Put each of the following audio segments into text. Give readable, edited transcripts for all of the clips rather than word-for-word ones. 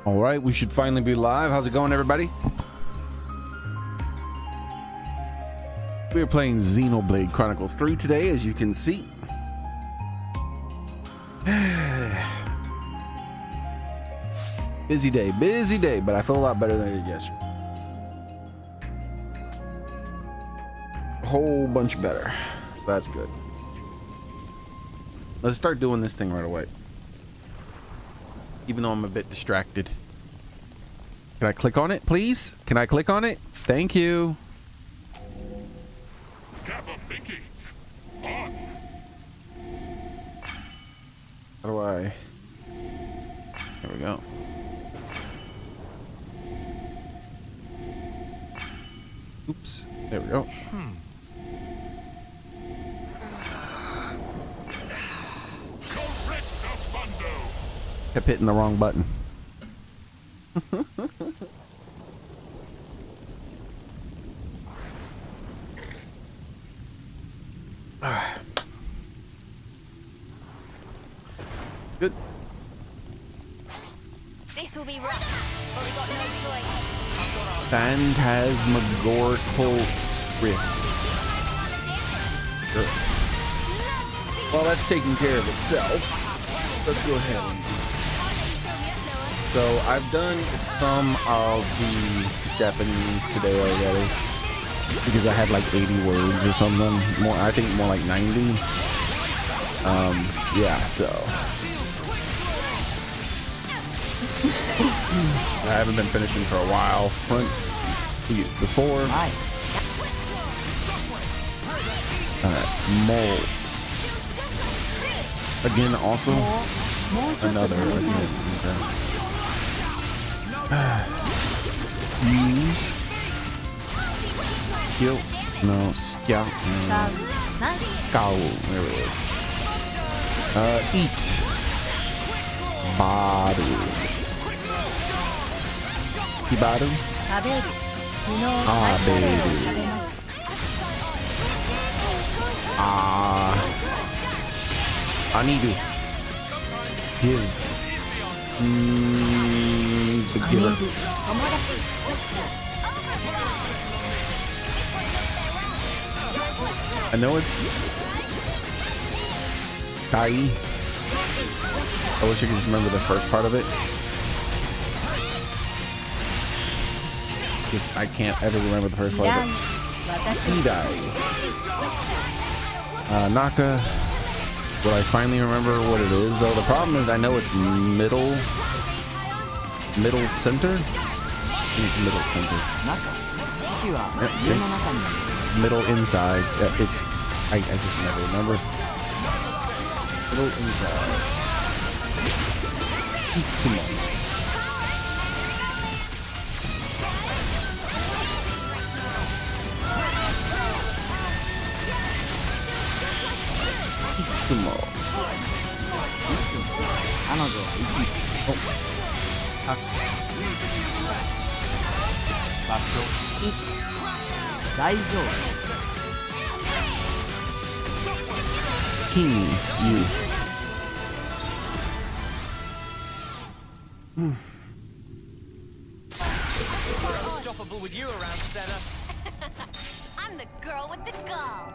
All right, we should finally be live. How's it going, everybody? We're playing Xenoblade Chronicles 3 today, as you can see. Busy day, but I feel a lot better than I did yesterday. A whole bunch better, so that's good. Let's start doing this thing right away. Even though I'm a bit distracted. Can I click on it, please? Can I click on it? Thank you. How do I? There we go. Oops. There we go. Kept hitting the wrong button. Alright. Good. This will be rough, but we got no choice. Phantasmagorical risk. Sure. Well, that's taking care of itself. Let's go ahead and so I've done some of the Japanese today already because I had like 80 words or something. More, I think more like 90. Yeah, so I haven't been finishing for a while. Front to you before. Mole. Again, also another again. Okay. Use. Kill. No, scout. Scowl. There it is. Eat. Badu. Kibadu. Abedu. Anidu. Give. The giver. I know it's Kai. I wish I could just remember the first part of it. Just I can't ever remember the first part of it. Idai. Naka. Will I finally remember what it is though? The problem is I know it's middle center. Middle center. Yep, see? Middle inside. It's I just never remember. Middle inside. Itsumo. Itsumo. King, you. Unstoppable with you around, Stella. I'm the girl with the gall.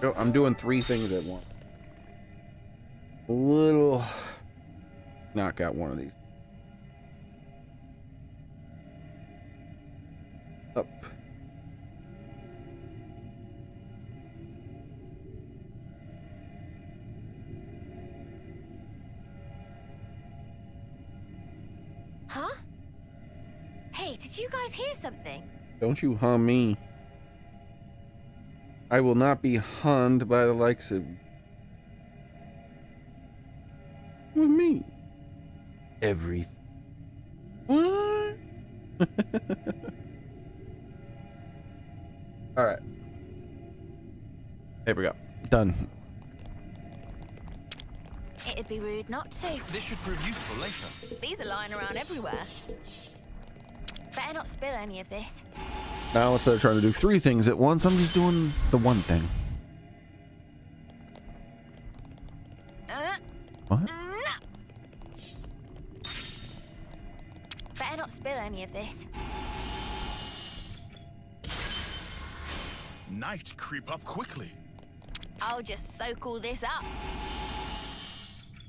Yo, I'm doing 3 things at once. A little knock out one of these. Up. Huh? Hey, did you guys hear something? Don't you hum me. I will not be hunned by the likes of me. Everything. What? All right. There we go. Done. It'd be rude not to. This should prove useful later. These are lying around everywhere. Better not spill any of this. Now instead of trying to do 3 things at once, I'm just doing the one thing. What? of this. Night creep up quickly. I'll just soak all this up.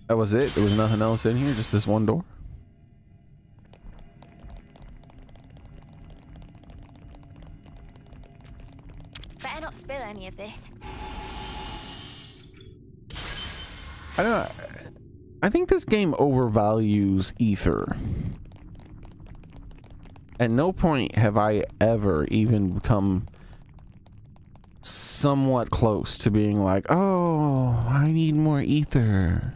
That was it? There was nothing else in here? Just this one door? Better not spill any of this. I don't know. I think this game overvalues ether. At no point have I ever even come somewhat close to being like, oh, I need more ether.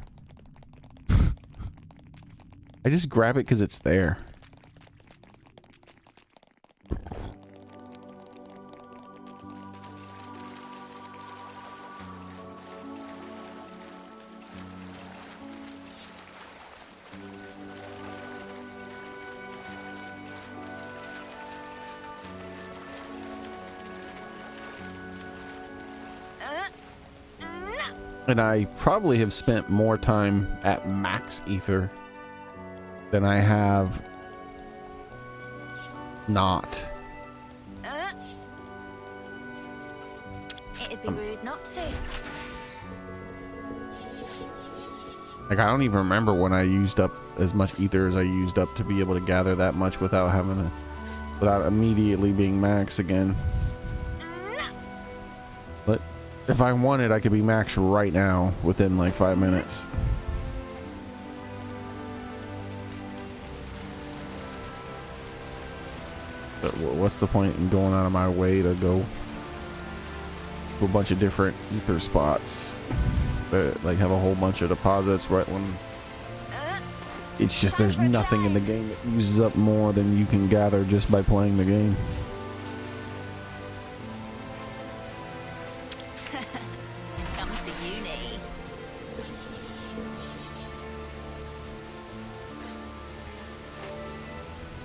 I just grab it because it's there. And I probably have spent more time at max ether than I have not. It'd be rude not to. Like, I don't even remember when I used up as much ether as I used up to be able to gather that much without having to, without immediately being max again. But if I wanted, I could be max right now within like 5 minutes. But what's the point in going out of my way to go to a bunch of different ether spots that like have a whole bunch of deposits right when it's just there's nothing in the game that uses up more than you can gather just by playing the game. Come to uni.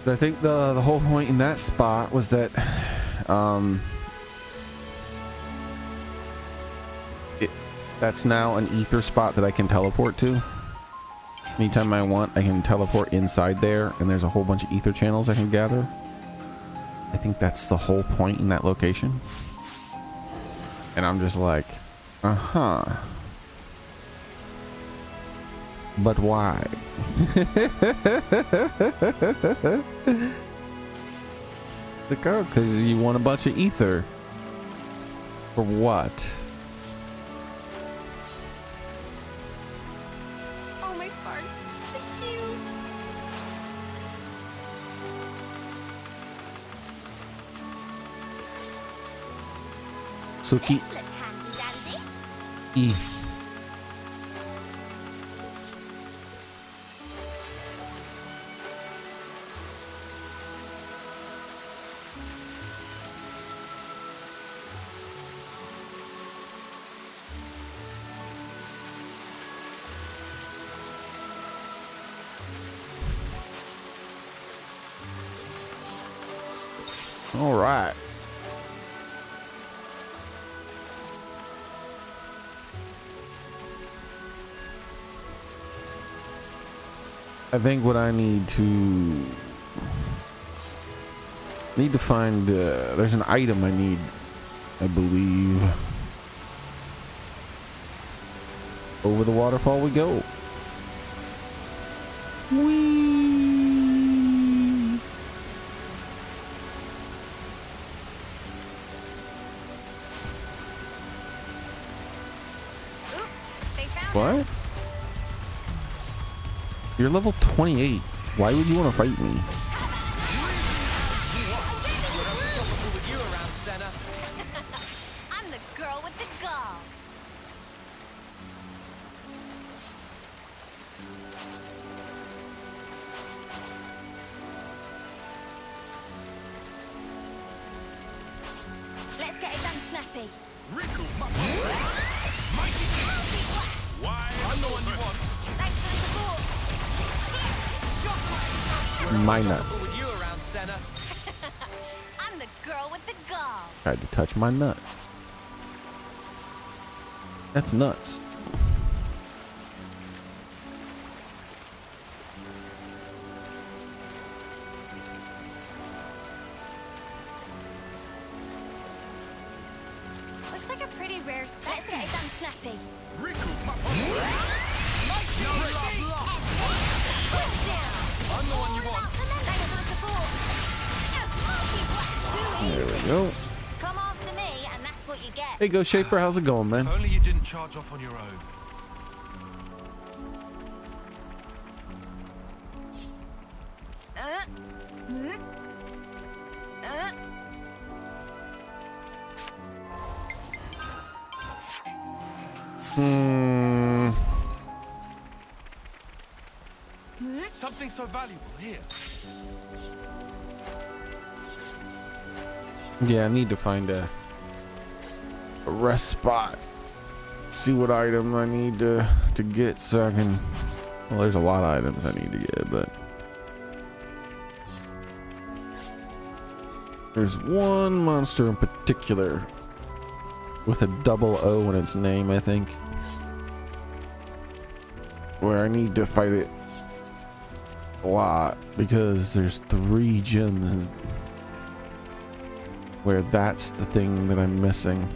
I think the whole point in that spot was that that's now an ether spot that I can teleport to. Anytime I want, I can teleport inside there, and there's a whole bunch of ether channels I can gather. I think that's the whole point in that location. And I'm just like, uh-huh. But why? Like, oh, because you want a bunch of ether. For what? Oh, my sparks. The cute. Suki. This look handy dandy. E. All right. I think what I need to find, there's an item I need, I believe. Over the waterfall we go. Whee! Oops, they found What? us. You're level 28. Why would you want to fight me? We're unstoppable with you around, Senna. I'm the girl with the gall. Let's get it done, Snappy. Riku, my Mighty why? I'm the one you want. Thanks for the support. My nut. Unstoppable with you around, Senna. I'm the girl with the gall. Tried to touch my nut. That's nuts. like a pretty rare specimen. Let's get it done snappy. Recoup my power. No love lost. I'm the one you want. Thanks for the support. There we go. Come after me, and that's what you get. Hey, Ghost Shaper, how's it going, man? If only you didn't charge off on your own. Something so valuable here. Yeah, I need to find a rest spot. See what item I need to get so I can. Well, there's a lot of items I need to get, but there's one monster in particular with a double O in its name, I think, where I need to fight it a lot because there's 3 gems where that's the thing that I'm missing.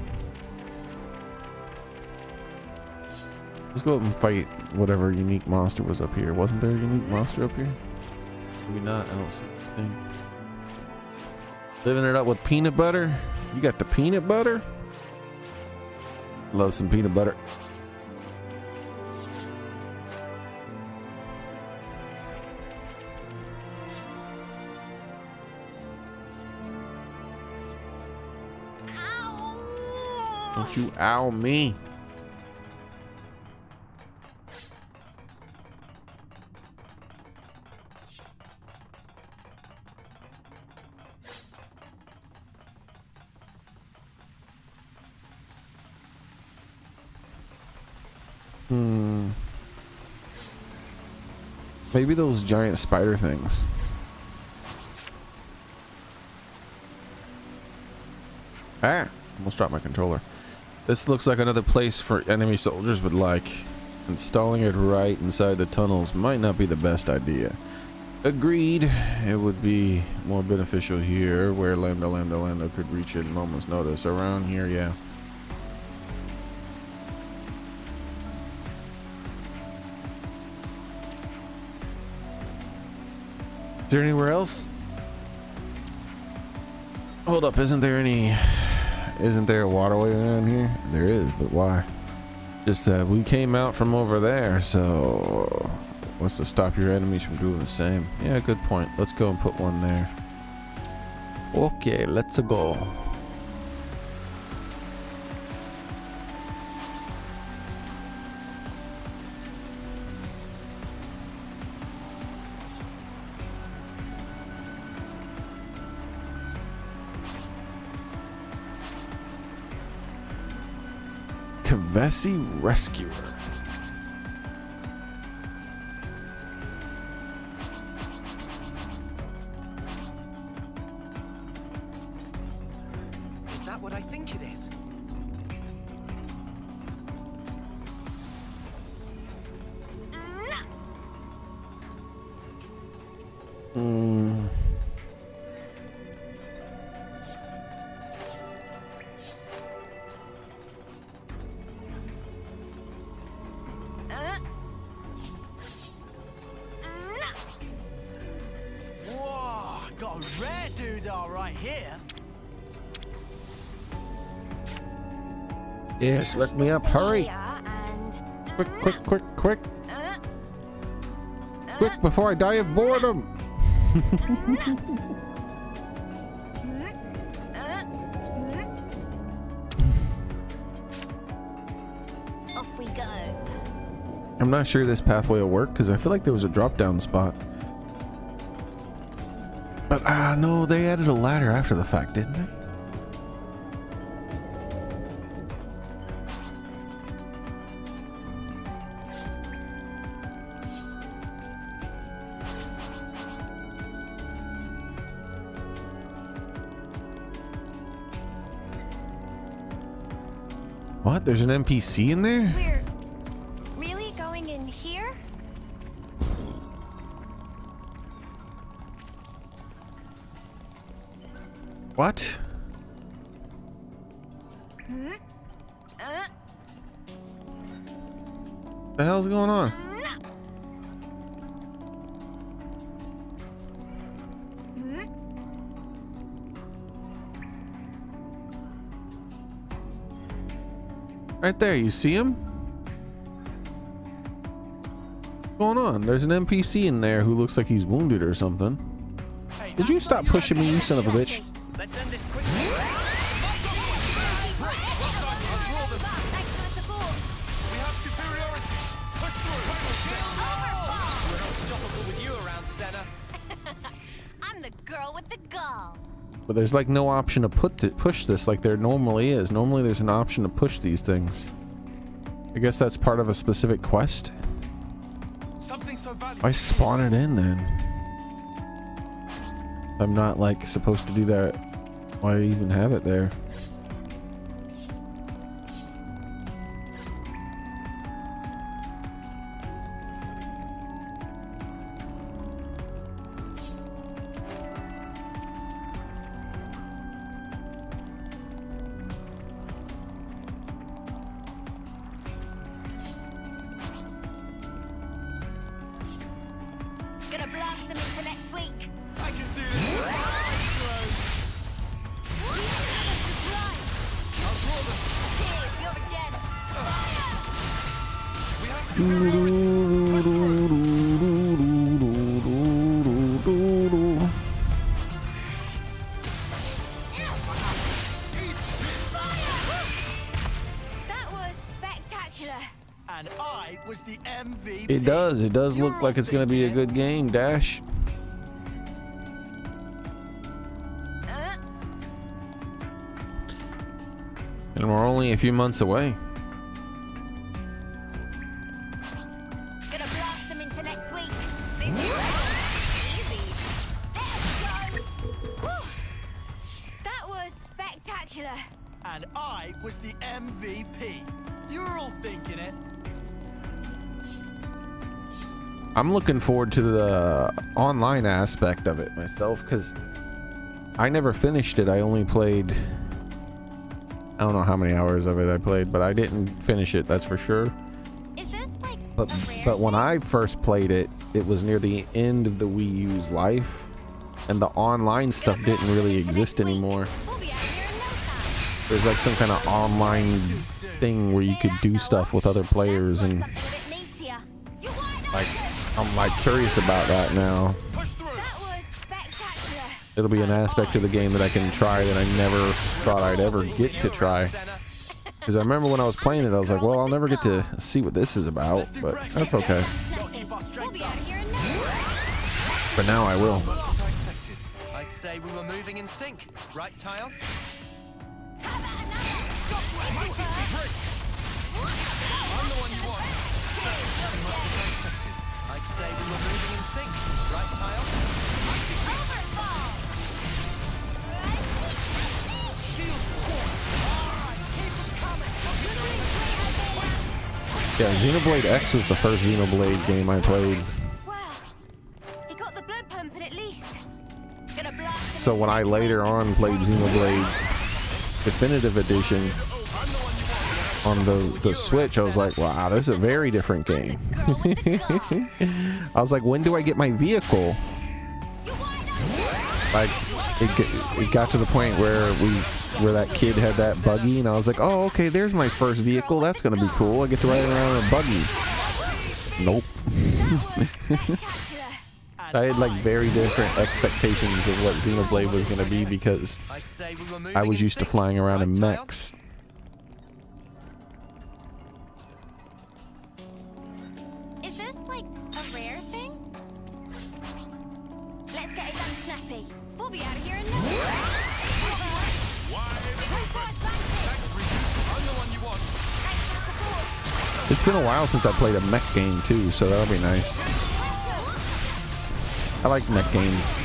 Let's go up and fight whatever unique monster was up here. Wasn't there a unique monster up here? Maybe not. I don't see anything. Living it up with peanut butter. You got the peanut butter? Love some peanut butter. Don't you ow me. Maybe those giant spider things. Ah, almost dropped my controller. This looks like another place for enemy soldiers would like. Installing it right inside the tunnels might not be the best idea. Agreed. It would be more beneficial here where Lambda could reach it at a moment's notice. Around here, yeah. Is there anywhere else? Hold up, isn't there a waterway around here? There is, but why? Just that we came out from over there, so what's to stop your enemies from doing the same? Yeah, good point. Let's go and put one there. Okay, let's go. Kavesi Rescuer. Is that what I think it is? Whoa, got a rare doodah right here. Yes, let me up. Hurry. Quick, quick, quick, quick. Quick before I die of boredom. Off we go. I'm not sure this pathway will work because I feel like there was a drop down spot. But no, they added a ladder after the fact, didn't they? What? There's an NPC in there? We're really going in here? What? The hell's going on? Right there, you see him? What's going on? There's an NPC in there who looks like he's wounded or something. Did you stop pushing me, you son of a bitch? Let's end this quickly. We have superiority. Push through. We're unstoppable with you around, Senna. I'm the girl with the gall. But there's like no option to push this like there normally is. Normally there's an option to push these things. I guess that's part of a specific quest. Something so valuable. Why spawn it in then? I'm not like supposed to do that. Why even have it there? Gonna blast them into next week. I can do this with my eyes closed. I'll draw them. Cheers, you're a gem. We have That was spectacular. And I was the MVP. It does look like it's gonna be a good game, Dash. And we're only a few months away. Gonna blast them into next week. This is easy. There we go. Woo. That was spectacular. And I was the MVP. You were all thinking it. I'm looking forward to the online aspect of it myself because I never finished it. I only played, I don't know how many hours of it I played, but I didn't finish it, that's for sure. Is this like But a rare but when thing? I first played it, it was near the end of the Wii U's life, and the online stuff didn't really exist anymore. We'll be out here in no time. There's like some kind of online thing where you could do stuff with other players, and Something a bit meatier. You wide like open. I'm like curious about that now. Push through. That was spectacular. It'll be an aspect of the game that I can try that I never thought I'd ever get to try. Because I remember when I was playing it, I was like, well, I'll never get to see what this is about, but that's okay. We'll be out here in no time. But now I will. I'd say we were moving in sync, right, Tile? How about another? I'm the one you want. I'd say we were moving in sync, right, Tile? Overfall. Yeah, Xenoblade X was the first Xenoblade game I played. Wow. He got the blood pumping at least. Gonna blast him So when I later on played Xenoblade Definitive Edition on the Switch, I was like, wow, this is a very different game. girl with the gall. I was like, when do I get my vehicle? You wide open. Like, it got to the point where that kid had that buggy, and I was like, oh, okay, there's my first vehicle. That's gonna be cool. I get to ride around in a buggy. Nope. Spectacular. I had like very different expectations of what Xenoblade was gonna be because I'd say we were moving I was in used to sync, flying around right, in Tile? mechs. Is this like a rare thing? Let's get it done snappy. We'll be out of here in no time. I'm the one you want. Thanks for the support. It's been a while since I played a mech game too, so that'll be nice. I like mech games.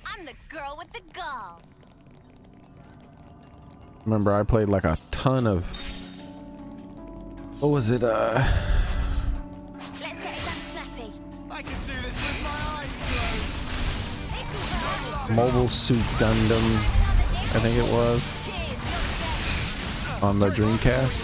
I'm the girl with the gall. Remember, I played like a ton of. What was it? Let's get it done snappy. I can do this with my eyes closed. Mobile Suit Gundam, I think it was. on the Dreamcast.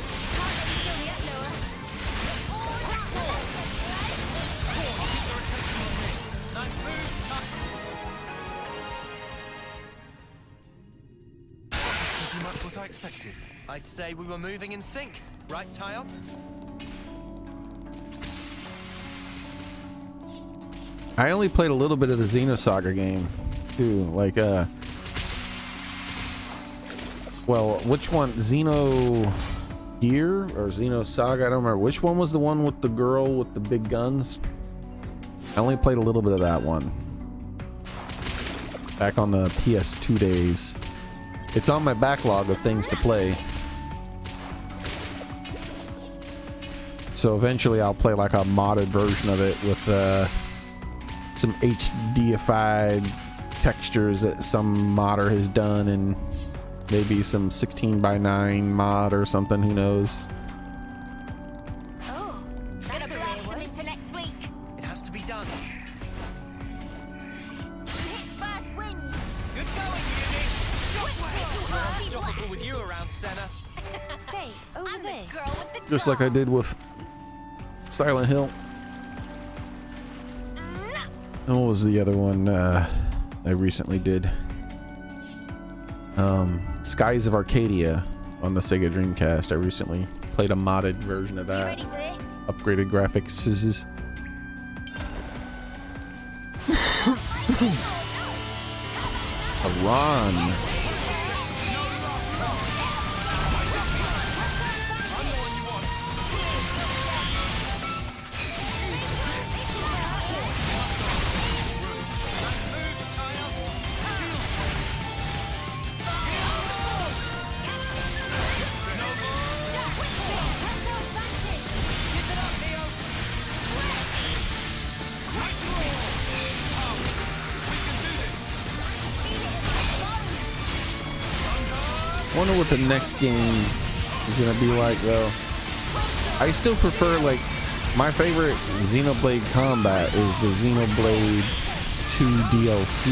Pretty much what I expected. I'd say we were moving in sync, right, Tyon? I only played a little bit of the Xenosaga game too, like well, which one? Xeno Gear or Xenosaga? I don't remember. Which one was the one with the girl with the big guns? I only played a little bit of that one. Back on the PS2 days. It's on my backlog of things to play. So eventually I'll play like a modded version of it with some HDified textures that some modder has done, and maybe some 16:9 mod or something, who knows. Oh, gonna blast them into next week. It has to be done. First wind. Good going, Uni! Unstoppable with you around, Senna. Say, over I'm there. the girl with the Just like I did with Silent Hill. And what was the other one I recently did? Skies of Arcadia on the Sega Dreamcast. I recently played a modded version of You that. ready for this? Upgraded graphics. A run. Wonder what the next game is gonna be like though. I still prefer, like, my favorite Xenoblade combat is the Xenoblade 2 DLC.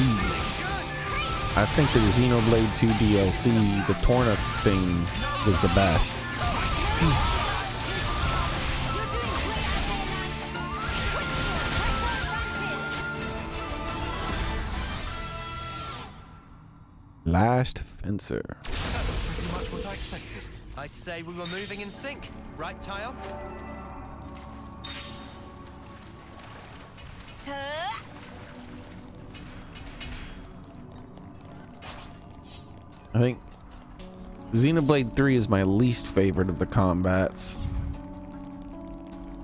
I think the Xenoblade 2 DLC, the Torna thing, was the best. Last Fencer. Pretty much what I expected. I'd say we were moving in sync, right, Tyon? I think Xenoblade 3 is my least favorite of the combats,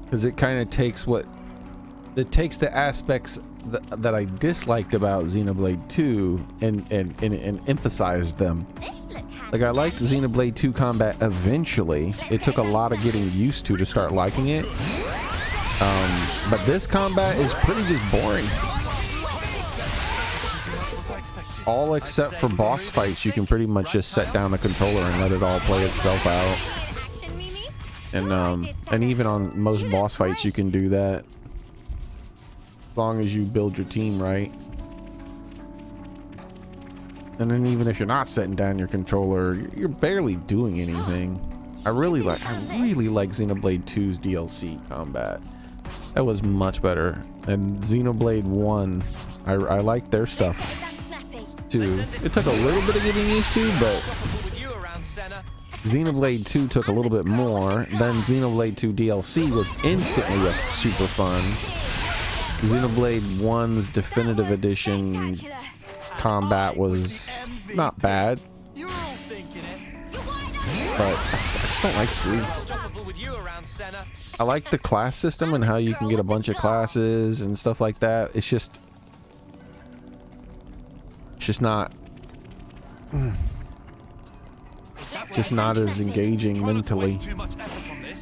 because it kind of takes the aspects that I disliked about Xenoblade 2 and emphasized them. Like, I liked Xenoblade 2 combat eventually. It took a lot of getting used to start liking it. But this combat is pretty just boring. All except for boss fights, you can pretty much just set down the controller and let it all play itself out. Action, Mimi. And even on most boss fights, you can do that. As long as you build your team right. And then even if you're not setting down your controller, you're barely doing anything. I really like Xenoblade 2's DLC combat. That was much better. And Xenoblade 1, I like their stuff too. It took a little bit of getting used to, but Xenoblade 2 took a little bit more. Then Xenoblade 2 DLC was instantly super fun. Xenoblade 1's Definitive Edition combat was not bad, You're all thinking it. but I just don't like 3. Unstoppable with you around, Senna. I like the class system and how you can get a bunch of classes and stuff like that. It's just not as engaging mentally. Too much effort on this.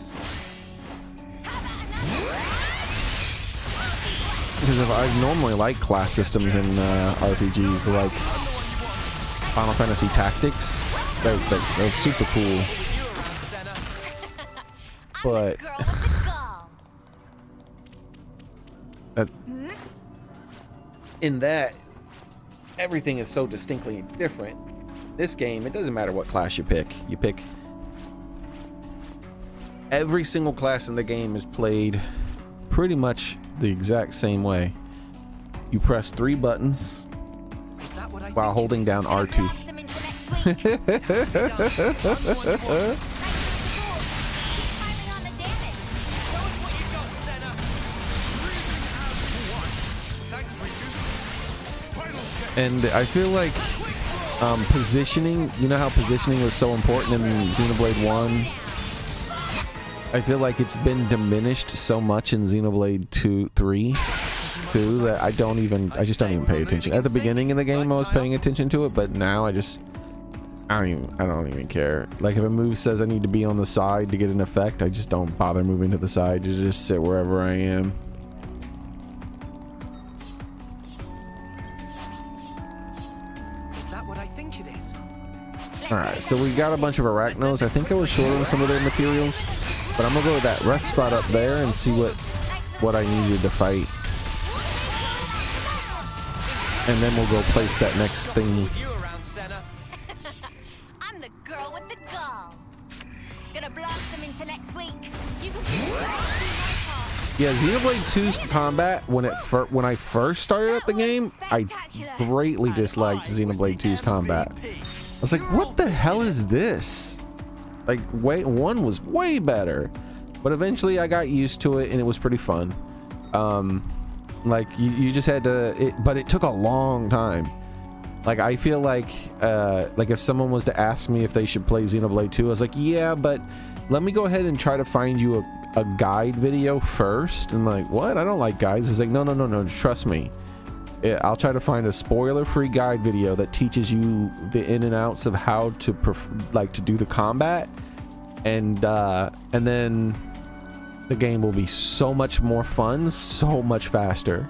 Because if I normally like class systems in RPGs, like Final Fantasy Tactics, they're super cool. But in that, everything is so distinctly different. This game, it doesn't matter what class you pick. You pick every single class in the game is played pretty much the exact same way. You press 3 buttons Is that what I while think holding it is? down R2. Blast them into next week. Thanks for the support. Keep piling on the damage. Show us what you got, Senna. Breathing as one. Thanks, Riku. Final step. And I feel like positioning, you know how positioning was so important in Xenoblade 1? I feel like it's been diminished so much in Xenoblade 3 too that I just don't even pay attention. At the beginning of the game I was paying attention to it, but now I don't even care. Like if a move says I need to be on the side to get an effect, I just don't bother moving to the side. Just sit wherever I am. Is that what I think it is? Alright, so we got a bunch of Arachnos. I think I was short on some of their materials, but I'm gonna go with that rest spot up there and see what I needed to fight. And then we'll go place that next thing. With you around, Senna. I'm the girl with the gall. Gonna blast them into next week. You can Yeah, Xenoblade 2's combat, when I first started up the game, I greatly disliked Xenoblade 2's combat. I was like, what the hell is this? Like, one was way better, but eventually I got used to it and it was pretty fun. Like you just had to, but it took a long time. Like I feel like if someone was to ask me if they should play Xenoblade 2, I was like, yeah, but let me go ahead and try to find you a guide video first. And like, what? I don't like guides. It's like, no, trust me. I'll try to find a spoiler-free guide video that teaches you the in and outs of how to to do the combat, and then the game will be so much more fun, so much faster.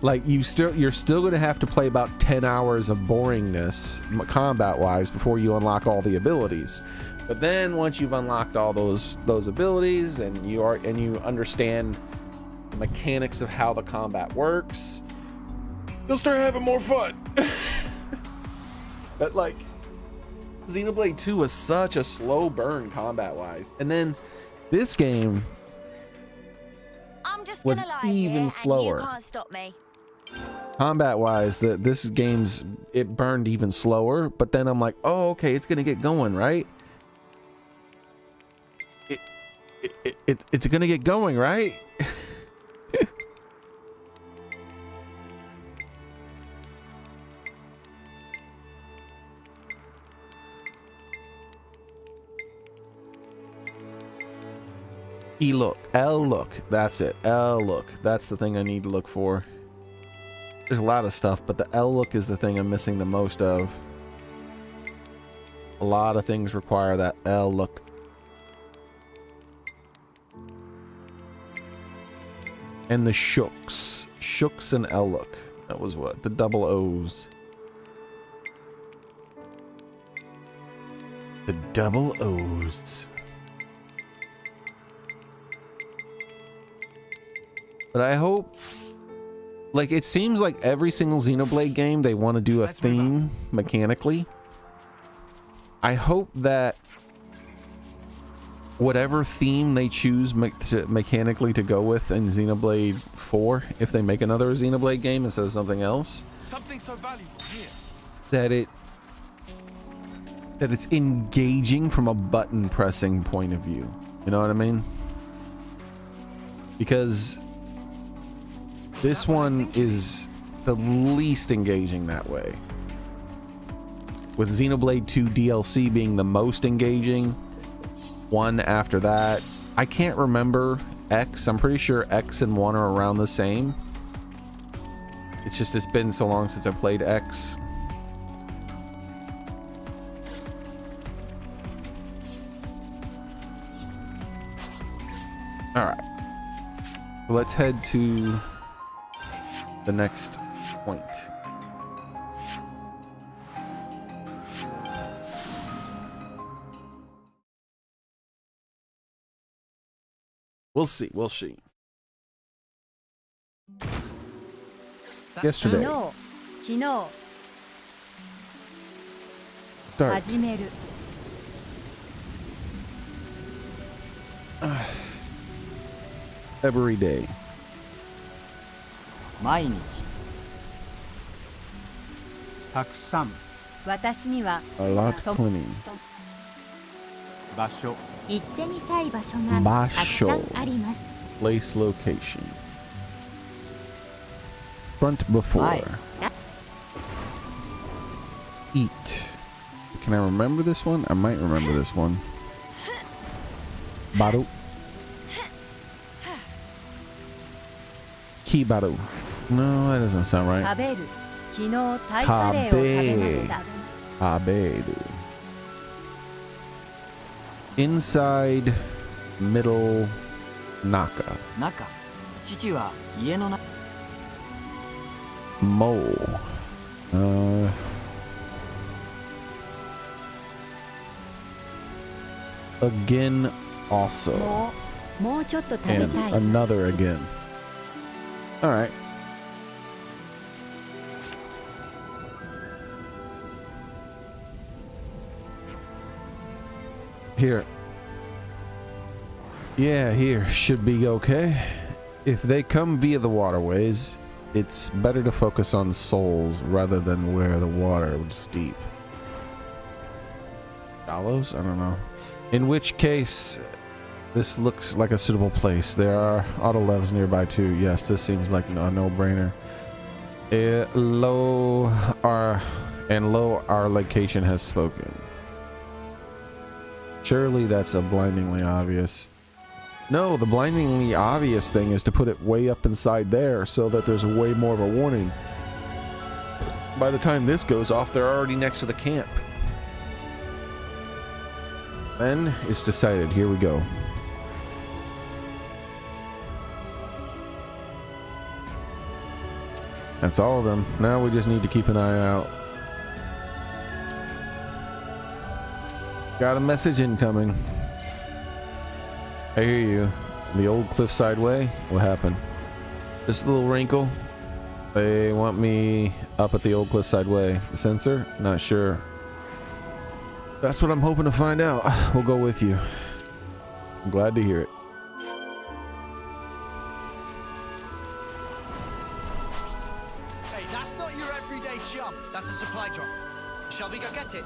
Like you're still going to have to play about 10 hours of boringness combat-wise before you unlock all the abilities. But then once you've unlocked all those abilities and you understand the mechanics of how the combat works, you'll start having more fun. But like Xenoblade 2 was such a slow burn combat-wise, and then this game I'm just was gonna lie even here, slower. And you can't stop me. Combat-wise, this game's it burned even slower. But then I'm like, oh, okay, it's gonna get going, right? It's gonna get going, right? L look, that's it. L look, that's the thing I need to look for. There's a lot of stuff, but the L look is the thing I'm missing the most of. A lot of things require that L look. And the shooks and L look. That was what? The double O's. The double O's. But I hope, like, it seems like every single Xenoblade game, they want to do a theme mechanically. I hope that whatever theme they choose mechanically to go with in Xenoblade 4, if they make another Xenoblade game instead of something else, Something so valuable here. that it's engaging from a button pressing point of view. You know what I mean? Because this one is the least engaging that way, with Xenoblade 2 DLC being the most engaging. One after that, I can't remember X. I'm pretty sure X and 1 are around the same. It's just it's been so long since I played X. All right, let's head to the next point. We'll see. We'll see. Yesterday. 昨日 Start. 始める Every day. 毎日たくさん私には A lot cleaning. 場所行ってみたい場所がたくさんあります。 Place location. Front before. Hi. Eat. Can I remember this one? I might remember this one. Baru. Kibaru. No, that doesn't sound right. 食べる。昨日タイカレーを食べました。 Abedu. Inside, middle, Naka. 中父は家の中 Mole. Again, also. もうちょっと食べ And たい。 another again. Alright. Here. Yeah, here should be okay. If they come via the waterways, it's better to focus on souls rather than where the water was deep. Shallows? I don't know. In which case, this looks like a suitable place. There are auto levs nearby too. Yes, this seems like a no-brainer. Lo, our location has spoken. Surely that's a blindingly obvious. No, the blindingly obvious thing is to put it way up inside there so that there's way more of a warning. By the time this goes off, they're already next to the camp. Then it's decided. Here we go. That's all of them. Now we just need to keep an eye out. Got a message incoming. I hear you. The old cliffside way? What happened? This little wrinkle? They want me up at the old cliffside way. The sensor? Not sure. That's what I'm hoping to find out. We'll go with you. I'm glad to hear it. Hey, that's not your everyday jump. That's a supply drop. Shall we go get it?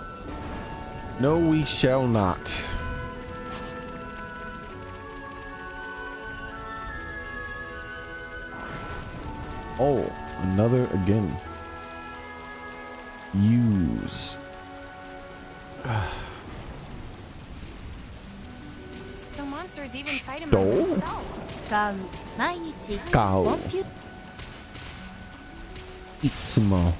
No, we shall not. Oh, another again. Use. Some monsters even fight among Dole? themselves. 使う。毎日。使う。コンピュ Itsumo.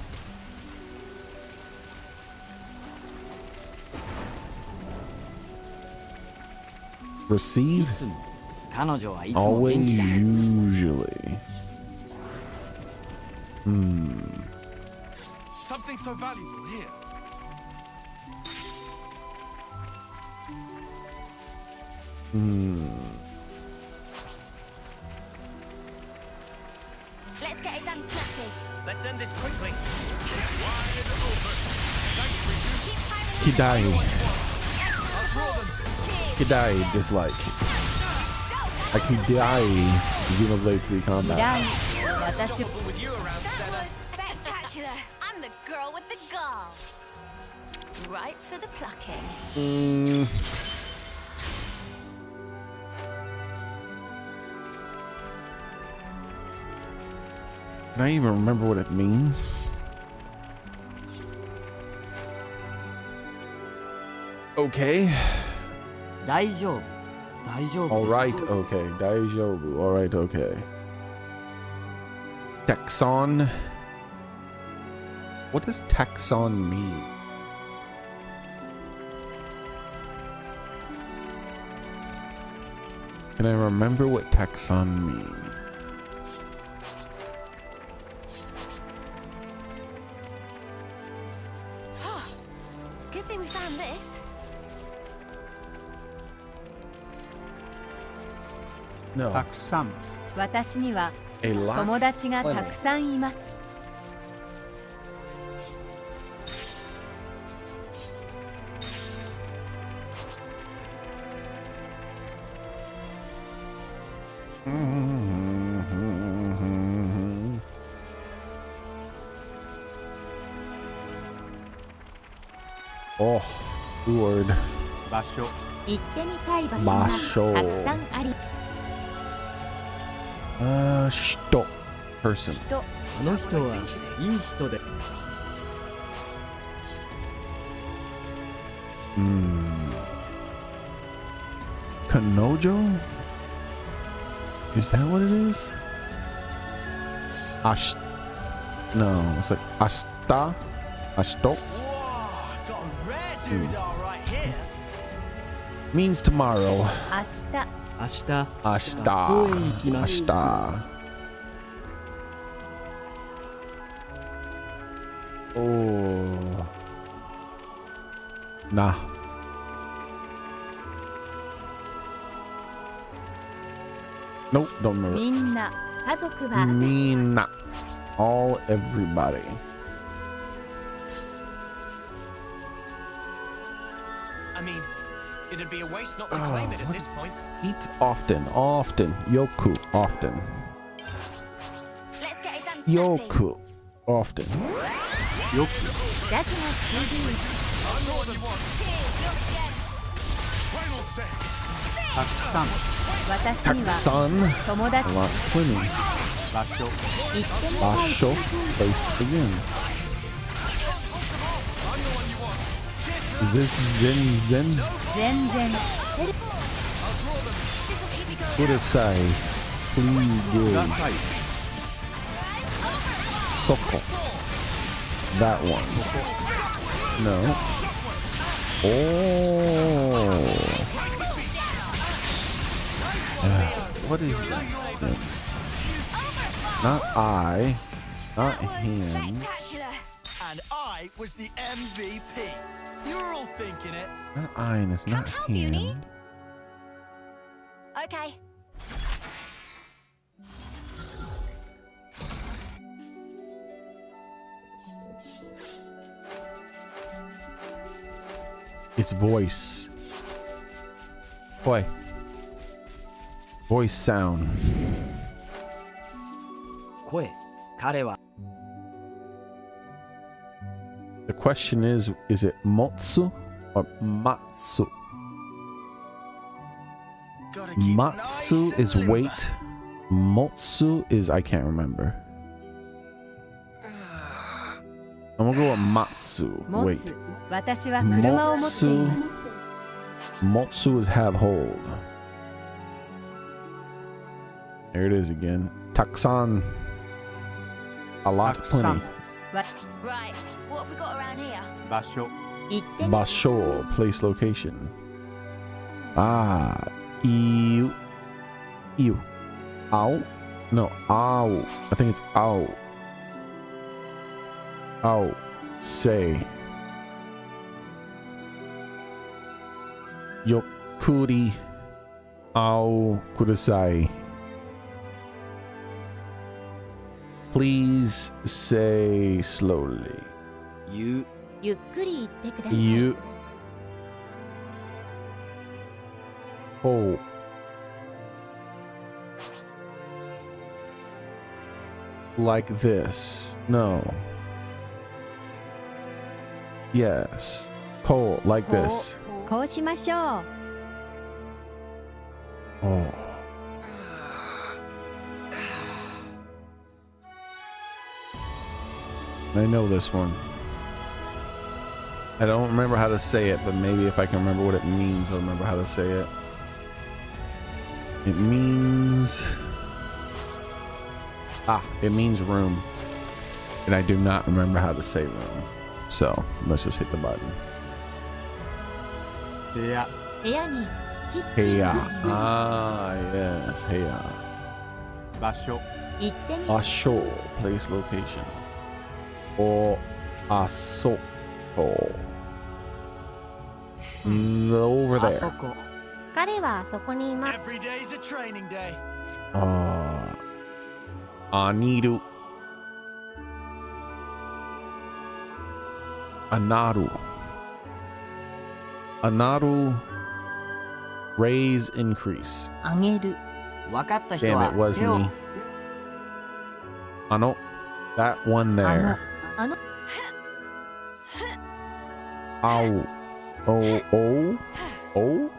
Receive? いつも彼女はいつも Always, 元気だ usually. Something so valuable here. Let's get it done snappy. Let's end this quickly. Kidai. Kidai dislike. I Kidai Xenoblade 3 combat. 嫌い。私 With you around, Senna. spectacular. I'm the girl with the gall. Right for the plucking. Can I even remember what it means? Okay. 大丈夫大丈夫 All です right. Okay. Daijobu. All right. Okay. Texon. What does Texon mean? Can I remember what Texon mean? Good thing we found this. No. たくさん私には A lot. 友達がたくさんいます。Oh, Lord. 場所行ってみたい場所がたくさんあり、 Shito. Person. 人、あの人はいい人で Kanojo? Is that what it is? No, it's like Ashta? Ashto? Whoa, got a rare doodah right here. Means tomorrow. 明日、明日 Ashta. 学校へ行きます Ashta. Oh. Nah. Nope, don't remember. みんな、家族は、 Mina. All everybody. I mean, it'd be a waste not to claim it at this point. Eat often. Yoku, often. let's get it done snappy. Yoku, often. よくジャズの CD、 I know what you want. Here's your gem. Final say. たくさん私には Taksan. 友達 A lot plenty. 場所行ってみたい Basho. Place again. This Zen. 全然 Kudasai. Please くだ give. さい Soko. That one. No. Oh. What is that? Not I. Not him. spectacular. And I was the MVP. You were all thinking it. Not I, and it's not help, Uni. him. Okay. It's voice. Boy. Voice sound. 声彼は The question is it Motsu or Matsu? Gotta keep Matsu nice is and limber. weight. Motsu is I can't remember. I'm gonna go with Matsu. 持 Wait. つ私は車を持っています Motsu is have hold. There it is again. Taksan. A lot, たくさ plenty. ん Right, what have we got around here? 場所行ってみ Basho, place location. Ah, Iu. Iu. Ow? No, ow. I think it's ow. Ow. Say. Yokuri. Ow. Kudasai. Please say slowly. 言うゆっくり行ってください You. Oh. Like this. No. Yes. Cole, like this. こうしましょう Oh. I know this one. I don't remember how to say it, but maybe if I can remember what it means, I'll remember how to say it. It means... it means room. And I do not remember how to say room. So, let's just hit the button. 部屋部屋にキッチン Heya. がありま Yes. Heya. 場所す行ってみ Asho. Place location. Or Asoko. Over あそ there. こ彼はあそこにいます Every day's a training day. Aniru. Anaru. Anaru. Raise, increase. あげる分かった人 Damn, は it was 手を me. Ano. That one there. あの Ow. Oh, oh. Oh?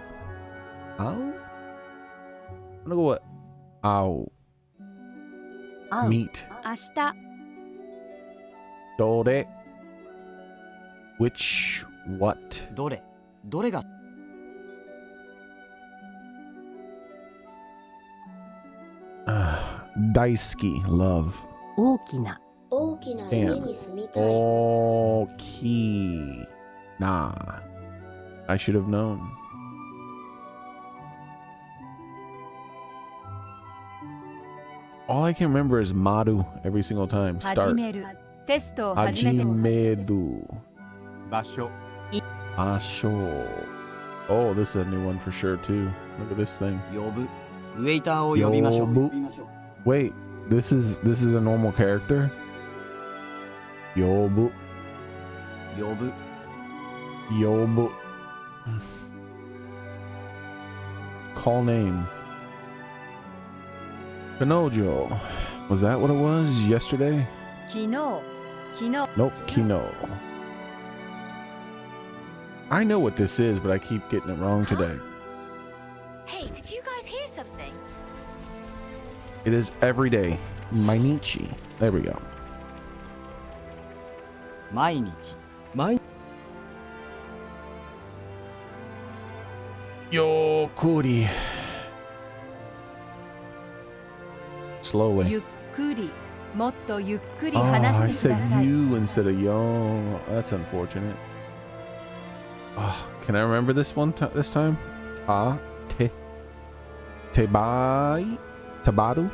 Ow? I'm gonna go with ow. 会う Meat. 明日 Dore. Which what? どれが Daisuki. Love. 大きな大きな家 Damn. に住みたい。 Oki. Nah. I should have known. All I can remember is Maru every single time. 始 Start. めるテストを始めて Hajimedu. 場所 Asho. Oh, this is a new one for sure too. Look at this thing. 呼ぶウェイターを呼びましょう Yobu. Wait, this is a normal character? Yobu. 呼ぶ Yobu. Call name. Kanojo. Was that what it was yesterday? 昨日 Nope, Kino. I know what this is, but I keep getting it wrong today. Hey, did you guys hear something? It is every day. Mainichi. There we go. 毎日 Yokuri. Slowly. ゆっくりもっとゆっくり Oh, 話 I してく said ださい you instead of yo. That's unfortunate. Oh, can I remember this one this time? Tabadu?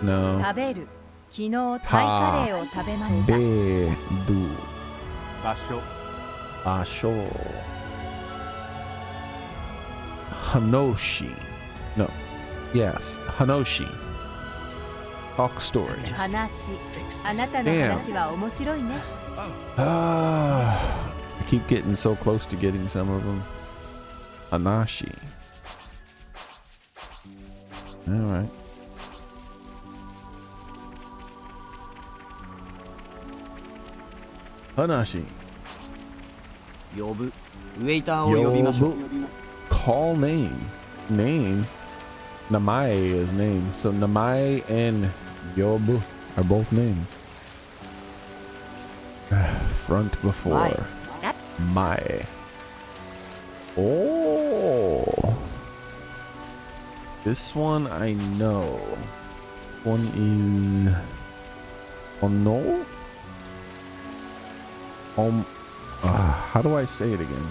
No. 食べる昨日タイカレーを食べました Bedu. 場所 Asho. Hanoshi. No. Yes. Hanoshi. Talk story. 話あなたの話は面白いね I keep getting so close to getting some of them. Hanashi. All right. Hanashi. 呼ぶウェイターを呼びましょう Yobu. Call name. Name. Namae is name. So Namae and Yobu are both name. Front before. Mae. Oh. This one I know. One is Ono. How do I say it again?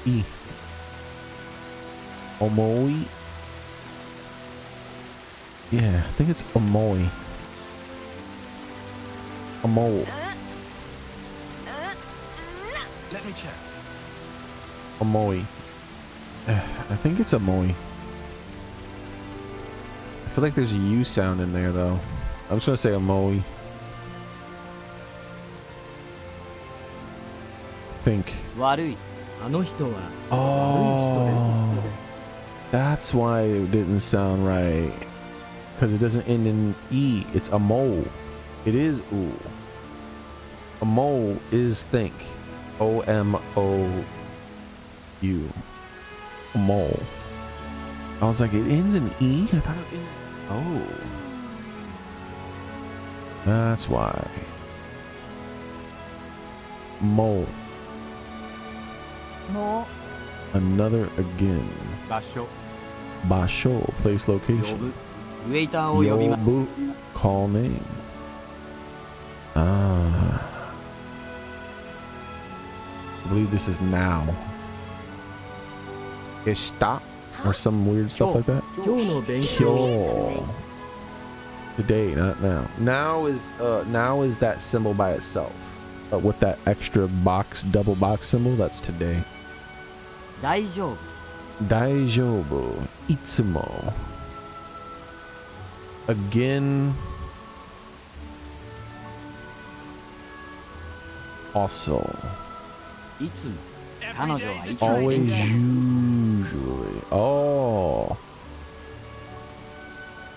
E. Omoi. Yeah, I think it's Omoi. Omo. Let me check. Omoi. I think it's Omoi. I feel like there's a U sound in there though. I'm just gonna say Omoi. Think. 悪いあの人は Oh, that's why it didn't sound right. Because it doesn't end in E. It's a mole. It is ooh. A mole is think. O-M-O-U. A mole. I was like, it ends in E? I thought it ended. Oh. That's why. Mole. も Another again. 場所 Basho. Place 呼 location. ぶウェイターを呼びま Yobu. Call name. I believe this is now. Ishta or some weird stuff like that. 今日の勉強 Kyo. Today, not now. Now is that symbol by itself. But with that extra box, double box symbol, that's today. 大丈夫 Daijobu. Itsumo. Again. Also. いつも彼女はいつも Always 元気だ。 usually. Oh.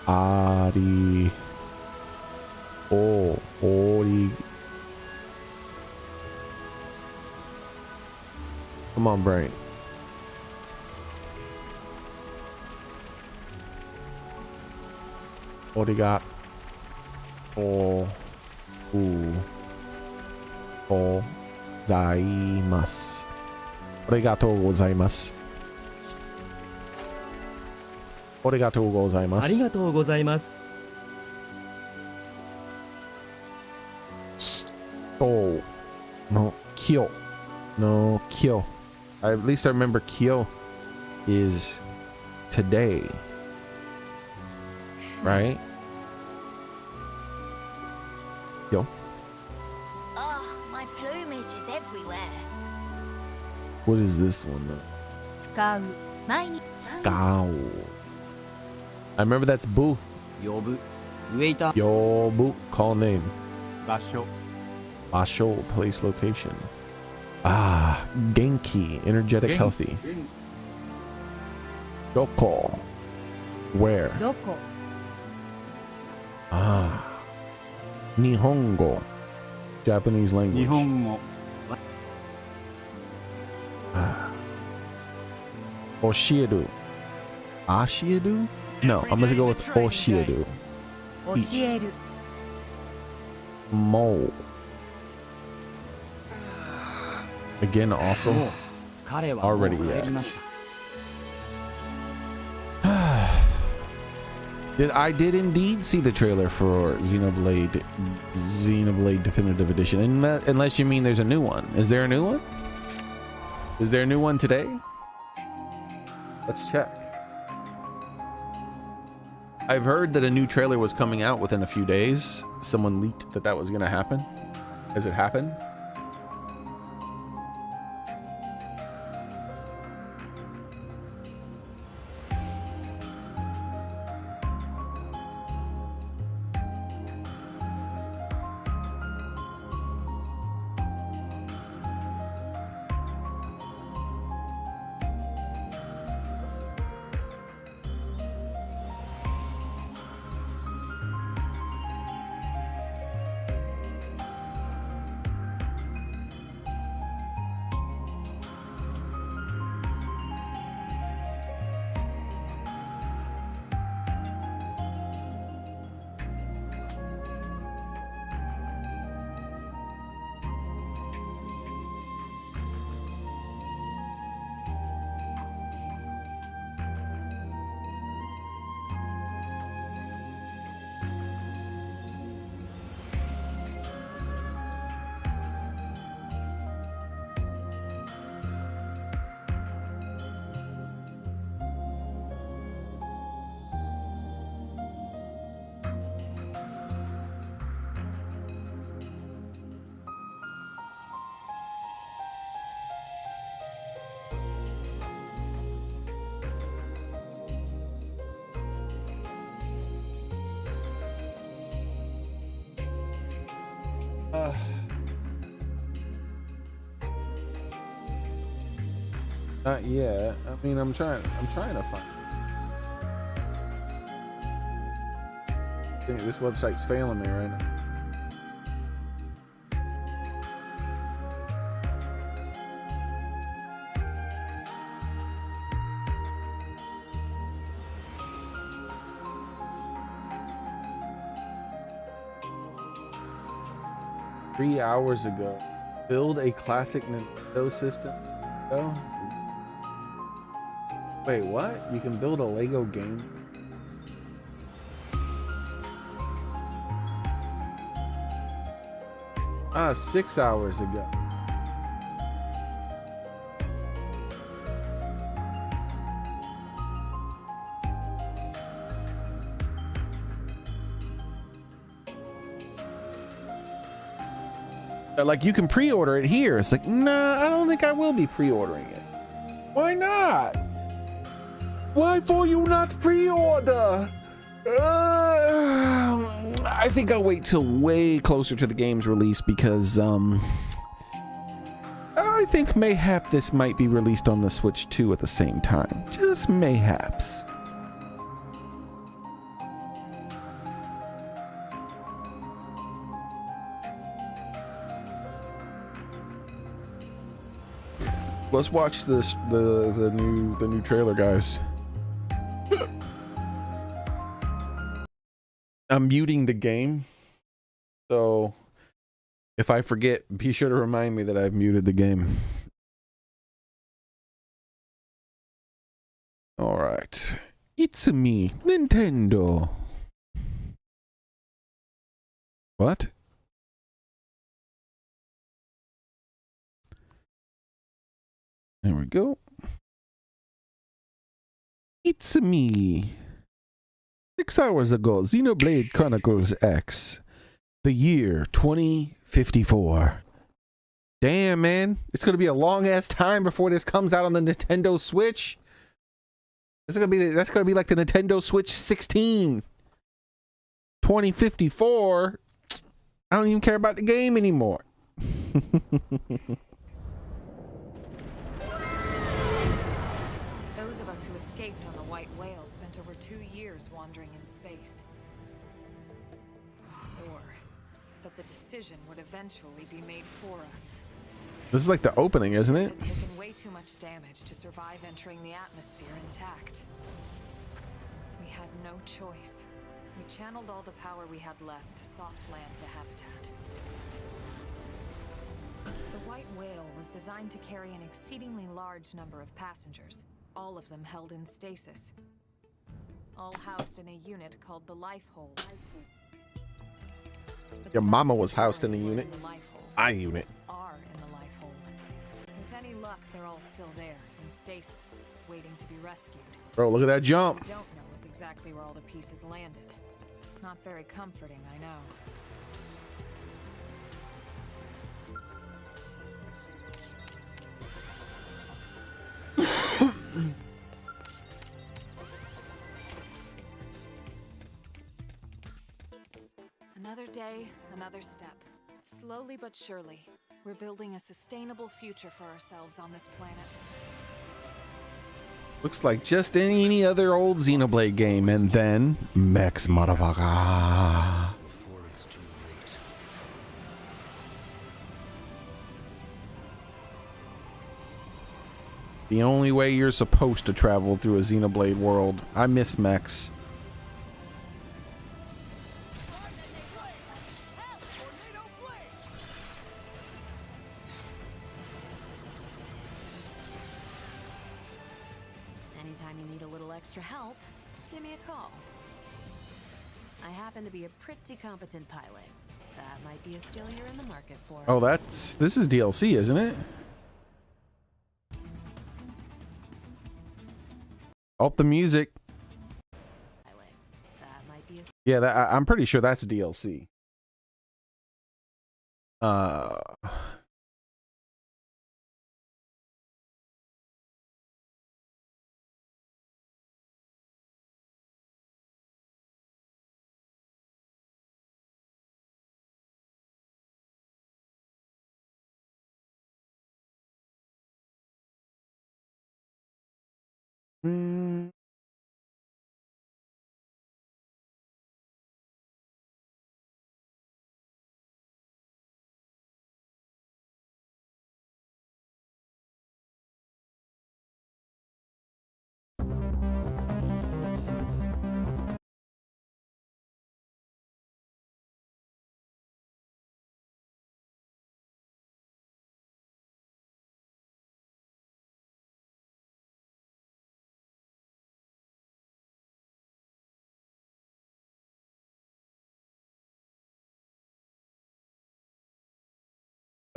Ari. Oh. Ori. Come on, brain. Origato. Oh. Gozaimasu. Arigatou gozaimasu. Arigatou あり gozaimasu. がとうございます。 Sto no kyo. No kyo. At least I remember kyo is today. Right? Yo. Oh, my plumage is everywhere. What is this one though? 使う。毎日。 Scowl. I remember that's Boo. 呼ぶ。ウェイター。 Yo Boo. Call name. 場所 Basho. Place location. Ah. Genki. Energetic. Gen- Healthy. Doko. Where? どこ？ Ah. Nihongo. Japanese 日 language. 本語 Oshiedu. Ashiedu? No, I'm gonna go with Oshiedu. 教える。 Mole. Again, also. 彼はもう Already 帰りまし yes. た。 I did indeed see the trailer for Xenoblade Definitive Edition. Unless you mean there's a new one. Is there a new one? Is there a new one today? Let's check. I've heard that a new trailer was coming out within a few days. Someone leaked that that was going to happen. Has it happened? Not yet. I mean, I'm trying to find. I think this website's failing me right now. Three hours ago, build a classic Nintendo system. Oh, wait, what? You can build a Lego game? Ah, 6 hours ago. Like, you can pre-order it here. It's like, nah, I don't think I will be pre-ordering it. Why not? Why for you not pre-order? I think I'll wait till way closer to the game's release because I think mayhap this might be released on the Switch 2 at the same time. Just mayhaps. Let's watch this the new trailer, guys. I'm muting the game, so if I forget, be sure to remind me that I've muted the game. All right, it's me, Nintendo. What? There we go. It's me. 6 hours ago, Xenoblade Chronicles X. The year 2054. Damn, man. It's going to be a long-ass time before this comes out on the Nintendo Switch. That's going to be like the Nintendo Switch 16. 2054. I don't even care about the game anymore. Those of us who escaped on the White Whale spent over 2 years wandering in space. Or that the decision would eventually be made for us. This is like the opening, isn't it? We'd taken way too much damage to survive entering the atmosphere intact. We had no choice. We channeled all the power we had left to soft land the habitat. The White Whale was designed to carry an exceedingly large number of passengers, all of them held in stasis. All housed in a unit called the Life Hold. But Your the mama vast was housed in a majority unit. in the Life Hold I unit. are in the Life Hold. With any luck, they're all still there, in stasis, waiting to be rescued. Bro, look at that jump. What we don't know is exactly where all the pieces landed. Not very comforting, I know. Another day, another step. Slowly but surely, we're building a sustainable future for ourselves on this planet. Looks like just any other old Xenoblade game, and then Max motherfucker. Before it's too late. The only way you're supposed to travel through a Xenoblade world. I miss Max. Anytime you need a little extra help, give me a call. I happen to be a pretty competent pilot. That might be a skill you're in the market for. Oh, this is DLC, isn't it? Oh, the music. Pilot. That might be a Yeah, I'm pretty sure that's DLC.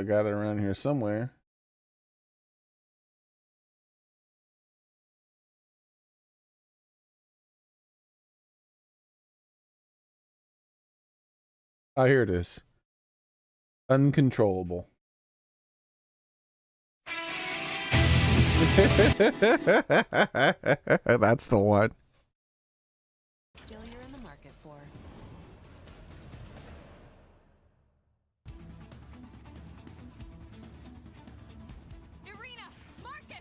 I got it around here somewhere. Oh, here it is. Uncontrollable. That's the one. skill you're in the market for.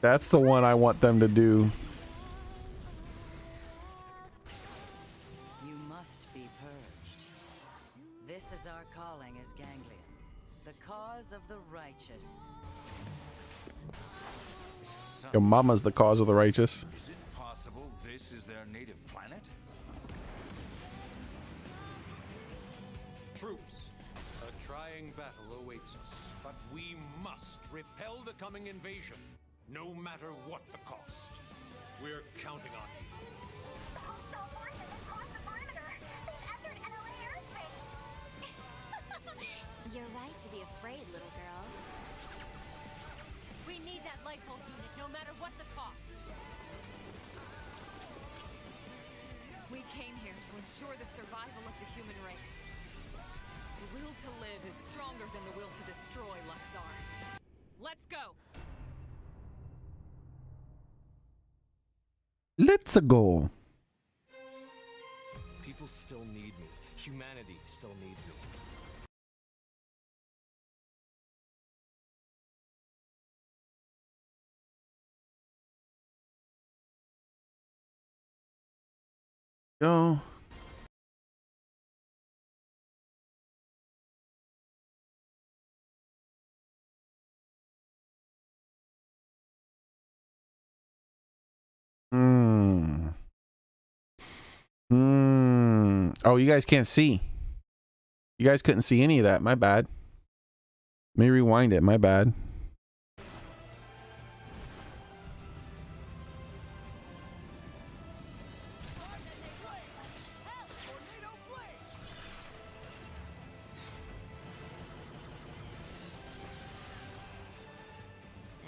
That's the one I want them to do. You must be purged. This is our calling as Ganglion, the cause of the righteous. Your mama's the cause of the righteous. Is it possible this is their native planet? Troops, a trying battle awaits us, but we must repel the coming invasion, no matter what the cost. We're counting on you. The hostile forces have crossed the perimeter. They've entered enemy airspace. You're right to be afraid, little girl. We need that light bulb unit, no matter what the cost. We came here to ensure the survival of the human race. The will to live is stronger than the will to destroy, Luxar. Let's go! Let's go. People still need me. Humanity still needs me. Go. Oh, you guys can't see. You guys couldn't see any of that. My bad. Let me rewind it. My bad.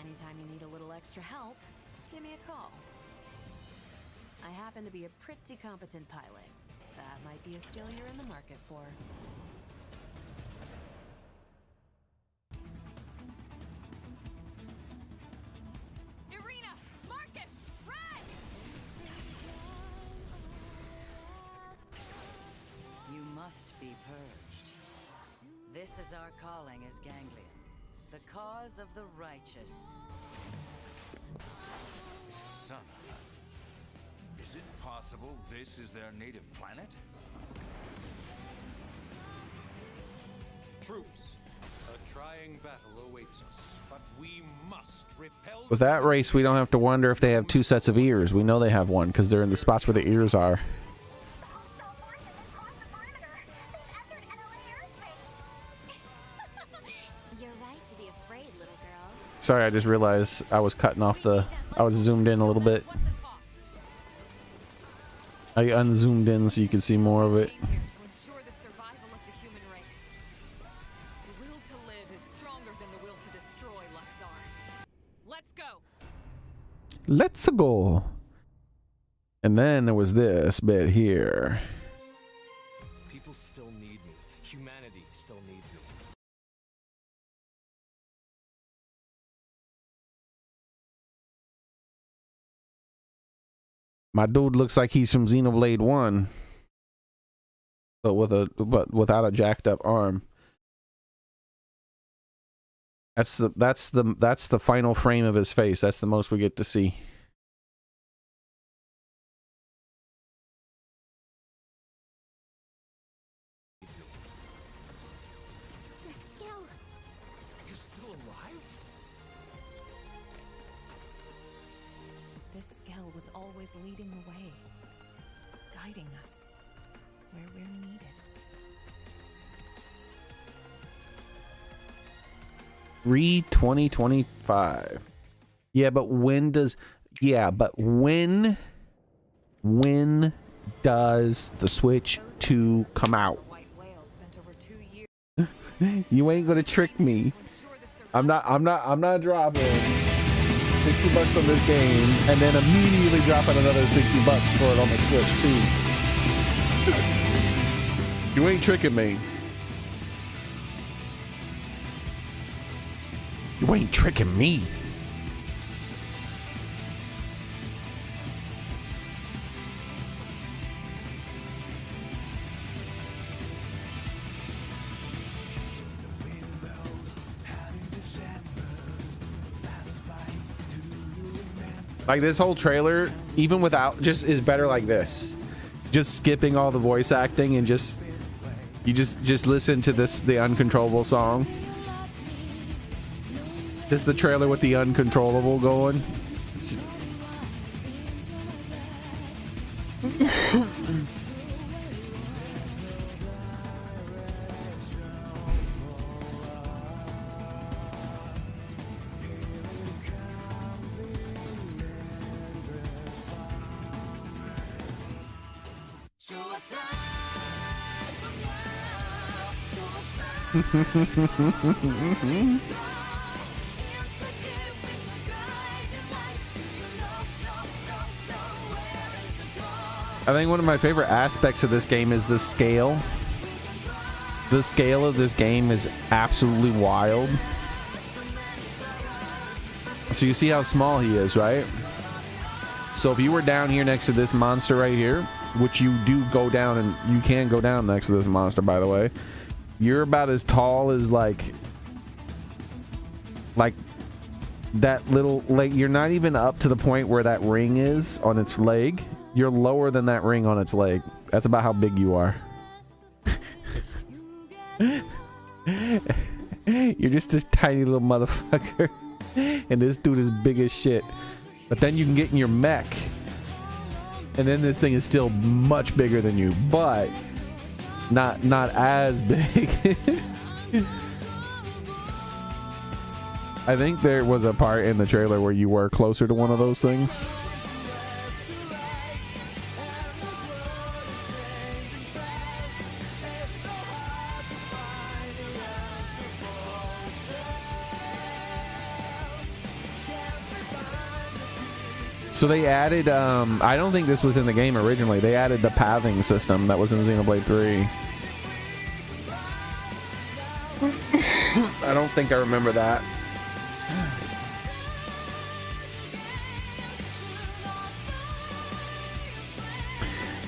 Anytime you need a little extra help, give me a call. I happen to be a pretty competent pilot. That might be a skill you're in the market for. Irina! Marcus! Run! You must be purged. This is our calling as Ganglion, the cause of the righteous. Son of a... Is it possible this is their native planet? Troops, a trying battle awaits us, but we must repel. With that race, we don't have to wonder if they have two sets of ears. We know they have one because they're in the spots where the ears are. The hostile forces have crossed the perimeter. They've entered enemy airspace. You're right to be afraid, little girl. Sorry, I just realized I was cutting off the... I was zoomed in a little bit. I unzoomed in so you could see more of it. Came here to ensure the survival of the human race. The will to live is stronger than the will to destroy, Luxar. Let's go! Let's go. And then there was this bit here. People still need me. Humanity still needs me. My dude looks like he's from Xenoblade 1. But without a jacked up arm. That's the final frame of his face. That's the most we get to see. Let's go. You're still alive? This Skell was always leading the way, guiding us where we're needed. Read 2025. Yeah, but when does when does the Switch 2 come out? White whale spent over 2 years You ain't gonna trick me. I'm not dropping $60 on this game and then immediately dropping another $60 for it on the Switch 2. You ain't tricking me. You ain't tricking me. Like this whole trailer, even without, just is better like this. Just skipping all the voice acting and just listen to the uncontrollable song. Just the trailer with the uncontrollable going. I think one of my favorite aspects of this game is the scale. The scale of this game is absolutely wild. So you see how small he is, right? So if you were down here next to this monster right here, which you do go down, and you can go down next to this monster, by the way, you're about as tall as like that little, like, you're not even up to the point where that ring is on its leg. You're lower than that ring on its leg. That's about how big you are. You're just this tiny little motherfucker. And this dude is big as shit. But then you can get in your mech. And then this thing is still much bigger than you. But not as big. I think there was a part in the trailer where you were closer to one of those things. So they added, I don't think this was in the game originally. They added the pathing system that was in Xenoblade 3. I don't think I remember that.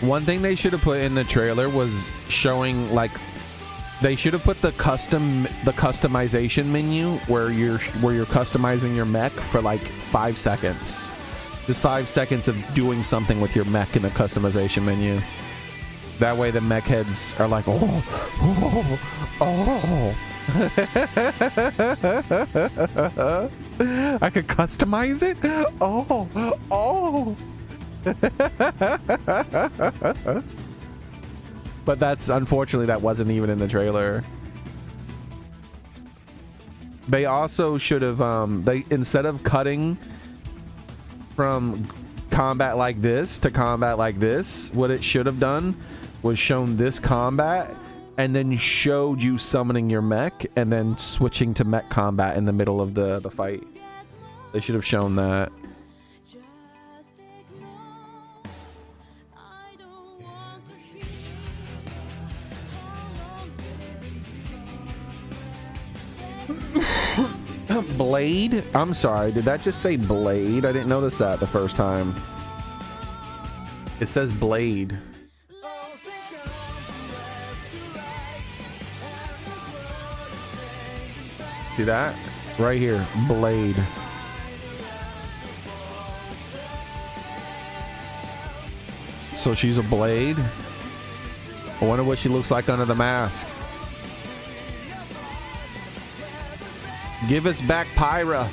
One thing they should have put in the trailer was showing, like, they should have put the customization menu where you're customizing your mech for like 5 seconds. Just 5 seconds of doing something with your mech in the customization menu. That way the mech heads are like, oh, oh, oh. I could customize it? Oh, oh. But that's, unfortunately, that wasn't even in the trailer. They also should have, they, instead of cutting from combat like this to combat like this, what it should have done was shown this combat and then showed you summoning your mech and then switching to mech combat in the middle of the fight. They should have shown that. Blade? I'm sorry, did that just say Blade? I didn't notice that the first time. It says Blade. See that? Right here, Blade. So she's a Blade? I wonder what she looks like under the mask. Give us back Pyra.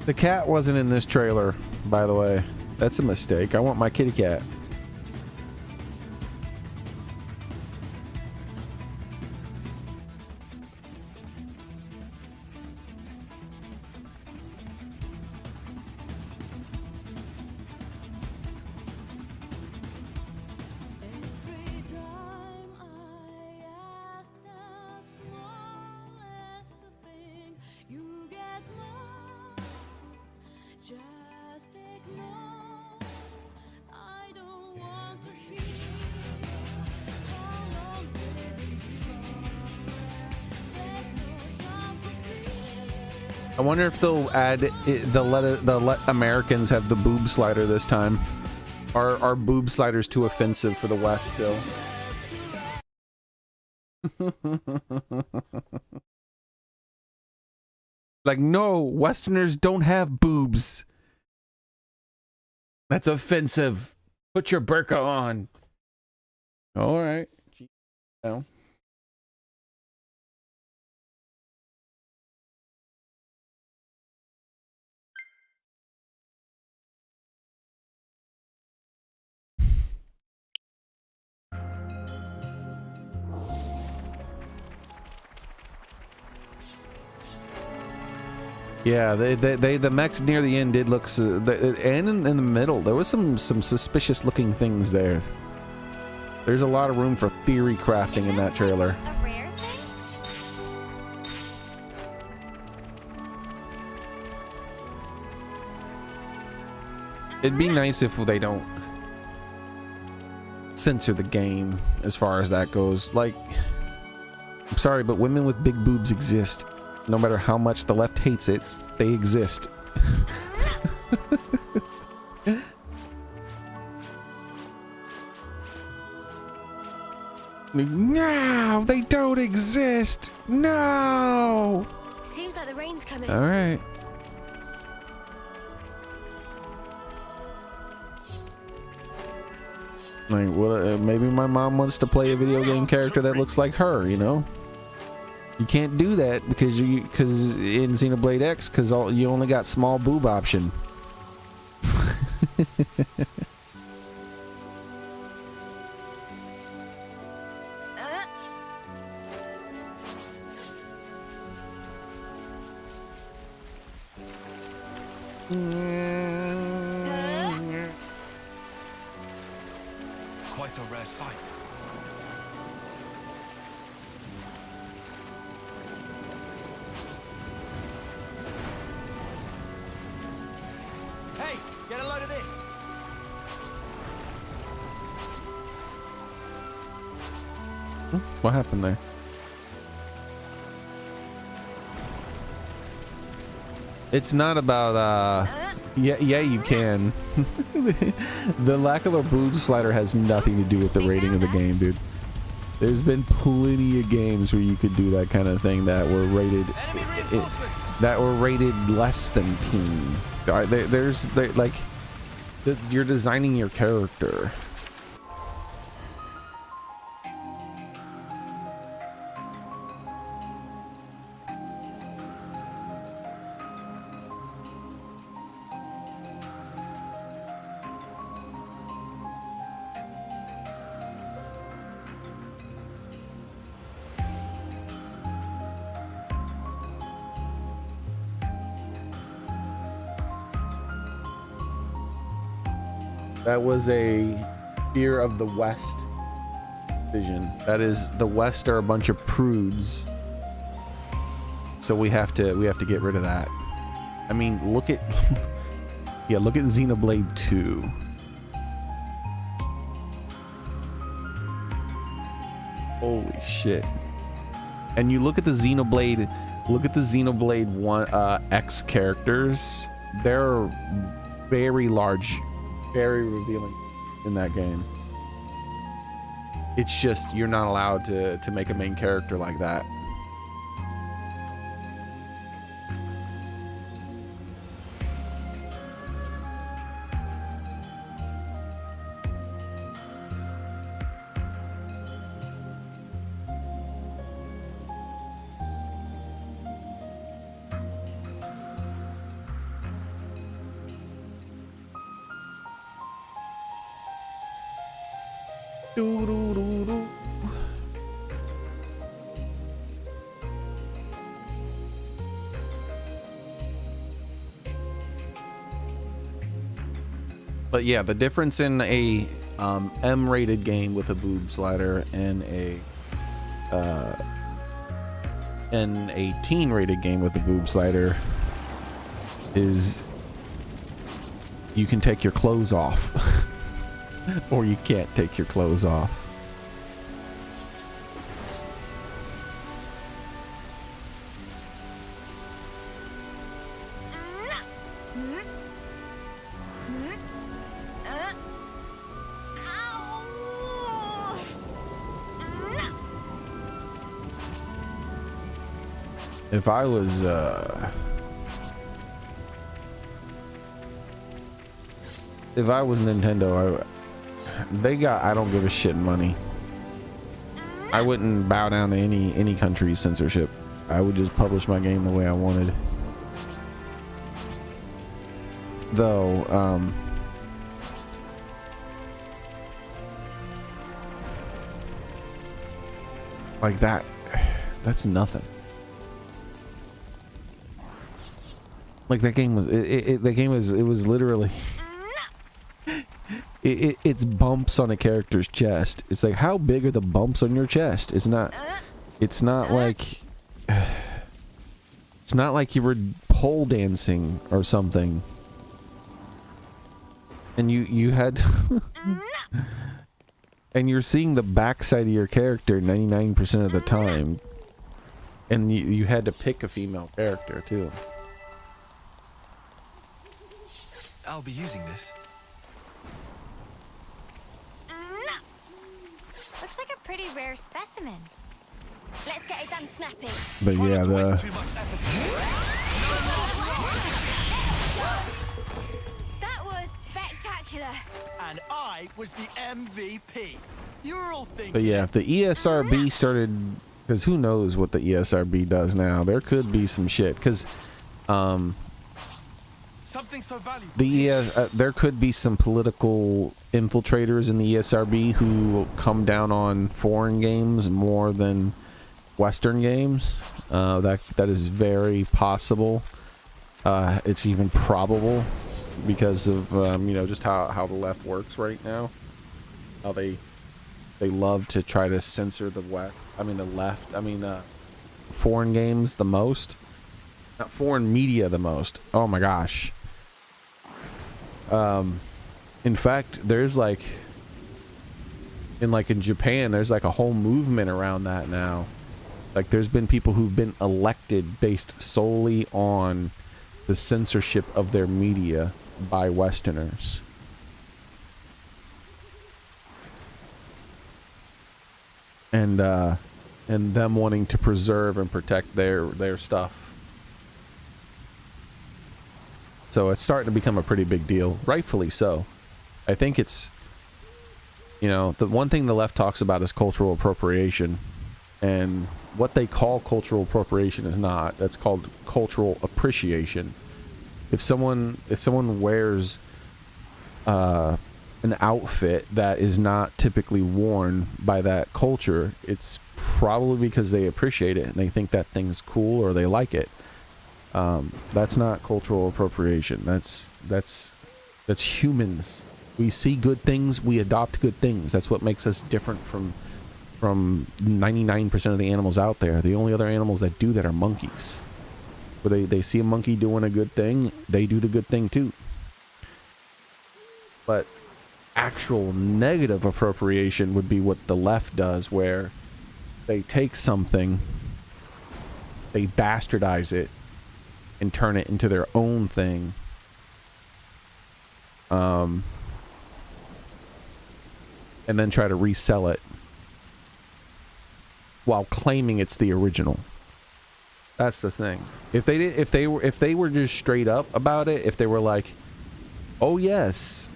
The cat wasn't in this trailer, by the way. That's a mistake. I want my kitty cat. I wonder if they'll add it, let Americans have the boob slider this time. Are boob sliders too offensive for the West still? Like, no, Westerners don't have boobs. That's offensive. Put your burqa on. All right. No. Yeah, the mechs near the end did look, and in the middle there was some suspicious looking things there. There's a lot of room for theory crafting in that trailer. A rare thing? It'd be nice if they don't censor the game as far as that goes. Like, I'm sorry, but women with big boobs exist. No matter how much the left hates it, they exist. No, they don't exist. No. Seems like the rain's coming. All right. Like, what? Maybe my mom wants to play a video game character that looks like her. You know. You can't do that because in Xenoblade X, because you only got small boob option. Quite a rare sight. Hey, get a load of this. What happened there? It's not about yeah you can. The lack of a boob slider has nothing to do with the rating of the game, dude. There's been plenty of games where you could do that kind of thing that were rated less than teen. You're designing your character. That was a Fear of the West vision. That is, the West are a bunch of prudes. So we have to get rid of that. I mean, look at yeah, look at Xenoblade 2. Holy shit. And you look at the Xenoblade 1 X characters. They're very large, very revealing in that game. It's just you're not allowed to make a main character like that. But yeah, the difference in a M-rated game with a boob slider and a teen-rated game with a boob slider is you can take your clothes off, or you can't take your clothes off. If I was Nintendo, they got I don't give a shit money. I wouldn't bow down to any country's censorship. I would just publish my game the way I wanted. Though, like that's nothing. Like that game was it was literally it's bumps on a character's chest. It's like, how big are the bumps on your chest? It's not like you were pole dancing or something and you had and you're seeing the backside of your character 99% of the time, and you had to pick a female character too. I'll be using this. Looks like a pretty rare specimen. Let's get it done snappy. But yeah, That was spectacular. And I was the MVP. You were all thinking. but yeah, if the ESRB started, because who knows what the ESRB does now? There could be some shit, because Something so valuable. there could be some political infiltrators in the ESRB who come down on foreign games more than Western games. That is very possible. It's even probable because of you know, just how the left works right now. How they love to try to censor the left. Foreign games the most. Not foreign media the most. Oh my gosh. In fact, there's like in Japan, there's like a whole movement around that now. Like there's been people who've been elected based solely on the censorship of their media by Westerners. And them wanting to preserve and protect their stuff. So it's starting to become a pretty big deal, rightfully so. I think it's, you know, the one thing the left talks about is cultural appropriation, and what they call cultural appropriation is not. That's called cultural appreciation. If someone wears an outfit that is not typically worn by that culture, it's probably because they appreciate it and they think that thing's cool or they like it. That's not cultural appropriation. That's humans. We see good things, we adopt good things. That's what makes us different from 99% of the animals out there. The only other animals that do that are monkeys. Where they see a monkey doing a good thing, they do the good thing too. But actual negative appropriation would be what the left does, where they take something, they bastardize it, and turn it into their own thing. And then try to resell it while claiming it's the original. That's the thing. If they were just straight up about it, if they were like, "Oh yes,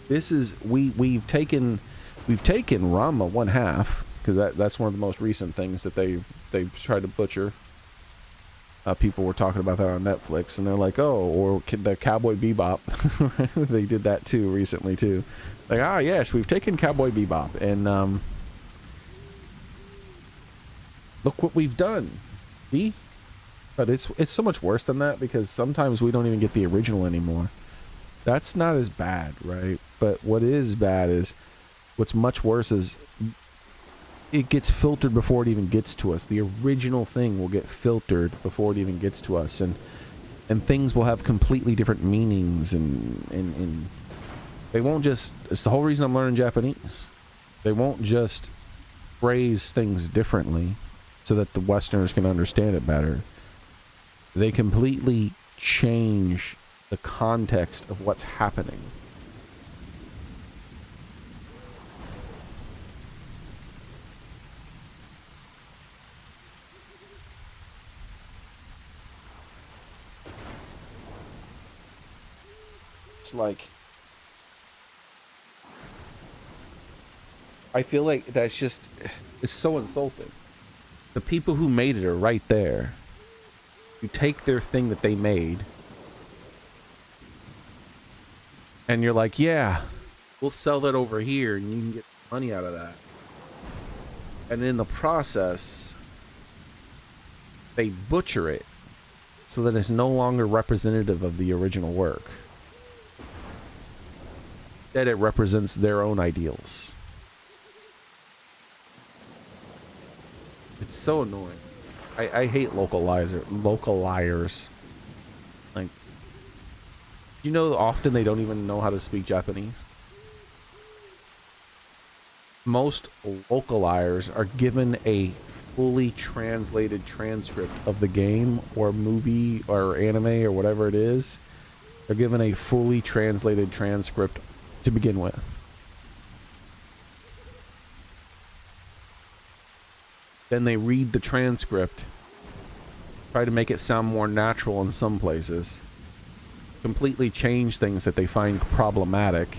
this is we've taken Rama 1/2," because that's one of the most recent things that they've tried to butcher. People were talking about that on Netflix, and they're like, "Oh, or the Cowboy Bebop." They did that too recently too. Like, "Ah, yes, we've taken Cowboy Bebop, and look what we've done." See? But it's so much worse than that, because sometimes we don't even get the original anymore. That's not as bad, right? But what is bad is, what's much worse is, it gets filtered before it even gets to us. The original thing will get filtered before it even gets to us, and things will have completely different meanings, and they won't just. It's the whole reason I'm learning Japanese. They won't just phrase things differently so that the Westerners can understand it better. They completely change the context of what's happening. It's like, I feel like that's just, it's so insulting. The people who made it are right there. You take their thing that they made, and you're like, yeah, we'll sell that over here and you can get money out of that. And in the process, they butcher it so that it's no longer representative of the original work. That it represents their own ideals. It's so annoying. I hate localizers. Like, you know, often they don't even know how to speak Japanese. Most localizers are given a fully translated transcript of the game or movie or anime or whatever it is. They're given a fully translated transcript to begin with. Then they read the transcript, try to make it sound more natural in some places, completely change things that they find problematic,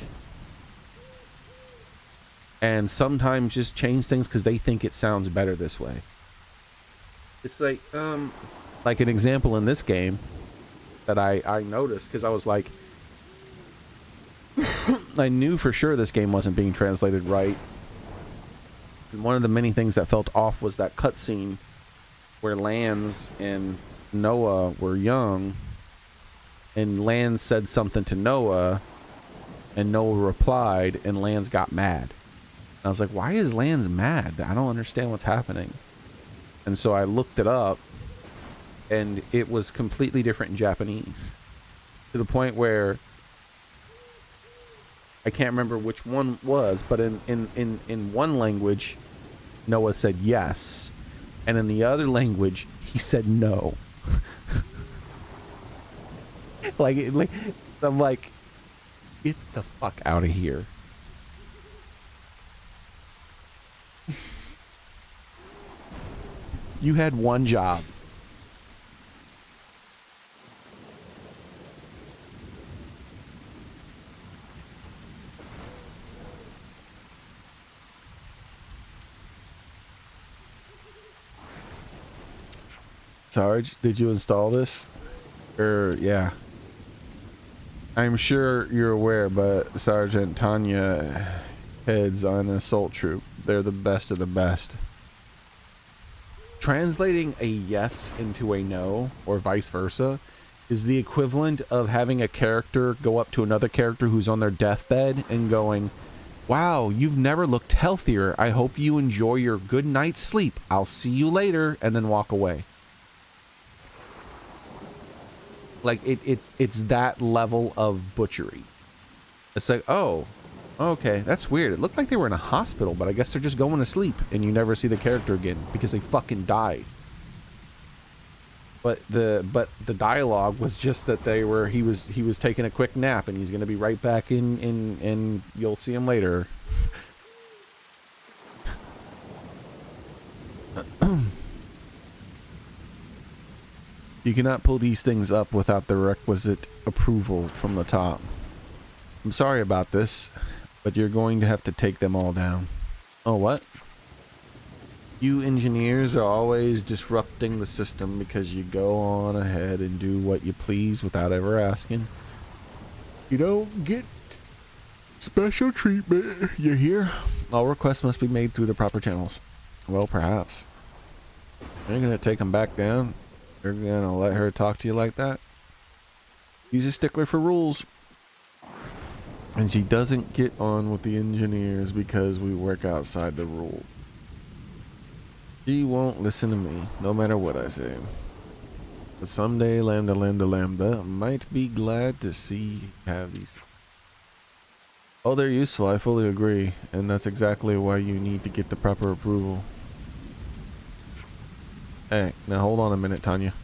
and sometimes just change things because they think it sounds better this way. It's like an example in this game that I noticed, because I was like, I knew for sure this game wasn't being translated right. And one of the many things that felt off was that cutscene where Lance and Noah were young, and Lance said something to Noah, and Noah replied, and Lance got mad. And I was like, why is Lance mad? I don't understand what's happening. And so I looked it up, and it was completely different in Japanese, to the point where I can't remember which one was, but in one language, Noah said yes, and in the other language, he said no. like I'm like, get the fuck out of here. You had one job. Sarge, did you install this? Yeah. I'm sure you're aware, but Sergeant Tanya heads on an assault troop. They're the best of the best. Translating a yes into a no, or vice versa, is the equivalent of having a character go up to another character who's on their deathbed and going, wow, you've never looked healthier. I hope you enjoy your good night's sleep. I'll see you later, and then walk away. Like, it's that level of butchery. It's like, oh, okay, that's weird. It looked like they were in a hospital, but I guess they're just going to sleep, and you never see the character again because they fucking died. But the dialogue was just that he was taking a quick nap, and he's gonna be right back in, and you'll see him later. You cannot pull these things up without the requisite approval from the top. I'm sorry about this, but you're going to have to take them all down. Oh, what? You engineers are always disrupting the system because you go on ahead and do what you please without ever asking. You don't get special treatment. You hear? All requests must be made through the proper channels. Well, perhaps. You're going to take them back down? You're gonna let her talk to you like that? She's a stickler for rules. And she doesn't get on with the engineers because we work outside the rule. She won't listen to me, no matter what I say. But someday Lambda might be glad to see you have these. Oh, they're useful, I fully agree. And that's exactly why you need to get the proper approval. Hey, now hold on a minute, Tanya.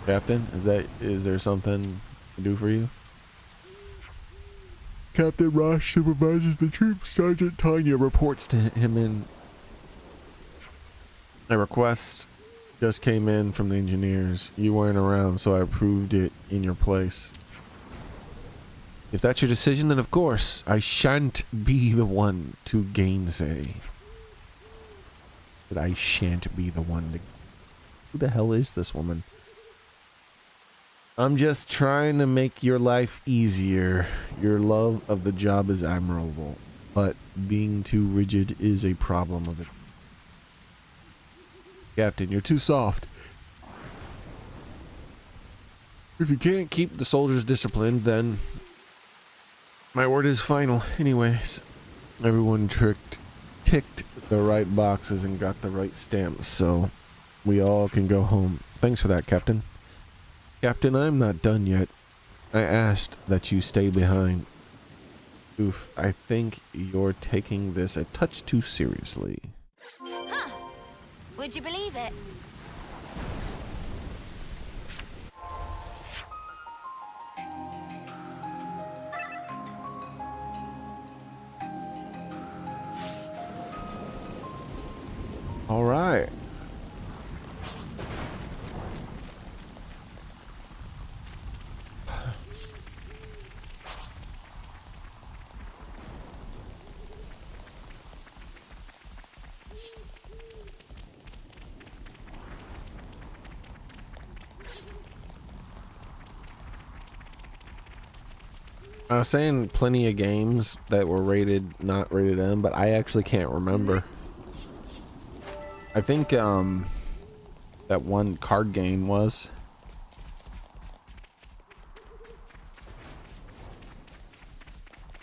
Captain, is there something to do for you? Captain Rosh supervises the troops. Sergeant Tanya reports to him in. A request just came in from the engineers. You weren't around, so I approved it in your place. If that's your decision, then of course I shan't be the one to gainsay. But I shan't be the one to... Who the hell is this woman? I'm just trying to make your life easier. Your love of the job is admirable, but being too rigid is a problem of it. Captain, you're too soft. If you can't keep the soldiers disciplined, then my word is final. Anyways, everyone ticked the right boxes and got the right stamps, so we all can go home. Thanks for that, Captain. Captain, I'm not done yet. I asked that you stay behind. Oof, I think you're taking this a touch too seriously. Huh. Would you believe it? All right. I was saying plenty of games that were rated, not rated M, but I actually can't remember. I think that one card game was.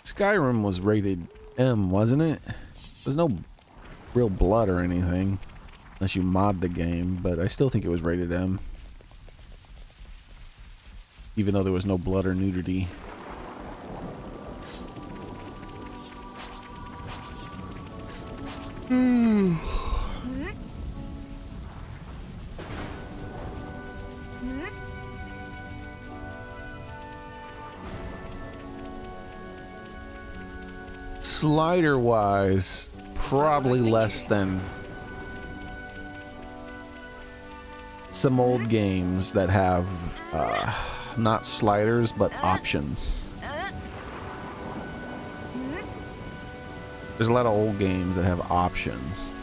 Skyrim was rated M, wasn't it? There's no real blood or anything, unless you mod the game, but I still think it was rated M. Even though there was no blood or nudity. Slider wise, probably less than some old games that have not sliders but options. There's a lot of old games that have options.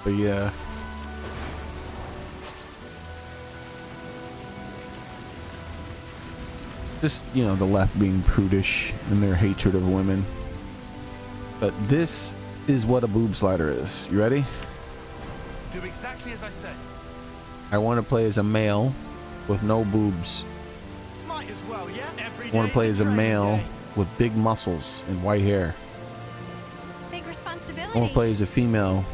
But yeah. Just, you know, the left being prudish in their hatred of women. But this is what a boob slider is. You ready? Do exactly as I said. I want to play as a male with no boobs. Might as well, yeah? Every I want to play day's as a training male day. with big muscles and white hair. Big responsibility. I want to play as a female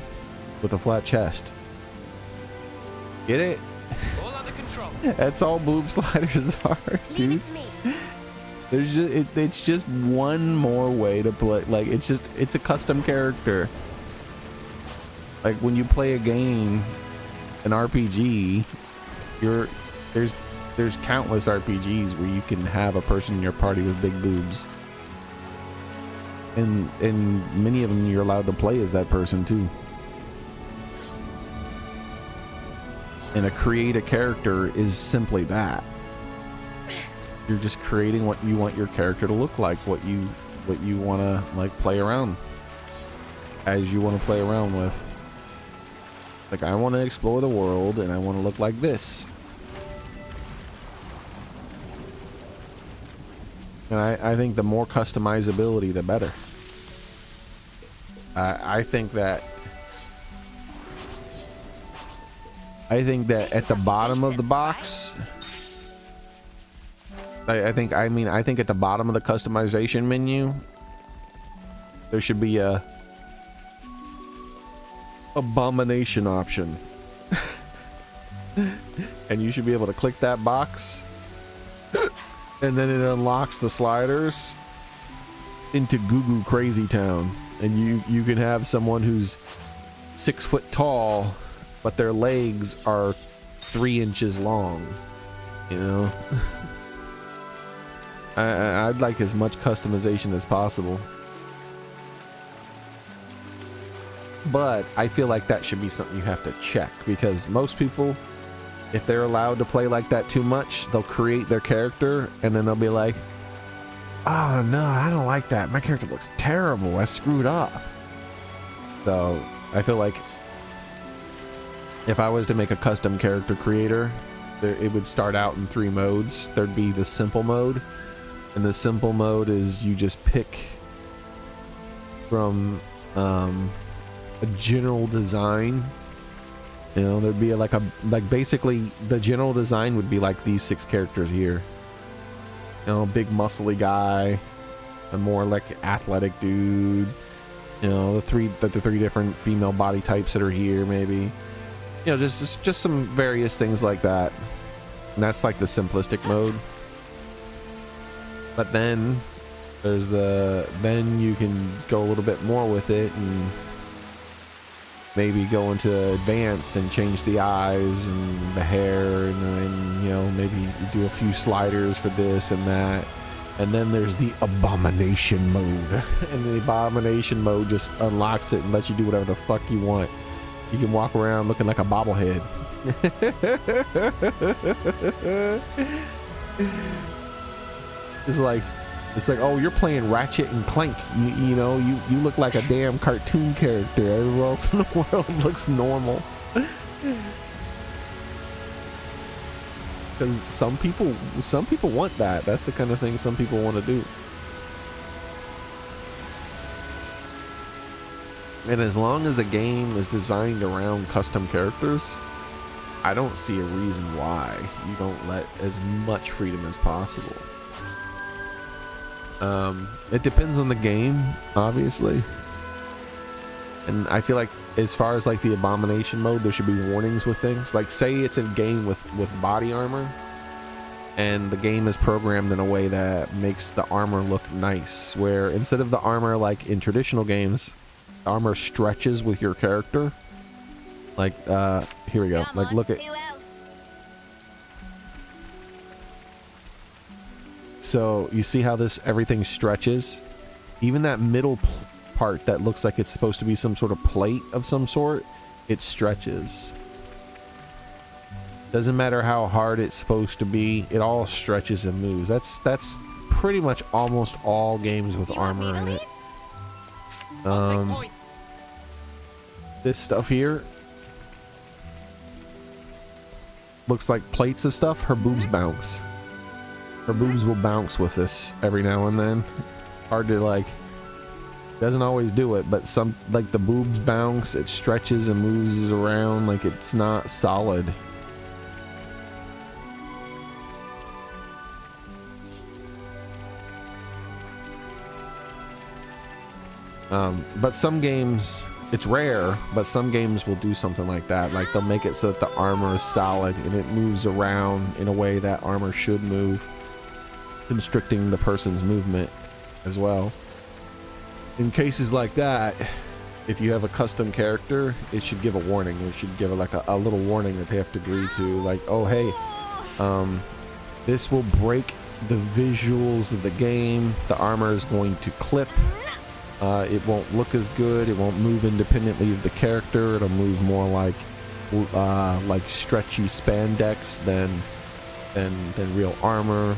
with a flat chest. Get it? All under control. That's all boob sliders are, dude. Leave it to me. There's just it's just one more way to play. Like it's a custom character. Like when you play a game, an RPG, there's countless RPGs where you can have a person in your party with big boobs. And many of them you're allowed to play as that person too. And a create a character is simply that. You're just creating what you want your character to look like, what you want to like play around as you want to play around with. Like, I want to explore the world and I want to look like this. And I think the more customizability, the better. I think that at the bottom of the box, I think at the bottom of the customization menu, there should be a abomination option. And you should be able to click that box and then it unlocks the sliders into Goo Goo Crazy Town. And you can have someone who's 6 foot tall, but their legs are 3 inches long, you know. I'd like as much customization as possible, but I feel like that should be something you have to check, because most people if they're allowed to play like that too much, they'll create their character and then they'll be like, oh no, I don't like that. My character looks terrible. I screwed up. So I feel like if I was to make a custom character creator, it would start out in 3 modes. There'd be the simple mode, and the simple mode is you just pick from a general design. You know, there'd be like basically the general design would be like these 6 characters here. You know, big muscly guy, a more like athletic dude. You know, the three different female body types that are here, maybe. You know, just some various things like that. And that's like the simplistic mode. But then there's then you can go a little bit more with it and maybe go into advanced and change the eyes and the hair, and then, you know, maybe you do a few sliders for this and that. And then there's the abomination mode. And the abomination mode just unlocks it and lets you do whatever the fuck you want. You can walk around looking like a bobblehead. It's like, oh, you're playing Ratchet and Clank. You know, you look like a damn cartoon character. Everyone else in the world looks normal. Because some people want that. That's the kind of thing some people want to do. And as long as a game is designed around custom characters, I don't see a reason why you don't let as much freedom as possible. It depends on the game, obviously. And I feel like as far as like the abomination mode, there should be warnings with things. Like, say it's a game with body armor, and the game is programmed in a way that makes the armor look nice, where instead of the armor like in traditional games, the armor stretches with your character. Like, here we go. Like, look at... So you see how everything stretches? Even that middle part that looks like it's supposed to be some sort of plate of some sort, it stretches. Doesn't matter how hard it's supposed to be, it all stretches and moves. That's pretty much almost all games with armor in it. This stuff here looks like plates of stuff. Her boobs bounce. Her boobs will bounce with this every now and then. Hard to like, doesn't always do it, but some, like the boobs bounce, it stretches and moves around like it's not solid. But some games, it's rare, but some games will do something like that. Like, they'll make it so that the armor is solid and it moves around in a way that armor should move, constricting the person's movement as well. In cases like that, if you have a custom character, it should give a warning. It should give like a little warning that they have to agree to, like, oh hey, this will break the visuals of the game. The armor is going to clip. It won't look as good. It won't move independently of the character. It'll move more like stretchy spandex than real armor.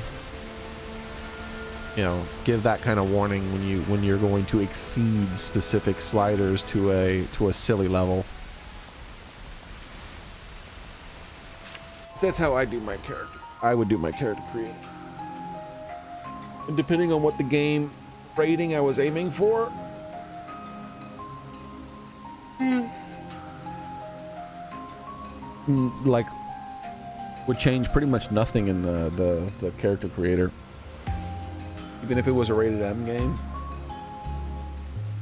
You know, give that kind of warning when you're going to exceed specific sliders to a silly level. So that's how I do my character. I would do my character creator. And depending on what the game rating I was aiming for, like, would change pretty much nothing in the character creator. Even if it was a rated M game,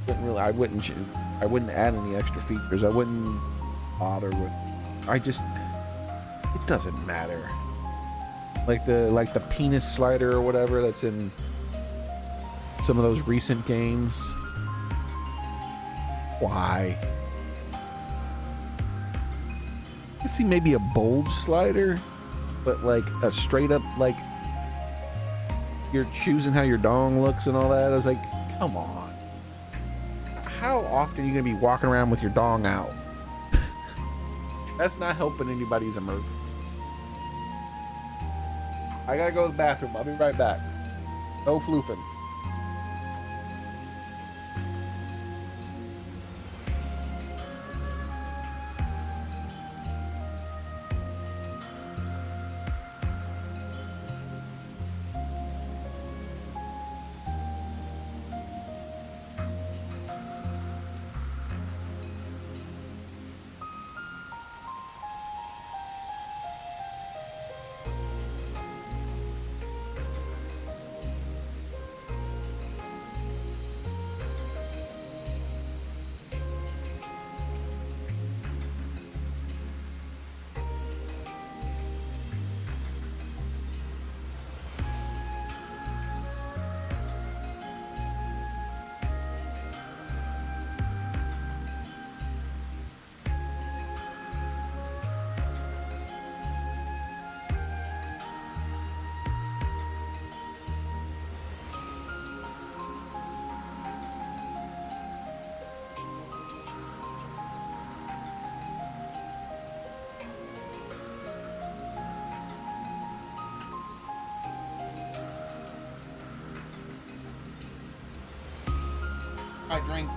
I wouldn't add any extra features. I wouldn't bother with. It doesn't matter. Like the penis slider or whatever that's in some of those recent games. Why? I see maybe a bulge slider, but like a straight up, like, you're choosing how your dong looks and all that. I was like, come on. How often are you gonna be walking around with your dong out? That's not helping anybody's immersion. I gotta go to the bathroom. I'll be right back. No floofing. I drink.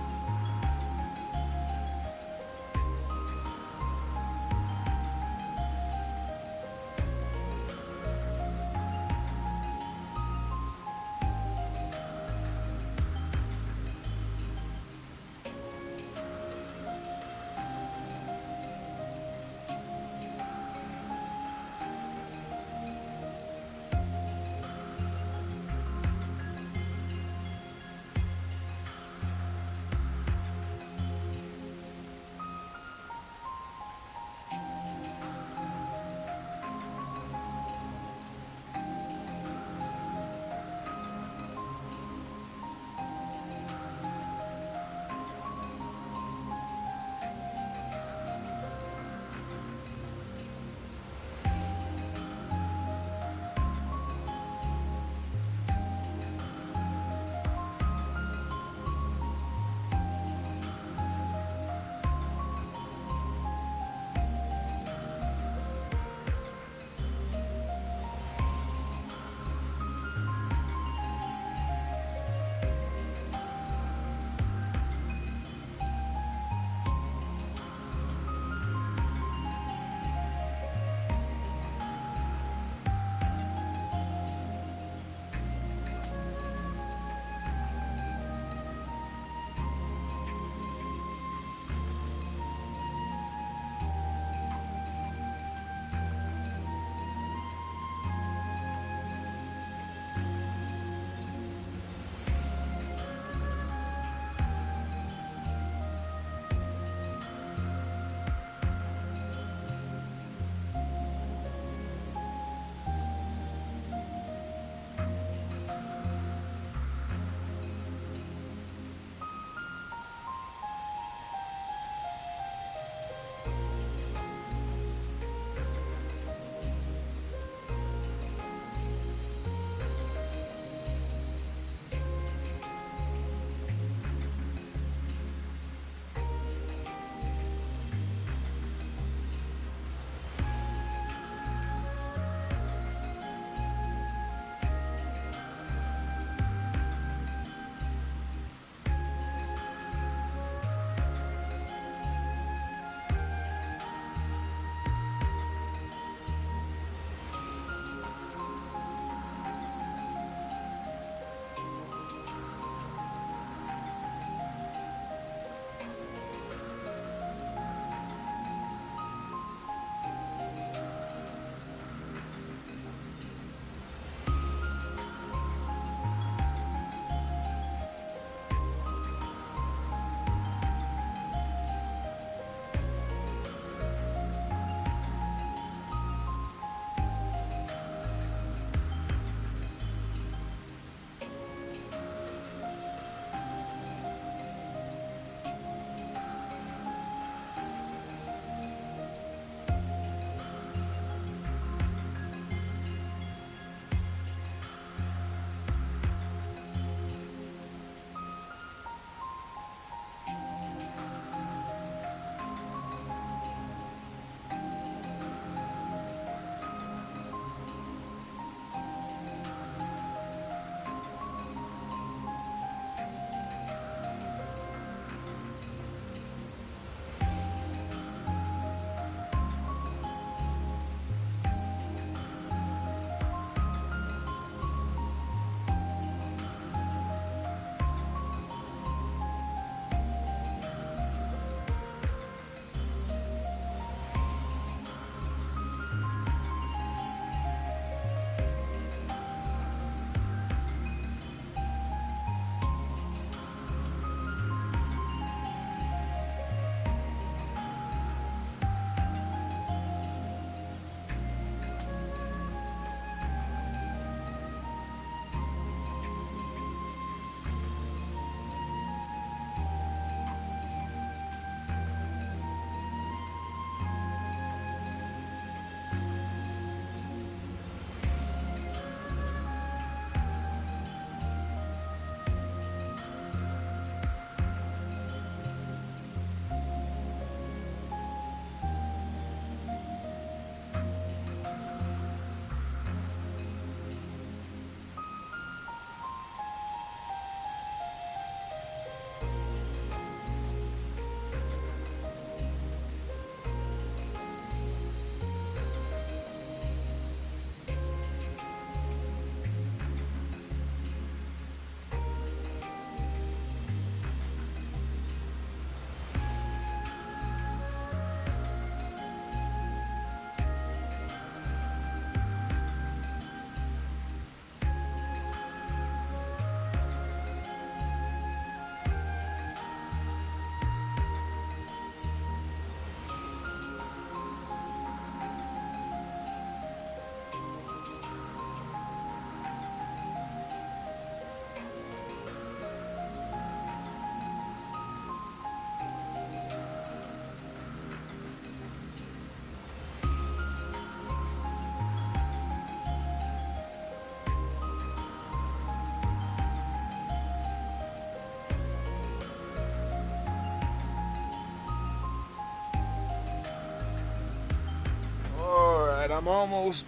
I'm almost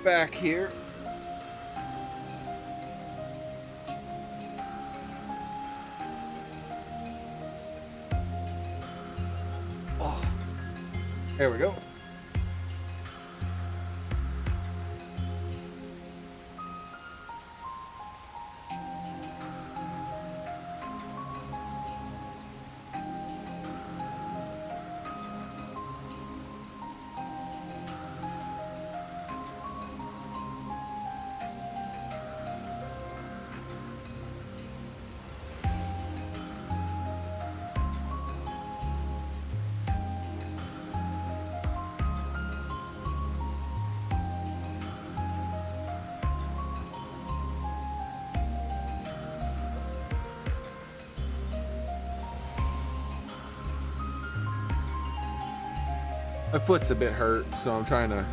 back here. Oh, there we go. My foot's a bit hurt, so I'm trying to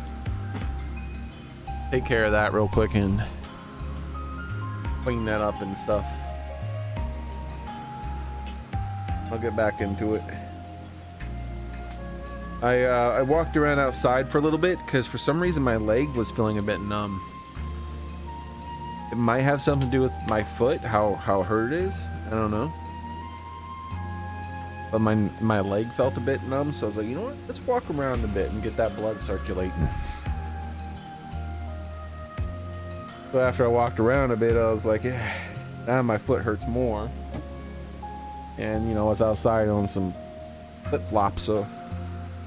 take care of that real quick and clean that up and stuff. I'll get back into it. I walked around outside for a little bit because for some reason my leg was feeling a bit numb. It might have something to do with my foot, how hurt it is. I don't know. But my leg felt a bit numb, so I was like, you know what? Let's walk around a bit and get that blood circulating. So after I walked around a bit, I was like, yeah, now my foot hurts more. And, you know, I was outside on some flip-flops, so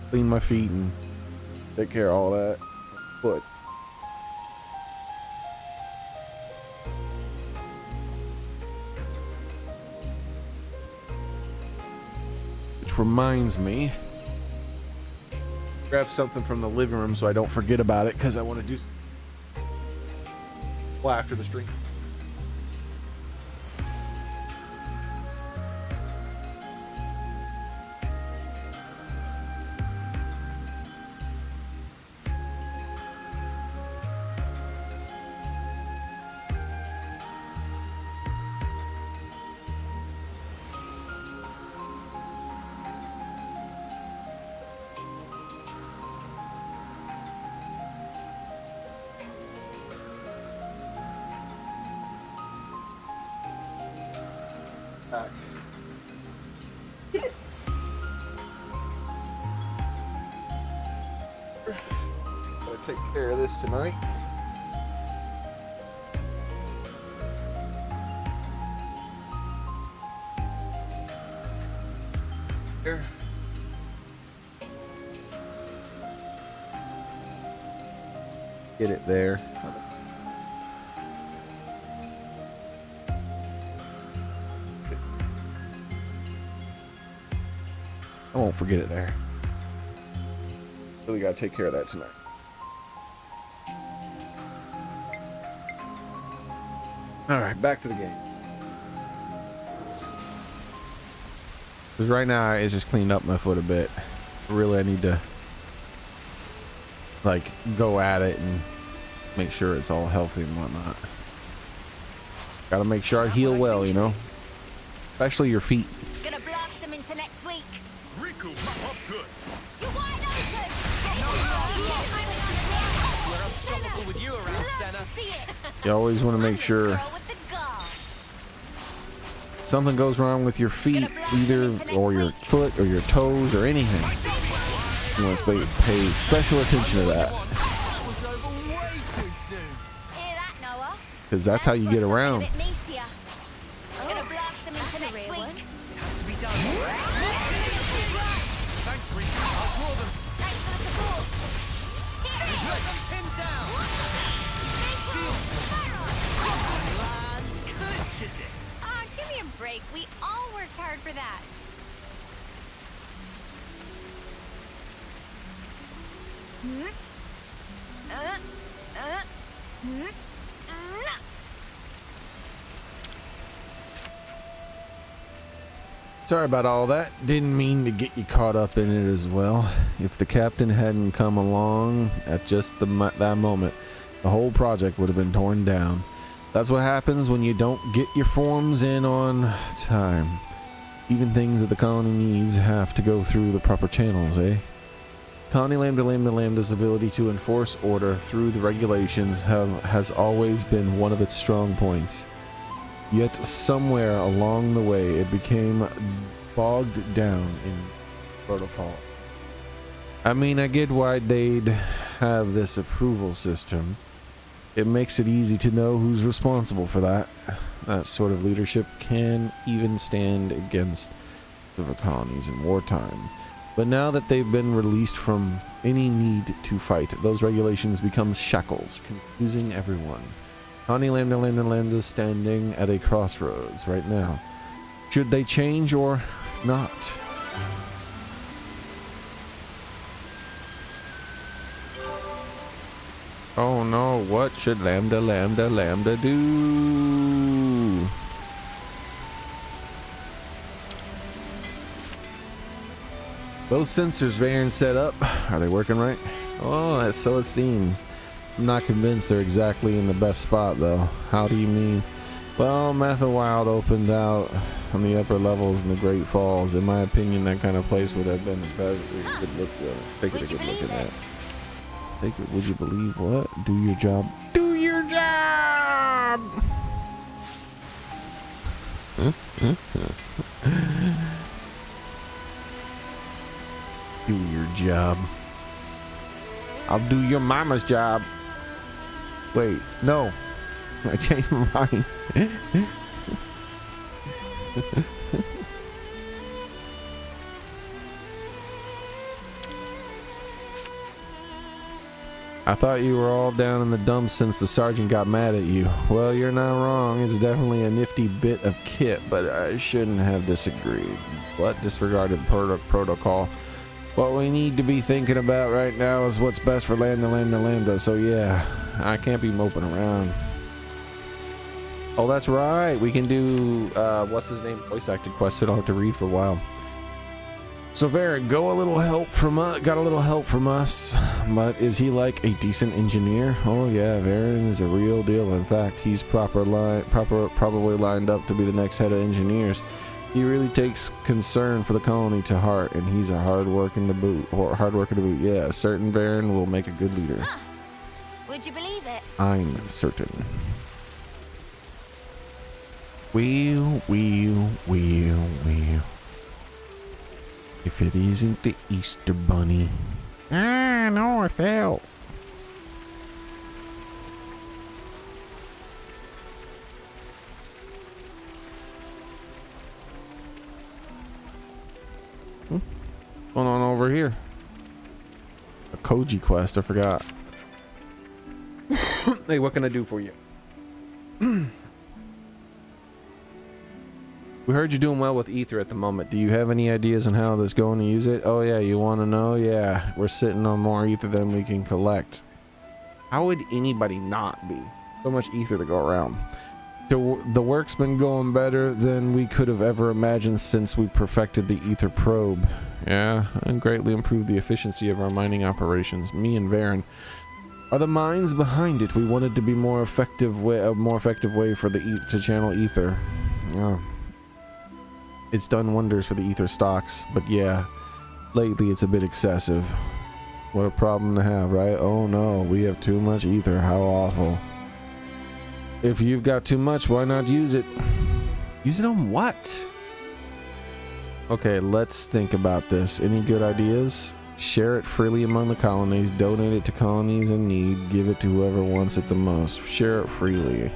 clean my feet and take care of all that foot. Reminds me, grab something from the living room so I don't forget about it, because I want to do well after the stream. Back. Gotta take care of this tonight. Here. Get it there. I won't forget it there. Really gotta take care of that tonight. Alright, back to the game. Because right now it's just cleaned up my foot a bit. Really, I need to like go at it and make sure it's all healthy and whatnot. Gotta make sure I heal well, you know? Especially your feet. Gonna blast them into next week. Riku, pop up good. You're wide open. We're unstoppable with you around, Senna. See it. You always want to make sure Girl with the gall. something goes wrong with your feet, either or your foot or your toes or anything. You must pay special attention to that, Hear that, Noah? because that's how you get around. Bit meatier. I'm gonna blast them into next week. Has to be done. Thanks, Riku. I'll draw them. Thanks for the support. Hit it. Let them pinned down. Lads, clutches it. Ah, give me a break. We all worked hard for that. Sorry about all that. Didn't mean to get you caught up in it as well. If the captain hadn't come along at just that moment, the whole project would have been torn down. That's what happens when you don't get your forms in on time. Even things that the colony needs have to go through the proper channels, eh? Colony Lambda Lambda Lambda's ability to enforce order through the regulations has always been one of its strong points. Yet somewhere along the way it became bogged down in protocol. I mean, I get why they'd have this approval system. It makes it easy to know who's responsible for that. That sort of leadership can even stand against the colonies in wartime. But now that they've been released from any need to fight, those regulations become shackles, confusing everyone. Colony Lambda Lambda Lambda is standing at a crossroads right now. Should they change or not? Oh no, what should Lambda Lambda Lambda do? Those sensors Varen set up, are they working right? Oh, so it seems. I'm not convinced they're exactly in the best spot though. How do you mean? Well, Wild opened out on the upper levels in the Great Falls. In my opinion, that kind of place would have been a good look. Take a good look at that. Take it. Would you believe what? Do your job. Do your job. Do your job. I'll do your mama's job. Wait, no. I changed my mind. I thought you were all down in the dumps since the sergeant got mad at you. Well, you're not wrong. It's definitely a nifty bit of kit, but I shouldn't have disagreed. What? Disregarded protocol. What we need to be thinking about right now is what's best for Lambda Lambda Lambda. So yeah, I can't be moping around. Oh, that's right. We can do what's his name? Voice acted quest. I don't have to read for a while. So Varen, got a little help from us, but is he like a decent engineer? Oh yeah, Varen is a real deal. In fact, he's probably lined up to be the next head of engineers. He really takes concern for the colony to heart, and he's a hard worker to boot. Yeah, a certain Varen will make a good leader. Huh. Would you believe it? I'm certain. Wheel. If it isn't the Easter Bunny. Ah, no, I fell. What's going on over here? A Koji quest, I forgot. Hey, what can I do for you? We heard you're doing well with Ether at the moment. Do you have any ideas on how that's going to use it? Oh yeah, you want to know? Yeah, we're sitting on more Ether than we can collect. How would anybody not be? So much Ether to go around. The work's been going better than we could have ever imagined since we perfected the Ether probe. Yeah, and greatly improved the efficiency of our mining operations. Me and Varen are the minds behind it. We wanted to be a more effective way for the to channel Ether. Yeah. It's done wonders for the Ether stocks, but yeah, lately it's a bit excessive. What a problem to have, right? Oh no, we have too much Ether. How awful. If you've got too much, why not use it? Use it on what? Okay, let's think about this. Any good ideas? Share it freely among the colonies. Donate it to colonies in need. Give it to whoever wants it the most. Share it freely.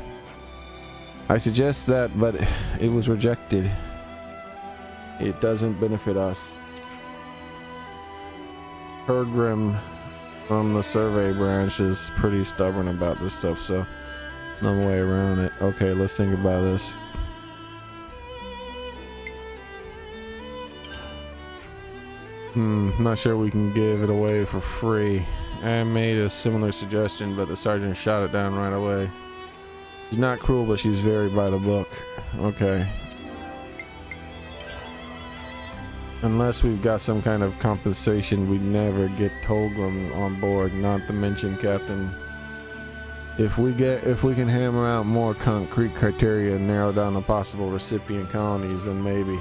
I suggest that, but it was rejected. It doesn't benefit us. Pergrim from the survey branch is pretty stubborn about this stuff, so no way around it. Okay, let's think about this. Not sure we can give it away for free. I made a similar suggestion, but the sergeant shot it down right away. She's not cruel, but she's very by the book. Okay. Unless we've got some kind of compensation, we'd never get Tolgrim on board, not to mention Captain. If we can hammer out more concrete criteria and narrow down the possible recipient colonies, then maybe.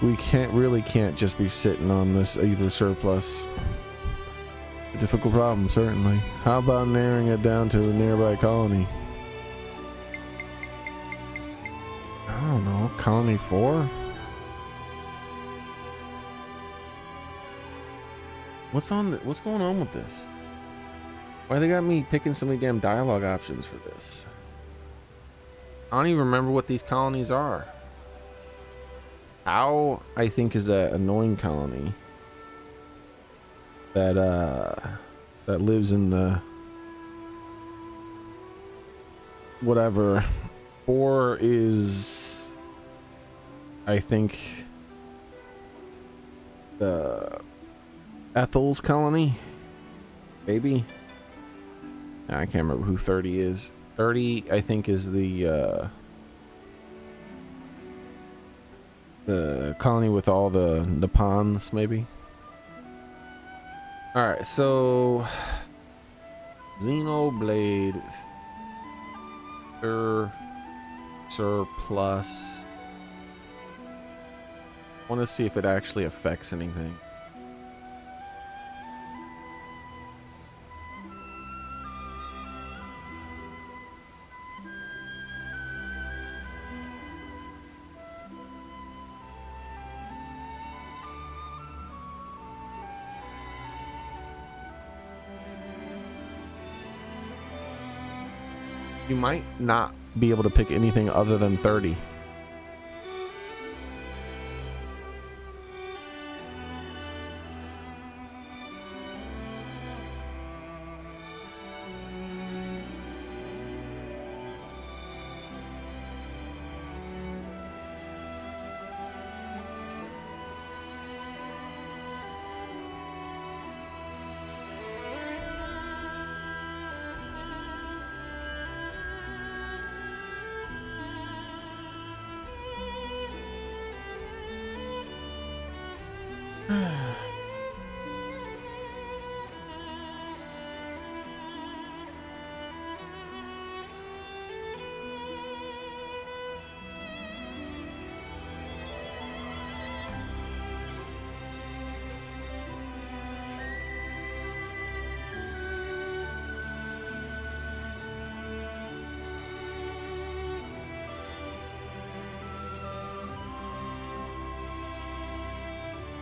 We can't just be sitting on this Ether surplus. A difficult problem, certainly. How about narrowing it down to a nearby colony? I don't know, colony 4? What's going on with this? Why they got me picking so many damn dialogue options for this? I don't even remember what these colonies are. Ow, I think, is that annoying colony that that lives in the whatever. 4 is, I think, the Ethel's colony, maybe. I can't remember who 30 is. 30, I think, is the colony with all the Nippons, maybe. All right, so Xenoblade surplus. I want to see if it actually affects anything. You might not be able to pick anything other than 30.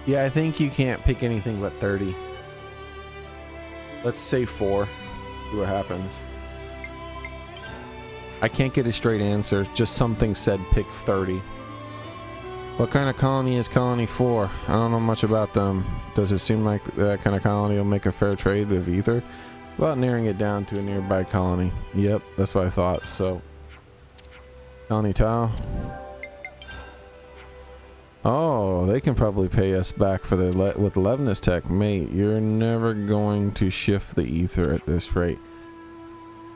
Yeah, I think you can't pick anything but 30. Let's say 4. See what happens. I can't get a straight answer. Just something said pick 30. What kind of colony is colony 4? I don't know much about them. Does it seem like that kind of colony will make a fair trade with ether? About narrowing it down to a nearby colony. Yep, that's what I thought. So, colony Tau. Oh, they can probably pay us back for the with Levinus Tech. Mate, you're never going to shift the ether at this rate.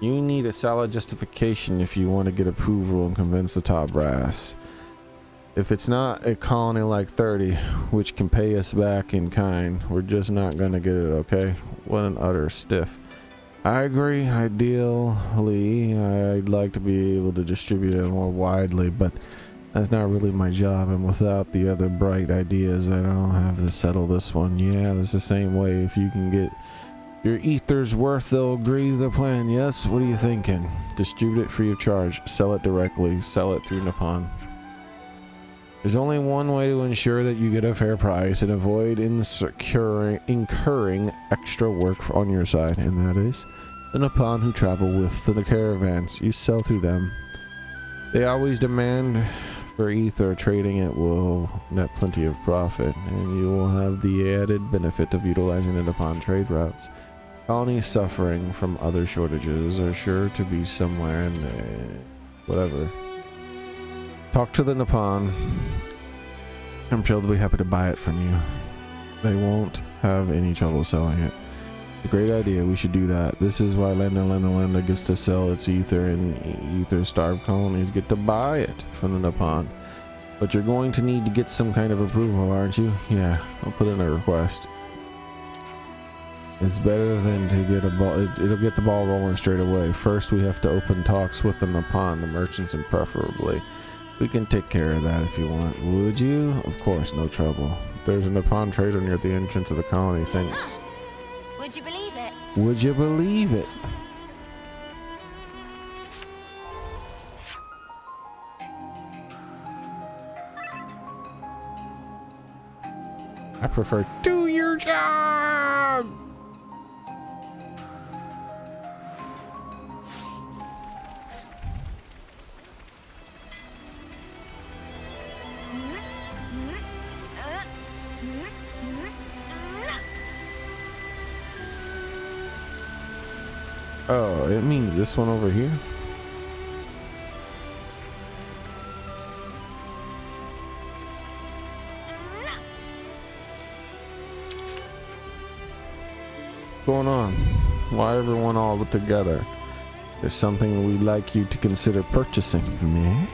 You need a solid justification if you want to get approval and convince the top brass. If it's not a colony like 30, which can pay us back in kind, we're just not going to get it, okay? What an utter stiff. I agree. Ideally, I'd like to be able to distribute it more widely, but that's not really my job, and without the other bright ideas, I don't have to settle this one. Yeah, it's the same way. If you can get your ether's worth, they'll agree to the plan. Yes? What are you thinking? Distribute it free of charge. Sell it directly. Sell it through Nippon. There's only one way to ensure that you get a fair price and avoid incurring extra work on your side, and that is the Nippon who travel with the caravans. You sell through them. They always demand for ether. Trading it will net plenty of profit, and you will have the added benefit of utilizing the Nippon trade routes. Colonies suffering from other shortages are sure to be somewhere in there. Whatever. Talk to the Nippon. I'm sure they'll be happy to buy it from you. They won't have any trouble selling it. A great idea. We should do that. This is why Landa gets to sell its ether, and ether-starved colonies get to buy it from the Nippon. But you're going to need to get some kind of approval, aren't you? Yeah, I'll put in a request. It's better than to get a ball. It'll get the ball rolling straight away. First, we have to open talks with the Nippon, the merchants, and preferably. We can take care of that if you want. Would you? Of course, no trouble. There's a Nippon trader near the entrance of the colony. Thanks. Would you believe Would you believe it? I prefer do your job. Oh, it means this one over here. What's going on? Why everyone all together? There's something we'd like you to consider purchasing. Me?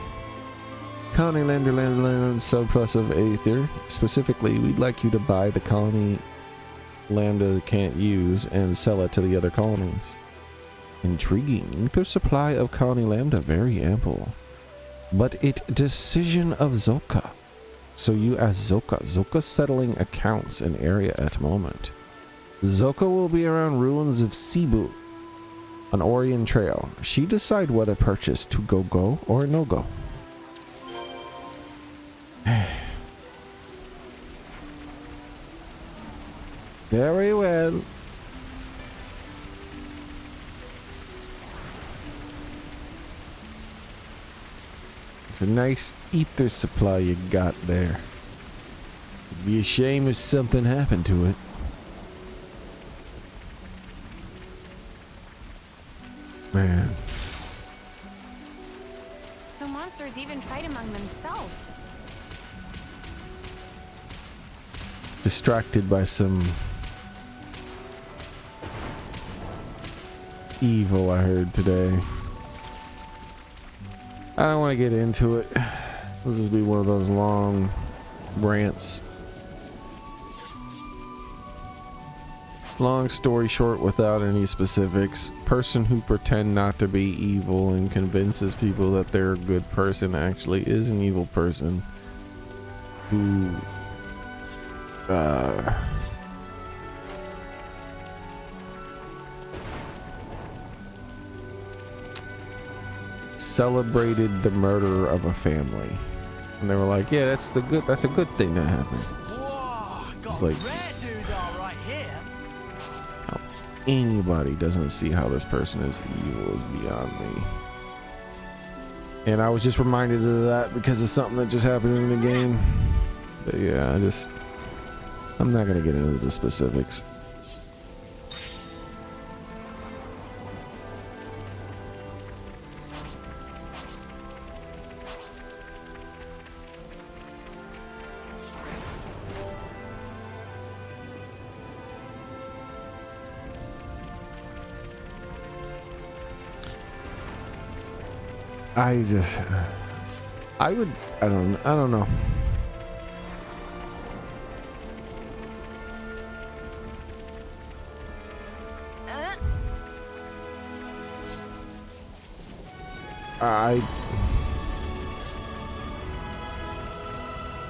Colony land surplus of Aether. Specifically, we'd like you to buy the colony Lambda can't use and sell it to the other colonies. Intriguing. Ether supply of colony Lambda very ample. But it decision of Zoka. So you ask Zoka. Zoka settling accounts in area at moment. Zoka will be around ruins of Cebu, an Orient Trail. She decide whether purchase to go or no go. Very well. It's a nice ether supply you got there. It'd be a shame if something happened to it. Man. So monsters even fight among themselves. Distracted by some evil I heard today. I don't want to get into it. It'll just be one of those long rants. Long story short, without any specifics, person who pretend not to be evil and convinces people that they're a good person actually is an evil person who celebrated the murder of a family, and they were like, "Yeah, that's a good thing that happened." Whoa, it's like right here. how anybody doesn't see how this person is evil is beyond me. And I was just reminded of that because of something that just happened in the game. But yeah, I'm not gonna get into the specifics. I don't know.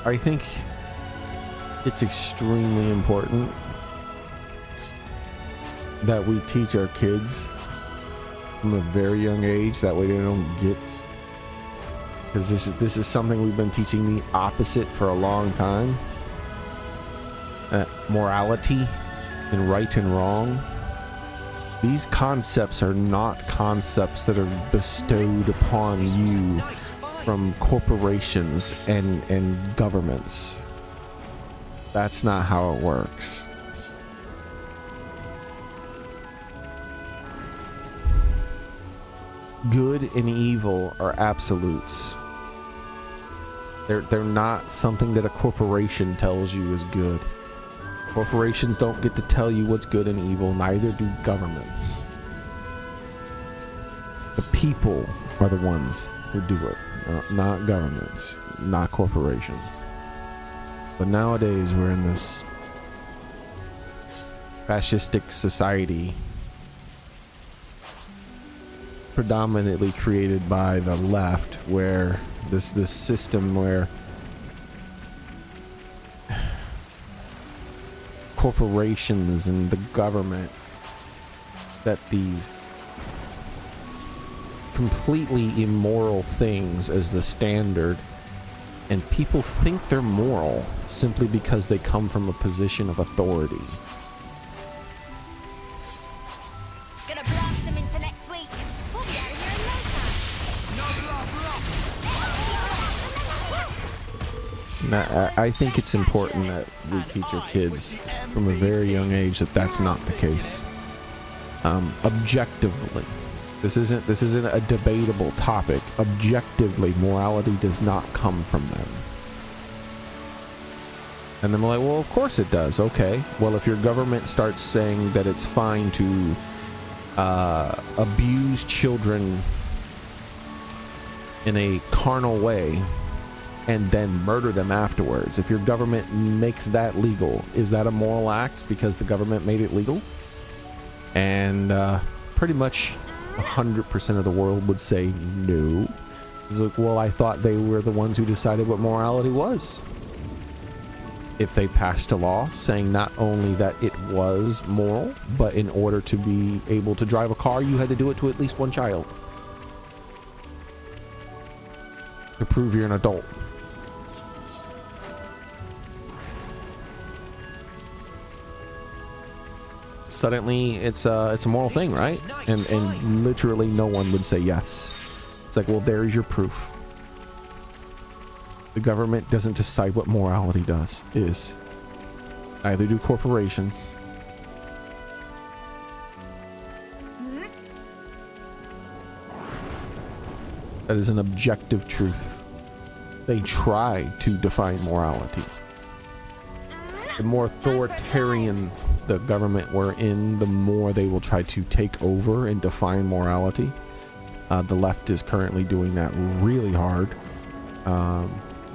I think it's extremely important that we teach our kids from a very young age, that way they don't get, because this is something we've been teaching the opposite for a long time. Morality and right and wrong. These concepts are not concepts that are bestowed upon you from corporations and governments. That's not how it works. Good and evil are absolutes. They're not something that a corporation tells you is good. Corporations don't get to tell you what's good and evil, neither do governments. The people are the ones who do it, not governments, not corporations. But nowadays we're in this fascistic society predominantly created by the left, where this system where corporations and the government set these completely immoral things as the standard, and people think they're moral simply because they come from a position of authority. Gonna blast them into next week. We'll be out of here in no time. Now, I think it's important that we teach our kids from a very young age that that's not the case. Objectively, this isn't a debatable topic. Objectively, morality does not come from them. And then we're like, well, of course it does. Okay, well, if your government starts saying that it's fine to abuse children in a carnal way and then murder them afterwards, if your government makes that legal, is that a moral act because the government made it legal? And pretty much 100% of the world would say no. It's like, well, I thought they were the ones who decided what morality was. If they passed a law saying not only that it was moral, but in order to be able to drive a car, you had to do it to at least one child to prove you're an adult. Suddenly it's a moral thing, right? And literally no one would say yes. It's like, well, there's your proof. The government doesn't decide what morality is. Neither do corporations. That is an objective truth. They try to define morality. The more authoritarian the government we're in, the more they will try to take over and define morality. The left is currently doing that really hard,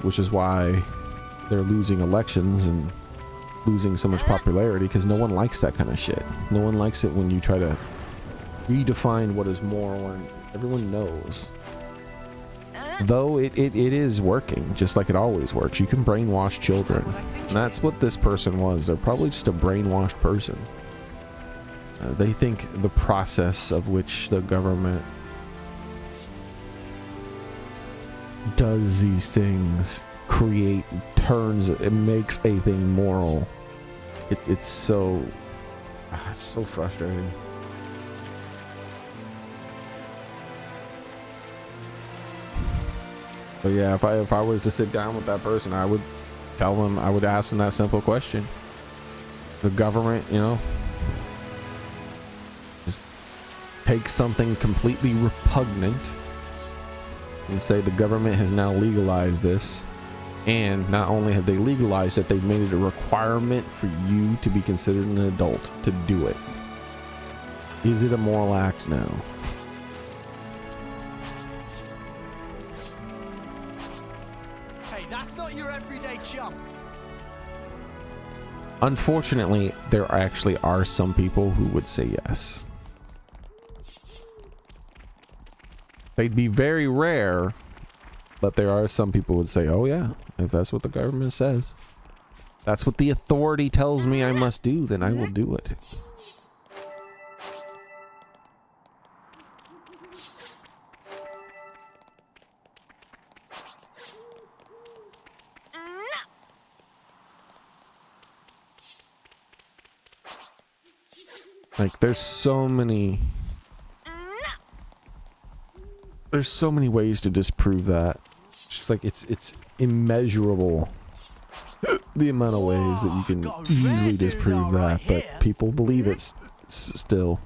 which is why they're losing elections and losing so much popularity, because no one likes that kind of shit. No one likes it when you try to redefine what is moral, and everyone knows. Though it is working, just like it always works. You can brainwash children. And that's what this person was. They're probably just a brainwashed person. They think the process of which the government does these things, turns, it makes a thing moral. It's so frustrating. But yeah, if I was to sit down with that person, I would tell them, I would ask them that simple question. The government, just take something completely repugnant and say the government has now legalized this, and not only have they legalized it, they've made it a requirement for you to be considered an adult to do it. Is it a moral act now? That's not your everyday chump. Unfortunately, there actually are some people who would say yes. They'd be very rare, but there are some people who would say, oh yeah, if that's what the government says, that's what the authority tells me I must do, then I will do it. Like, there's so many ways to disprove that. It's just like it's immeasurable the amount of ways that you can easily disprove that, but people believe it still.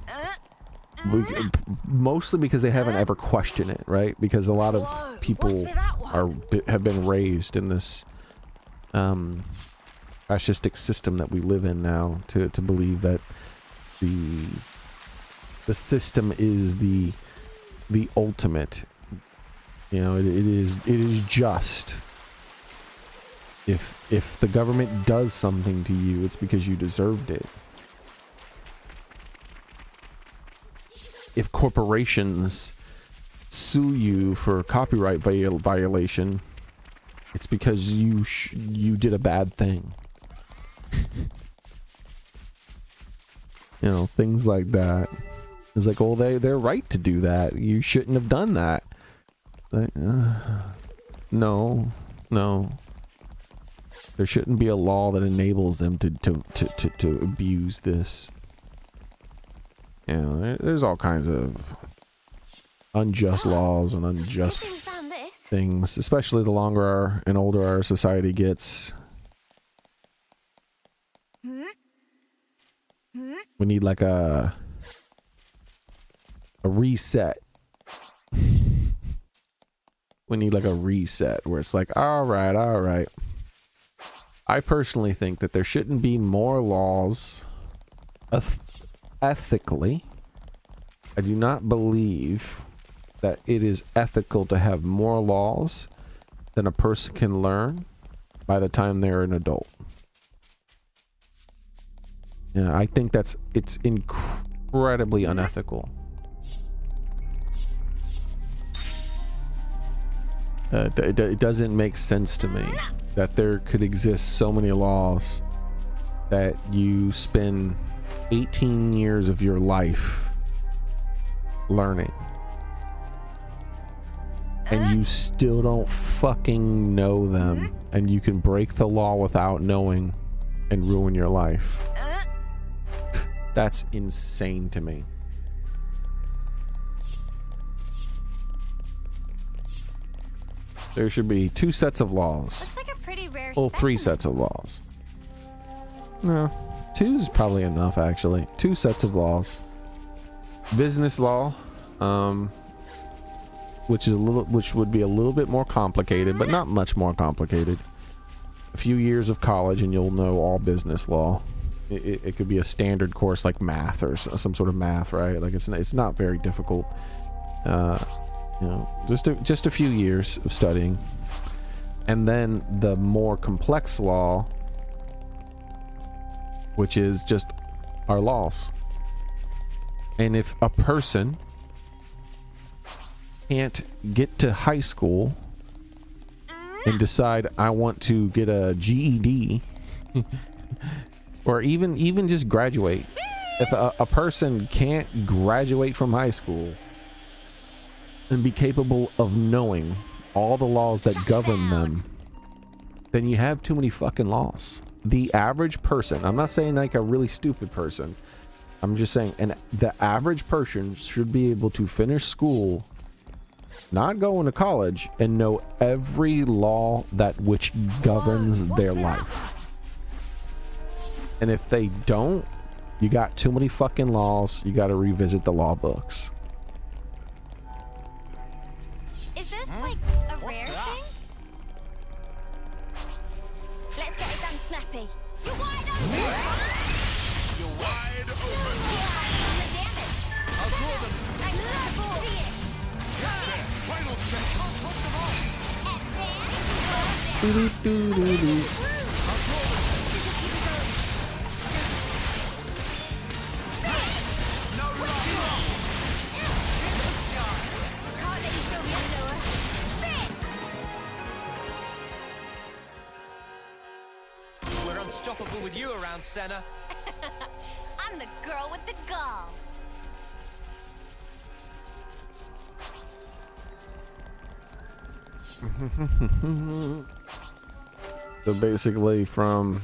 Mostly because they haven't ever questioned it, right? Because a lot of people have been raised in this fascistic system that we live in now to believe that the system is the ultimate. It is just. If the government does something to you, it's because you deserved it. If corporations sue you for copyright violation, it's because you did a bad thing. Things like that. It's like, well, they're right to do that. You shouldn't have done that. Like, no. There shouldn't be a law that enables them to abuse this. You know, there's all kinds of unjust laws and unjust things, especially the longer and older our society gets. We need like a reset. We need like a reset where it's like, all right. I personally think that there shouldn't be more laws ethically. I do not believe that it is ethical to have more laws than a person can learn by the time they're an adult. Yeah, I think it's incredibly unethical. It doesn't make sense to me that there could exist so many laws that you spend 18 years of your life learning and you still don't fucking know them, and you can break the law without knowing and ruin your life. That's insane to me. There should be 2 sets of laws. Looks like a pretty rare Well, 3 sets of laws. No, 2 is probably enough, actually. 2 sets of laws. Business law, which would be a little bit more complicated, but not much more complicated. A few years of college and you'll know all business law. It could be a standard course like math or some sort of math, right? Like it's not very difficult. You know, just a few years of studying. And then the more complex law, which is just our laws. And if a person can't get to high school and decide I want to get a GED or even just graduate, if a person can't graduate from high school and be capable of knowing all the laws that govern them, then you have too many fucking laws. The average person, I'm not saying like a really stupid person, I'm just saying, and the average person should be able to finish school, not go into college, and know every law that which governs their life. And if they don't, you got too many fucking laws. You got to revisit the law books. Is this like a rare thing? Let's get it done, Snappy. You're wide open! You're wide open. On the damage. I'll draw them. I love see it. Final step. We're unstoppable with you around, Senna. I'm the girl with the gall. So basically from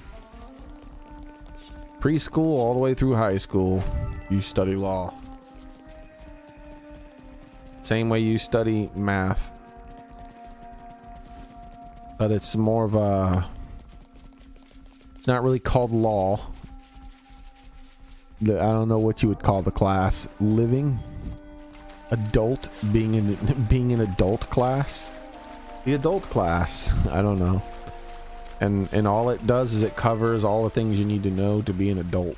preschool all the way through high school, you study law. Same way you study math. But it's more of a... It's not really called law. I don't know what you would call the class. Living? Adult? Being an adult class? The adult class. I don't know. And all it does is it covers all the things you need to know to be an adult.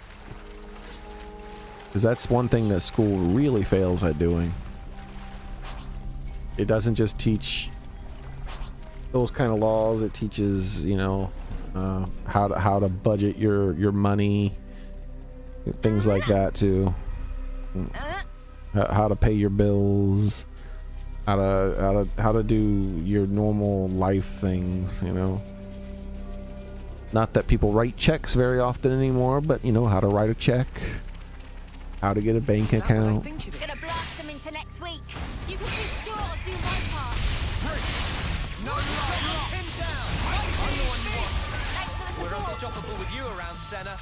Because that's one thing that school really fails at doing. It doesn't just teach those kind of laws. It teaches, you know, how to budget your money, things like that too. How to pay your bills, how to do your normal life things, you know. Not that people write checks very often anymore, but you know how to write a check, how to get a bank account. Gonna blast them into next week. You can be sure I'll do my part. No, him down. I'm the one you want. We're unstoppable with you around, Senna.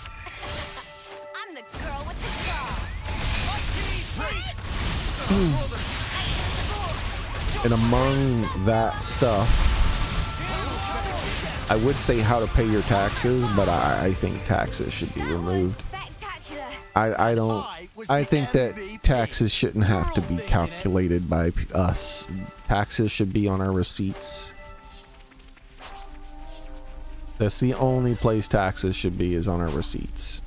I'm the girl with the scar. And among that stuff, I would say how to pay your taxes, but I think taxes should be removed. I think that taxes shouldn't have to be calculated by us. Taxes should be on our receipts. That's the only place taxes should be, is on our receipts.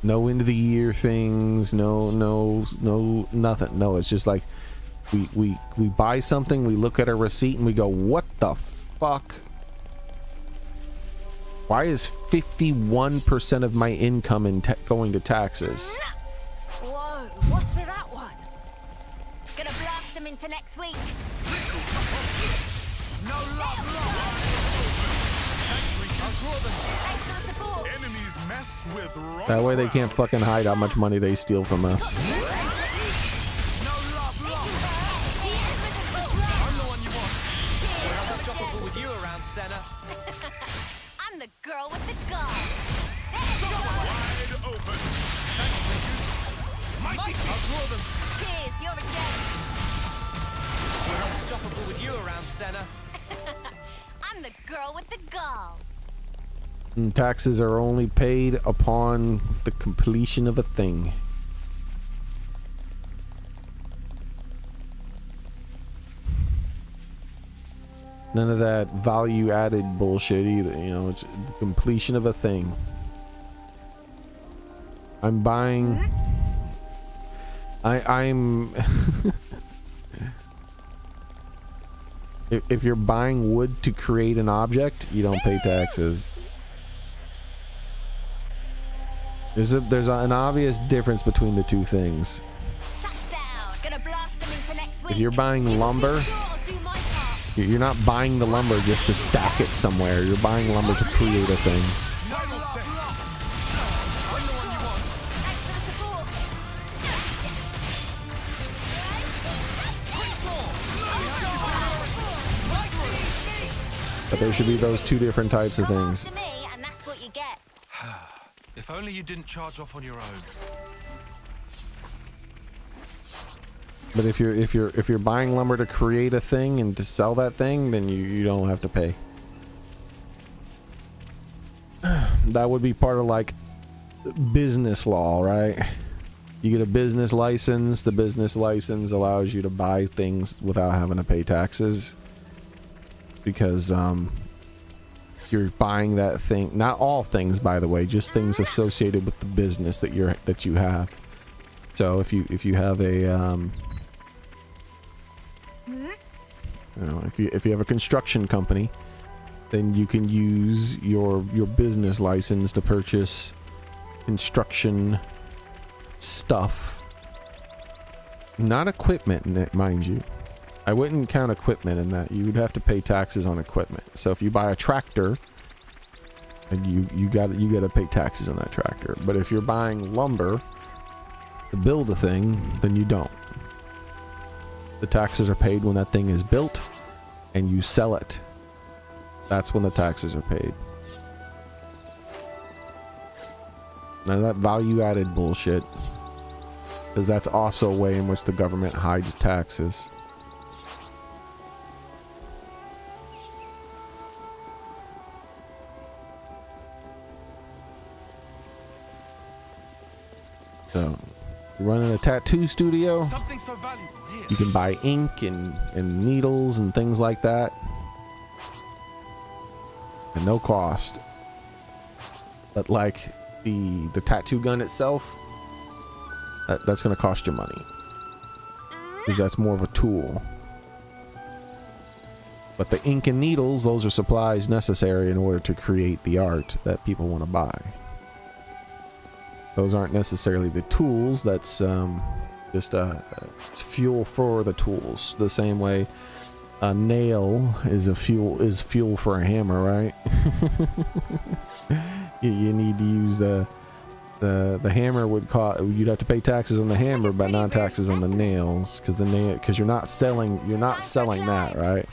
No end of the year things, no nothing. No, it's just like we buy something, we look at our receipt and we go, what the fuck? Why is 51% of my income going to taxes? Whoa, what's with that one? Gonna blast them into next week. No love. Enemies mess with wrong. That way they can't fucking hide how much money they steal from us. I'm the one you want. We're unstoppable with you around, Senna. I'm the girl with the gun. Wide open. Mighty! I'll draw them. Cheers, you're a gem. We're unstoppable with you around, Senna. I'm the girl with the gall. And taxes are only paid upon the completion of a thing. None of that value added bullshit either, you know, it's the completion of a thing. I'm buying... I'm... If you're buying wood to create an object, you don't pay taxes. There's an obvious difference between the two things. If you're buying lumber, you're not buying the lumber just to stack it somewhere. You're buying lumber to create a thing. But there should be those two different types of things. If only you didn't charge off on your own. But if you're buying lumber to create a thing and to sell that thing, then you don't have to pay. That would be part of like business law, right? You get a business license. The business license allows you to buy things without having to pay taxes. Because you're buying that thing, not all things, by the way, just things associated with the business that you have. So if you have a you know, if you have a construction company, then you can use your business license to purchase construction stuff, not equipment, mind you. I wouldn't count equipment in that. You would have to pay taxes on equipment. So if you buy a tractor, and you got to pay taxes on that tractor. But if you're buying lumber to build a thing, then you don't. The taxes are paid when that thing is built and you sell it. That's when the taxes are paid. None of that value added bullshit, because that's also a way in which the government hides taxes. So, you're running a tattoo studio, Something so valuable here. you can buy ink and needles and things like that at no cost. But like the tattoo gun itself, that's going to cost you money, because that's more of a tool. But the ink and needles, those are supplies necessary in order to create the art that people want to buy. Those aren't necessarily the tools. That's just it's fuel for the tools. The same way a nail is fuel for a hammer, right? you need to use the The hammer would cost. You'd have to pay taxes on the hammer, but not taxes on the nails, because you're not selling that, right?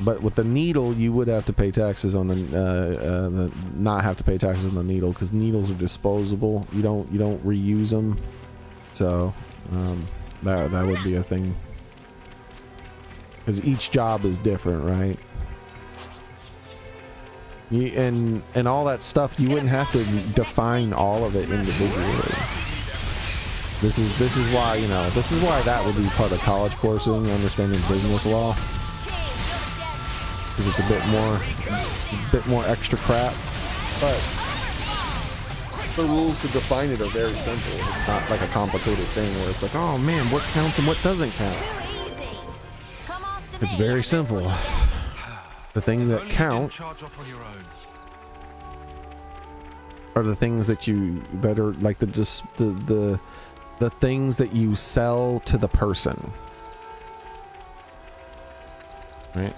But with the needle, you would have to pay taxes on the not have to pay taxes on the needle, because needles are disposable. You don't reuse them, so that would be a thing. Because each job is different, right? And all that stuff, you wouldn't have to define all of it individually. This is why, you know, this is why that would be part of college coursing, understanding business law, because it's a bit more extra crap. But the rules to define it are very simple. It's not like a complicated thing where it's like, oh man, what counts and what doesn't count. It's very simple. The things that count are the things that are like the things that you sell to the person, right?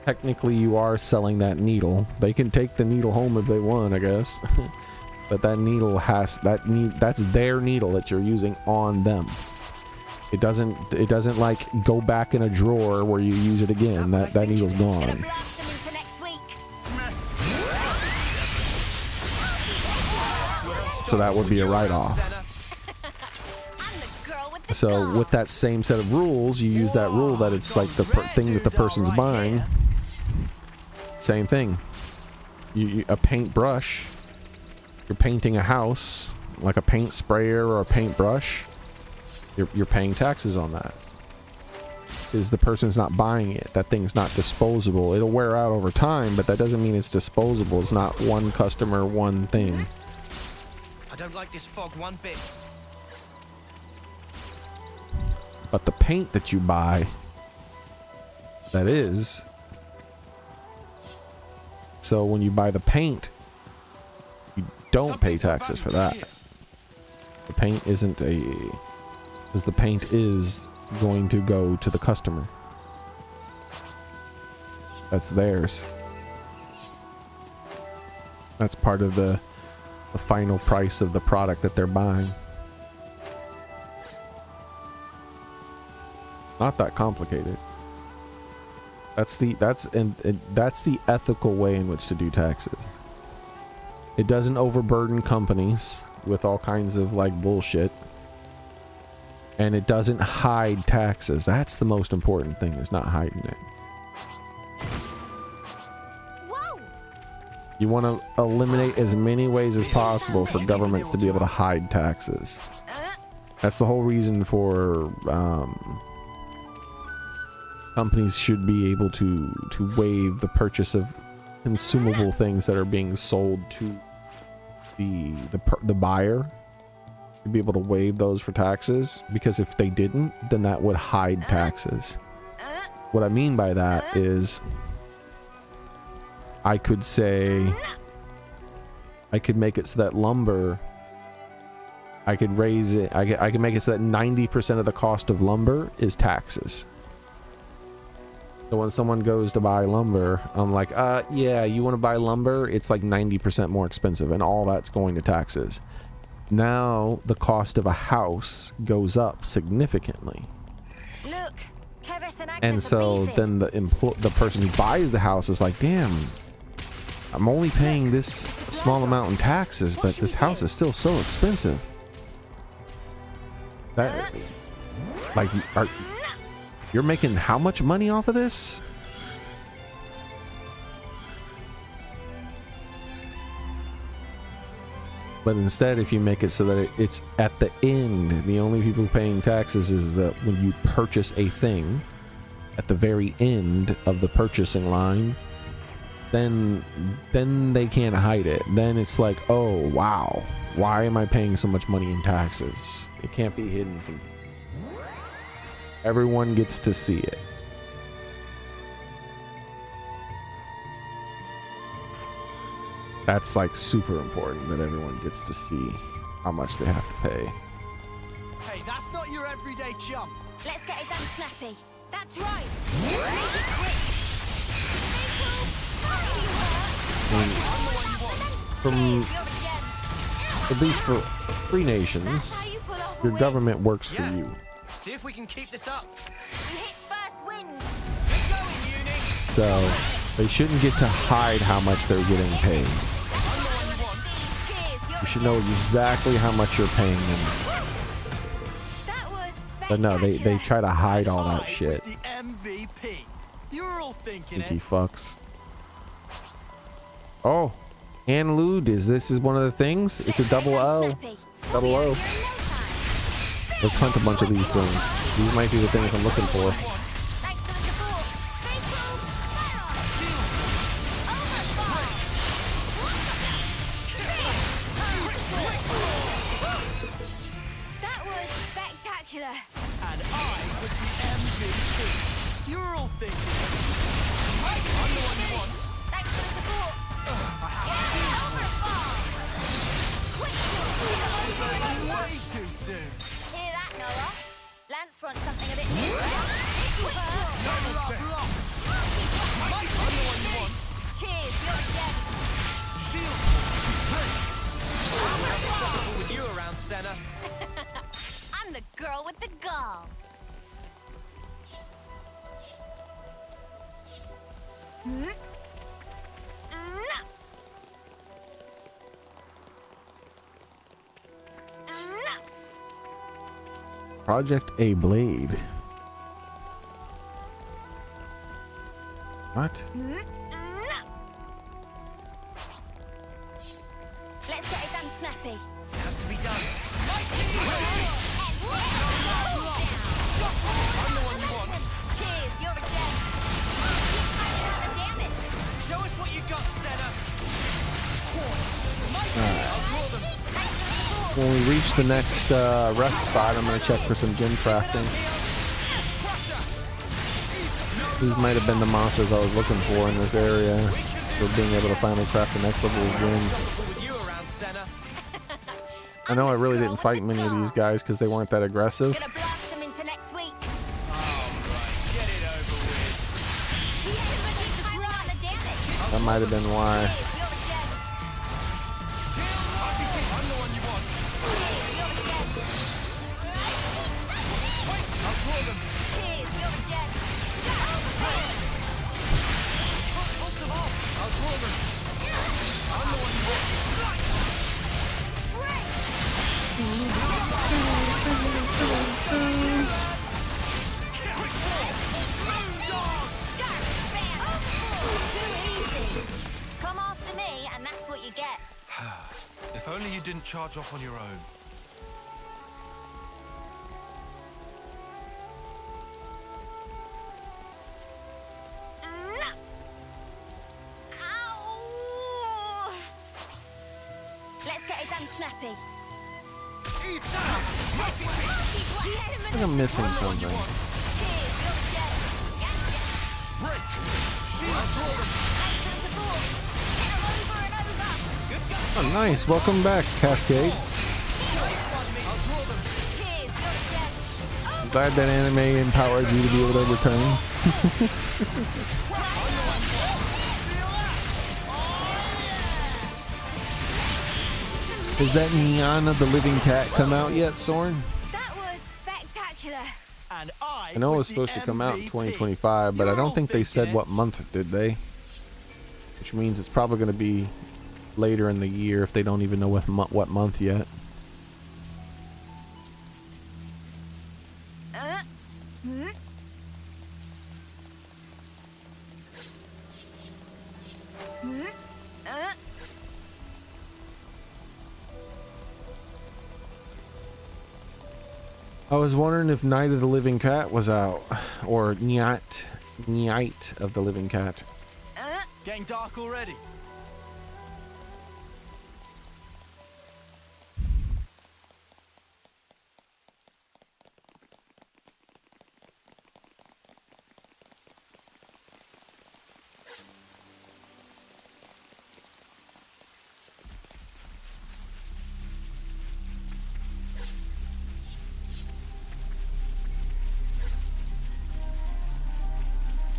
Technically, you are selling that needle. They can take the needle home if they want, I guess. But that needle that's their needle that you're using on them. It doesn't like go back in a drawer where you use it again. That needle's gone. So that would be a write-off. So with that same set of rules, you use that rule that it's like the thing that the person's buying. Same thing. A paintbrush. You're painting a house, like a paint sprayer or a paintbrush. You're paying taxes on that. Because the person's not buying it. That thing's not disposable. It'll wear out over time, but that doesn't mean it's disposable. It's not one customer, one thing. I don't like this fog one bit. But the paint that you buy, that is. So when you buy the paint, you don't pay taxes for that. The paint isn't because the paint is going to go to the customer. That's theirs. That's part of the final price of the product that they're buying. Not that complicated. That's the ethical way in which to do taxes. It doesn't overburden companies with all kinds of like bullshit. And it doesn't hide taxes. That's the most important thing, is not hiding it. Whoa. You want to eliminate as many ways as possible for governments to be able to hide taxes. That's the whole reason for companies should be able to waive the purchase of consumable things that are being sold to the buyer. Be able to waive those for taxes, because if they didn't, then that would hide taxes. What I mean by that is I could say I could make it so that lumber, I could raise it, I could make it so that 90% of the cost of lumber is taxes. So when someone goes to buy lumber, I'm like, yeah, you want to buy lumber? It's like 90% more expensive, and all that's going to taxes. Now the cost of a house goes up significantly. Look, Kevis and Agnes And so then the person who buys the house is like, damn, I'm only paying this small amount in taxes, but this house is still so expensive. That, like, you're making how much money off of this? But instead, if you make it so that it's at the end, the only people paying taxes is that when you purchase a thing, at the very end of the purchasing line, then they can't hide it. Then it's like, oh wow, why am I paying so much money in taxes? It can't be hidden from me. Everyone gets to see it. That's like super important, that everyone gets to see how much they have to pay. Hey, that's not your everyday jump. Let's get it done snappy. That's right. from, at least for free nations, your government works for you. See if we can keep this up. So they shouldn't get to hide how much they're getting paid. You should know exactly how much you're paying them. But no, they try to hide all that shit. The MVP. You're all thinking Stinky fucks. Oh, and lewd is this is one of the things. It's a double O. Double O. Let's hunt a bunch of these things. These might be the things I'm looking for. That was spectacular. And I was the MVP. You're all thinking. I'm the one you want. Thanks for the support. Way too soon. Hear that, Noah? Lance wants something a bit new. Cheers, you're dead. Unstoppable with you around, Senna. I'm the girl with the gall. Project A Blade. What? Let's get it done snappy. It has to be done. I'm the one you want. Cheers, you're a gem. Keep out the damage. Show us what you got, Senna. When we reach the next rest spot, I'm going to check for some gem crafting. These might have been the monsters I was looking for in this area for being able to finally craft the next level of gems. I know I really didn't fight many of these guys because they weren't that aggressive. Gonna blast them into next week. That might have been why. Come after me, and that's what you get. If only you didn't charge off on your own. Ow! Let's get it done snappy. I think I'm missing something. Oh, nice. Welcome back, Cascade. I'm glad that anime empowered you to be able to return. Has that Neon of the Living Cat come out yet, Soren? That was spectacular. And I know it was supposed to come out in 2025, but I don't think they said what month, did they? Which means it's probably going to be later in the year if they don't even know what month yet. I was wondering if Night of the Living Cat was out, or Night of the Living Cat. Getting dark already.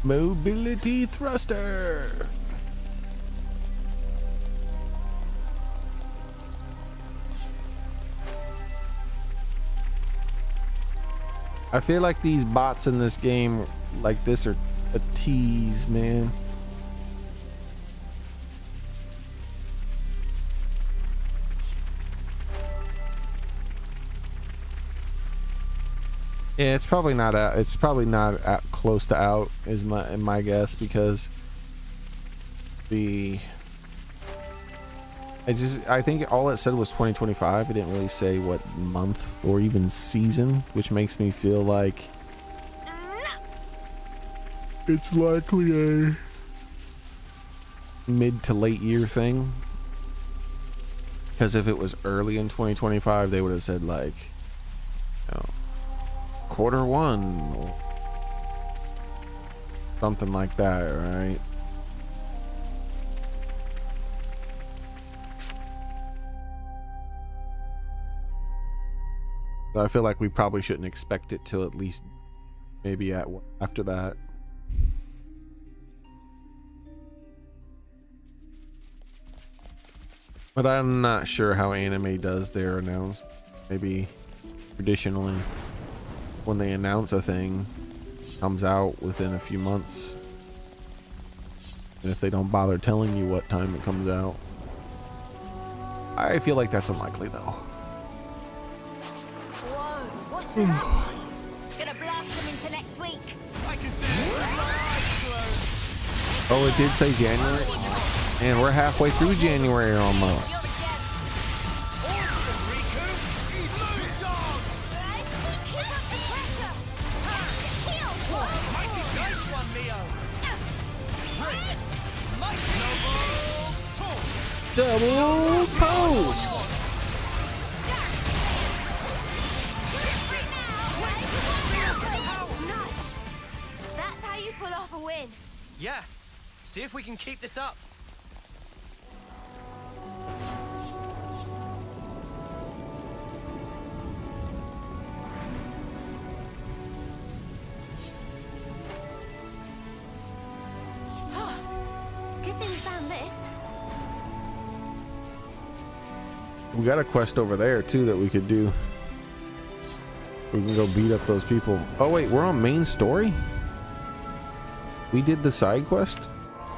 Mobility thruster. I feel like these bots in this game like this are a tease, man. Yeah, it's probably not out. It's probably not out, close to out is my guess, because I think all it said was 2025. It didn't really say what month or even season, which makes me feel like it's likely a mid to late year thing. Because if it was early in 2025, they would have said like, you know, Q1 or something like that, right? So I feel like we probably shouldn't expect it till at least maybe after that. But I'm not sure how anime does their announce. Maybe traditionally, when they announce a thing, it comes out within a few months. And if they don't bother telling you what time it comes out, I feel like that's unlikely though. Whoa, what's with that one? Gonna blast them into next week. I can do it with my eyes closed. Oh, it did say January? And we're halfway through January almost. Double pose. That's how you pull off a win. Yeah. See if we can keep this up. Good thing we found this. We got a quest over there too that we could do. We can go beat up those people. Oh wait, we're on main story? We did the side quest?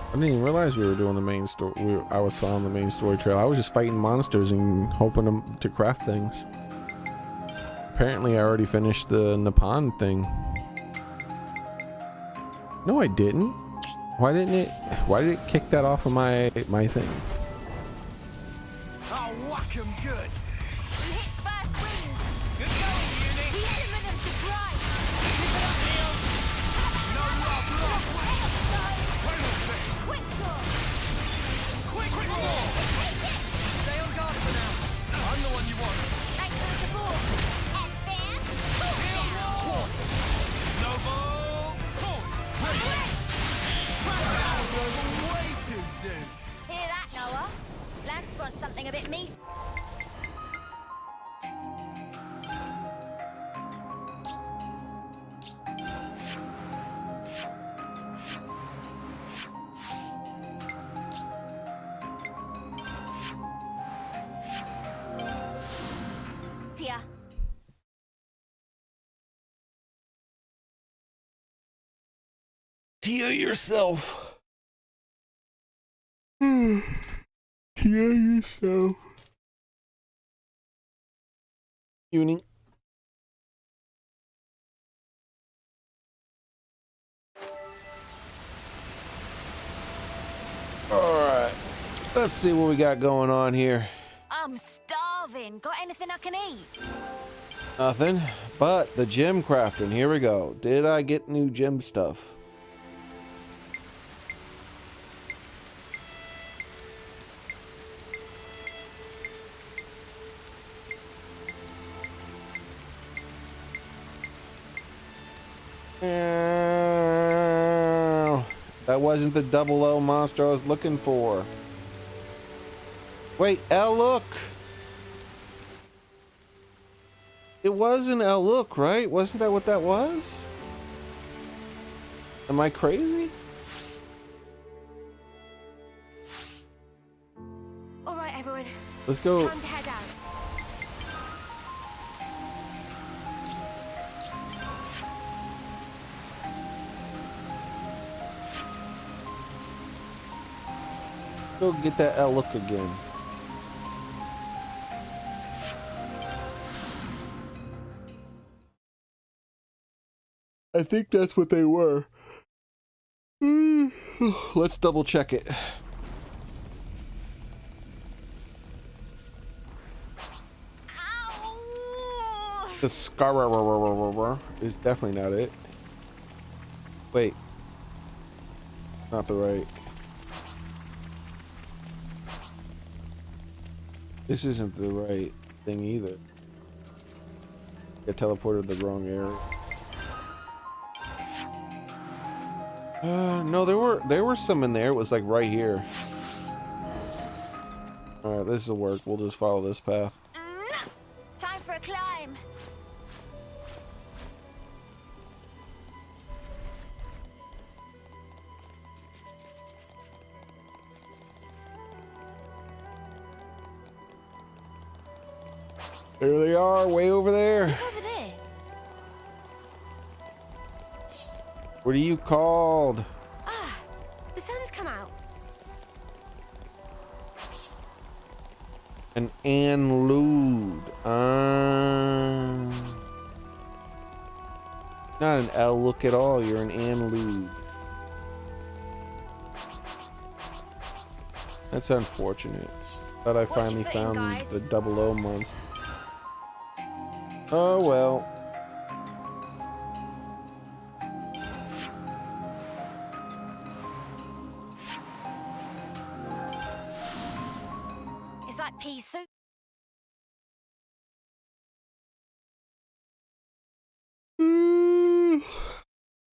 I didn't even realize we were doing the main story. I was following the main story trail. I was just fighting monsters and hoping to craft things. Apparently I already finished the Nippon thing. No, I didn't. Why did it kick that off of my thing? I'll whack 'em good. We hit first wing. Good going, Uni. We hit them to drive. Keep it up, Neil. No love lost. Final thing. Quick draw. Quick draw. Stay on guard for now. I'm the one you want. Thanks for the support. Advance. Neil Wall. Noble. Cool. Way too soon. Hear that, Noah? Lance wants something a bit meaty. Tia. Tia yourself. Tia yourself. Uni. Alright. Let's see what we got going on here. I'm starving. Got anything I can eat? Nothing. But the gem crafting. Here we go. Did I get new gem stuff? That wasn't the double L monster I was looking for. Wait, L look. It was an L look, right? Wasn't that what that was? Am I crazy? All right, everyone. Let's go. Time to head out. Go get that look again. I think that's what they were. Let's double check it. The scar is definitely not it. Wait. Not the right. This isn't the right thing either. Get teleported to the wrong area. No, there were some in there. It was like right here. All right, this will work. We'll just follow this path. Time for a climb. There they are, way over there. Look over there. What are you called? Ah, the sun's come out. An Anlude. Not an L look at all. You're an Anlude. That's unfortunate. Thought I finally found the 00 monster. Oh well. It's like pea soup.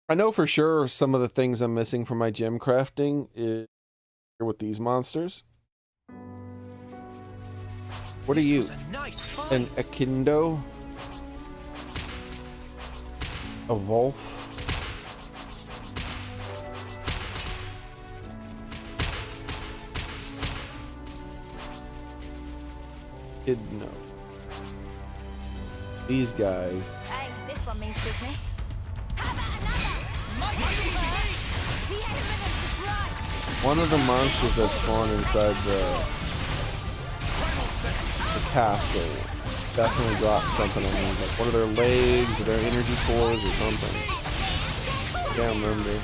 I know for sure some of the things I'm missing from my gem crafting is with these monsters. What are you? An Akindo? A Wolf? No. These guys. Hey, this one means business. How about another? One of the monsters that spawn inside the castle definitely dropped something on me. Like one of their legs or their energy cores or something. I can't remember.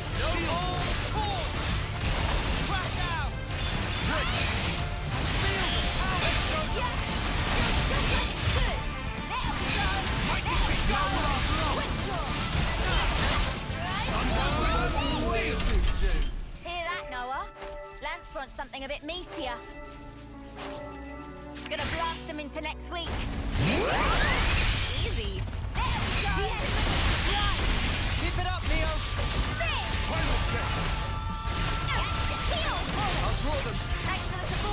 Hear that, Noah? Lance wants something a bit meatier. Gonna blast them into next week. Easy. There we go. Keep it up, Neo.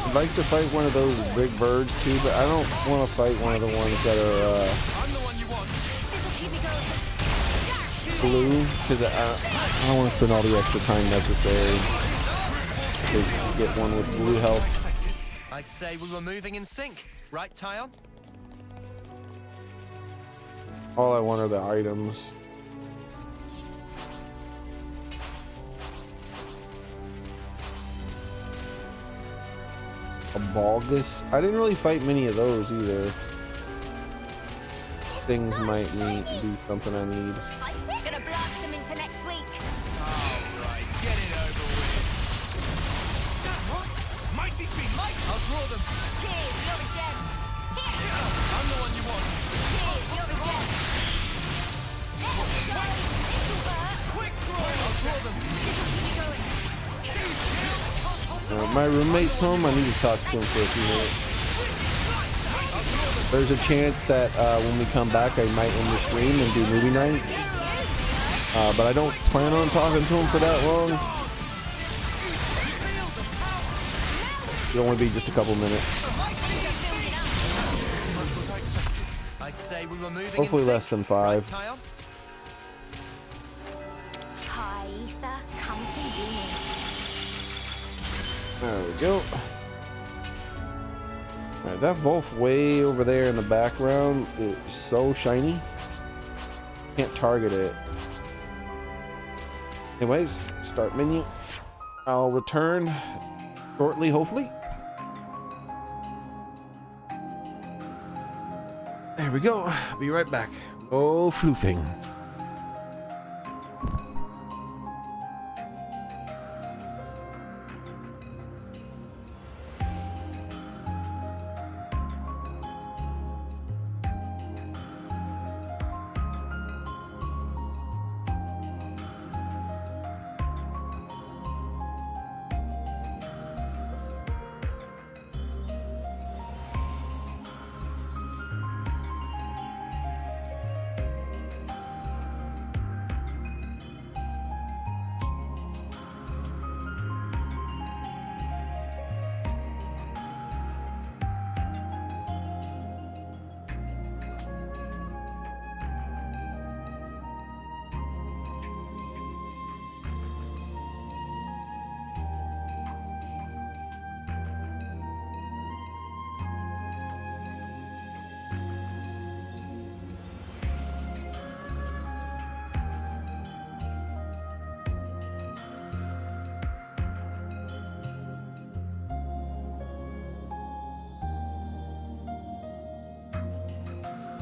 I'd like to fight one of those big birds too, but I don't want to fight one of the ones that are blue, because I don't want to spend all the extra time necessary to get one with blue health. I'd say we were moving in sync, right, Tyon? All I want are the items. A Balgus? I didn't really fight many of those either. Things might need to be something I need. Gonna blast them into next week. Alright, get it over with. What? Mighty beast! I'll draw them. Cheers, you're a gem. Here. I'm the one you want. Cheers, you're a gem. Quick draw! I'll draw them. My roommate's home. I need to talk to him for a few minutes. There's a chance that when we come back, I might end the stream and do movie night. But I don't plan on talking to him for that long. It'll only be just a couple minutes. I'd say we were moving Hopefully in less than 5. Tyon? Hi, Ether. Come to you. There we go. Alright, that Wolf way over there in the background is so shiny. Can't target it. Anyways, start menu. I'll return shortly, hopefully. There we go. Be right back. Oh, floofing.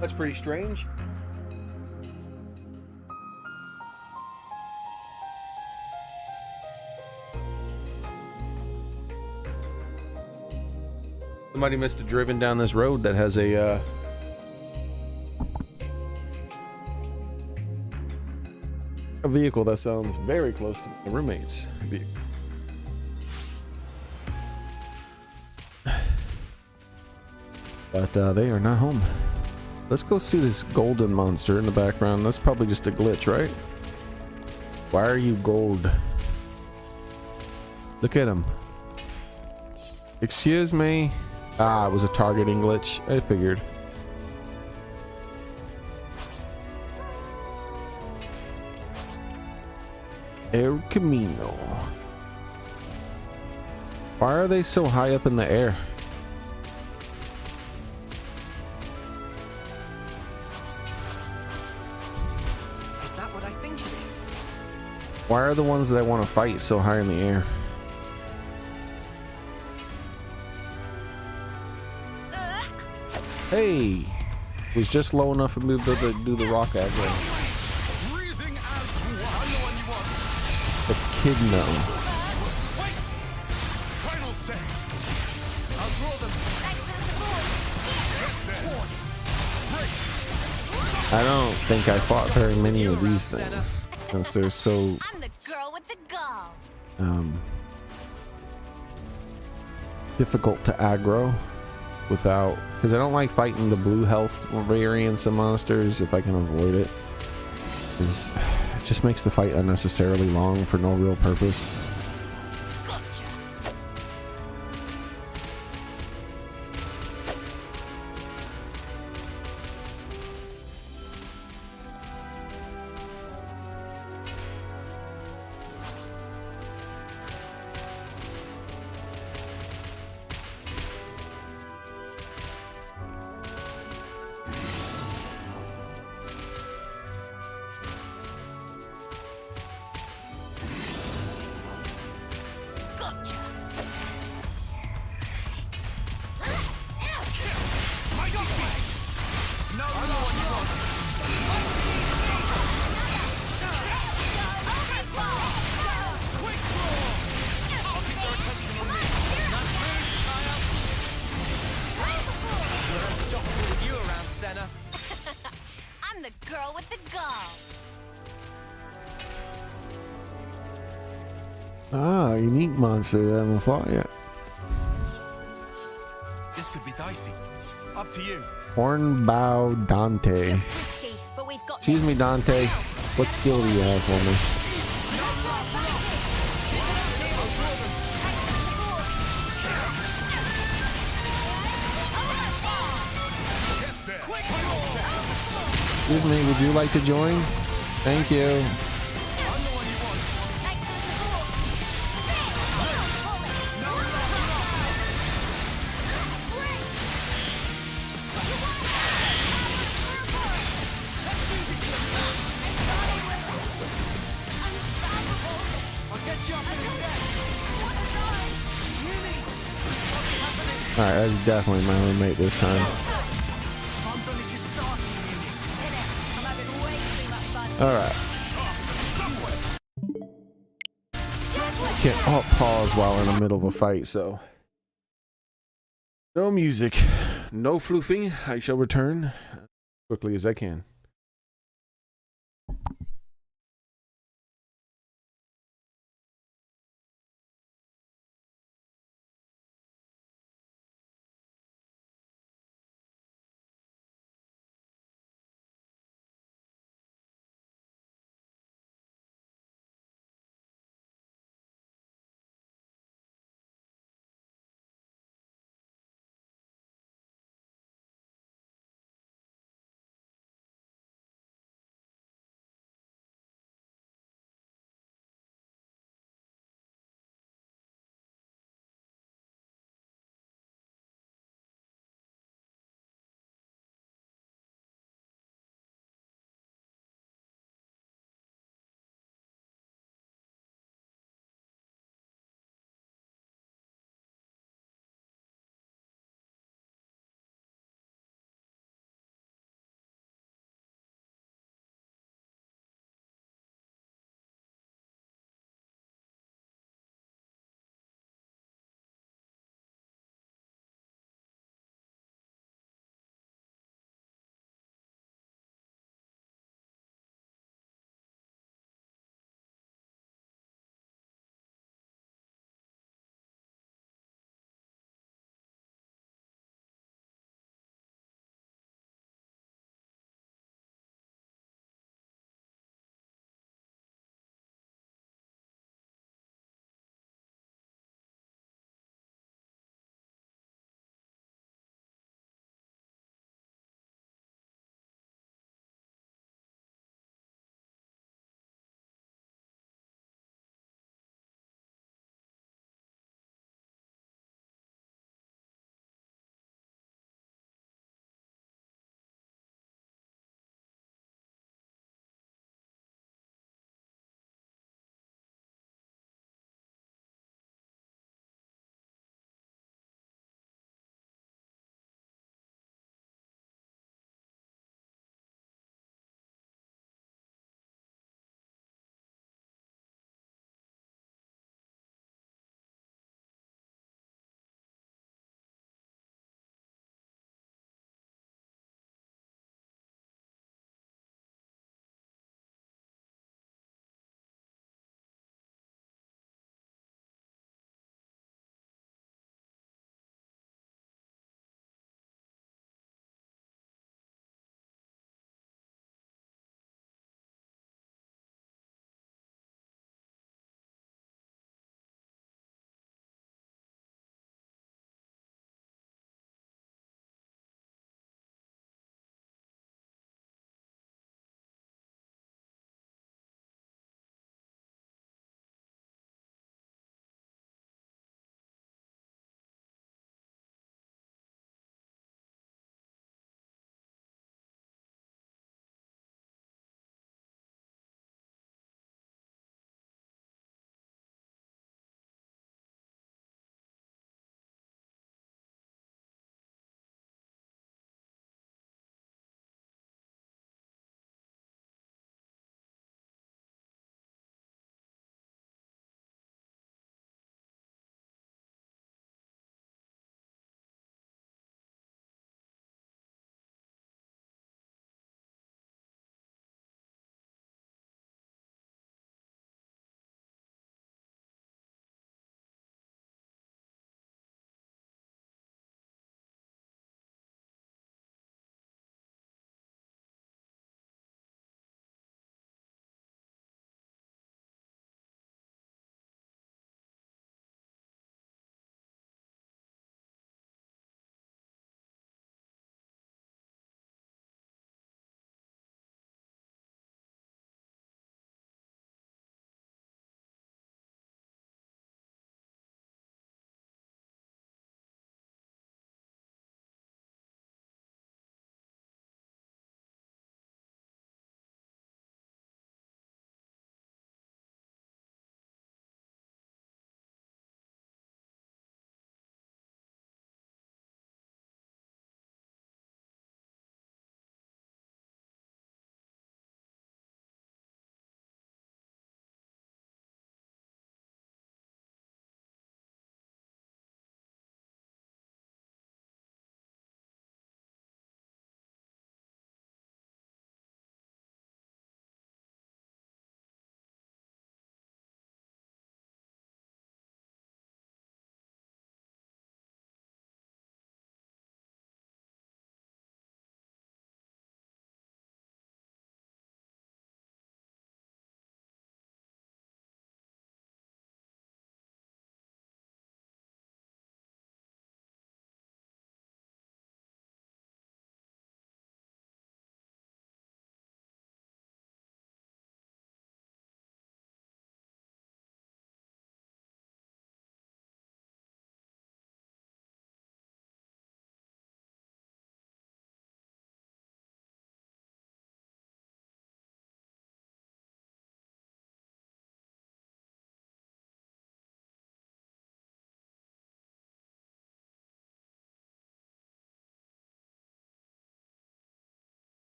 That's pretty strange. Somebody must have driven down this road that has a vehicle that sounds very close to my roommate's vehicle. But they are not home. Let's go see this golden monster in the background. That's probably just a glitch, right? Why are you gold? Look at him. Excuse me. Ah, it was a targeting glitch. I figured. El Camino. Why are they so high up in the air? Why are the ones that I want to fight so high in the air? Hey! It was just low enough for me to do the rock aggro. The Echidna. I don't think I fought very many of these things. Since they're so I'm the girl with the gall. difficult to aggro without, because I don't like fighting the blue health variants of monsters if I can avoid it, because it just makes the fight unnecessarily long for no real purpose. I'm the girl with the gall. Ah, unique monster that I haven't fought yet. This could be dicey. Up to you. Hornbow Dante. Risky, but we've got Excuse me, Dante. What skill do you have for me? Excuse me, would you like to join? Thank you. Alright, that's definitely my roommate this time. Alright. Can't pause while in the middle of a fight, so. No music. No floofing. I shall return as quickly as I can.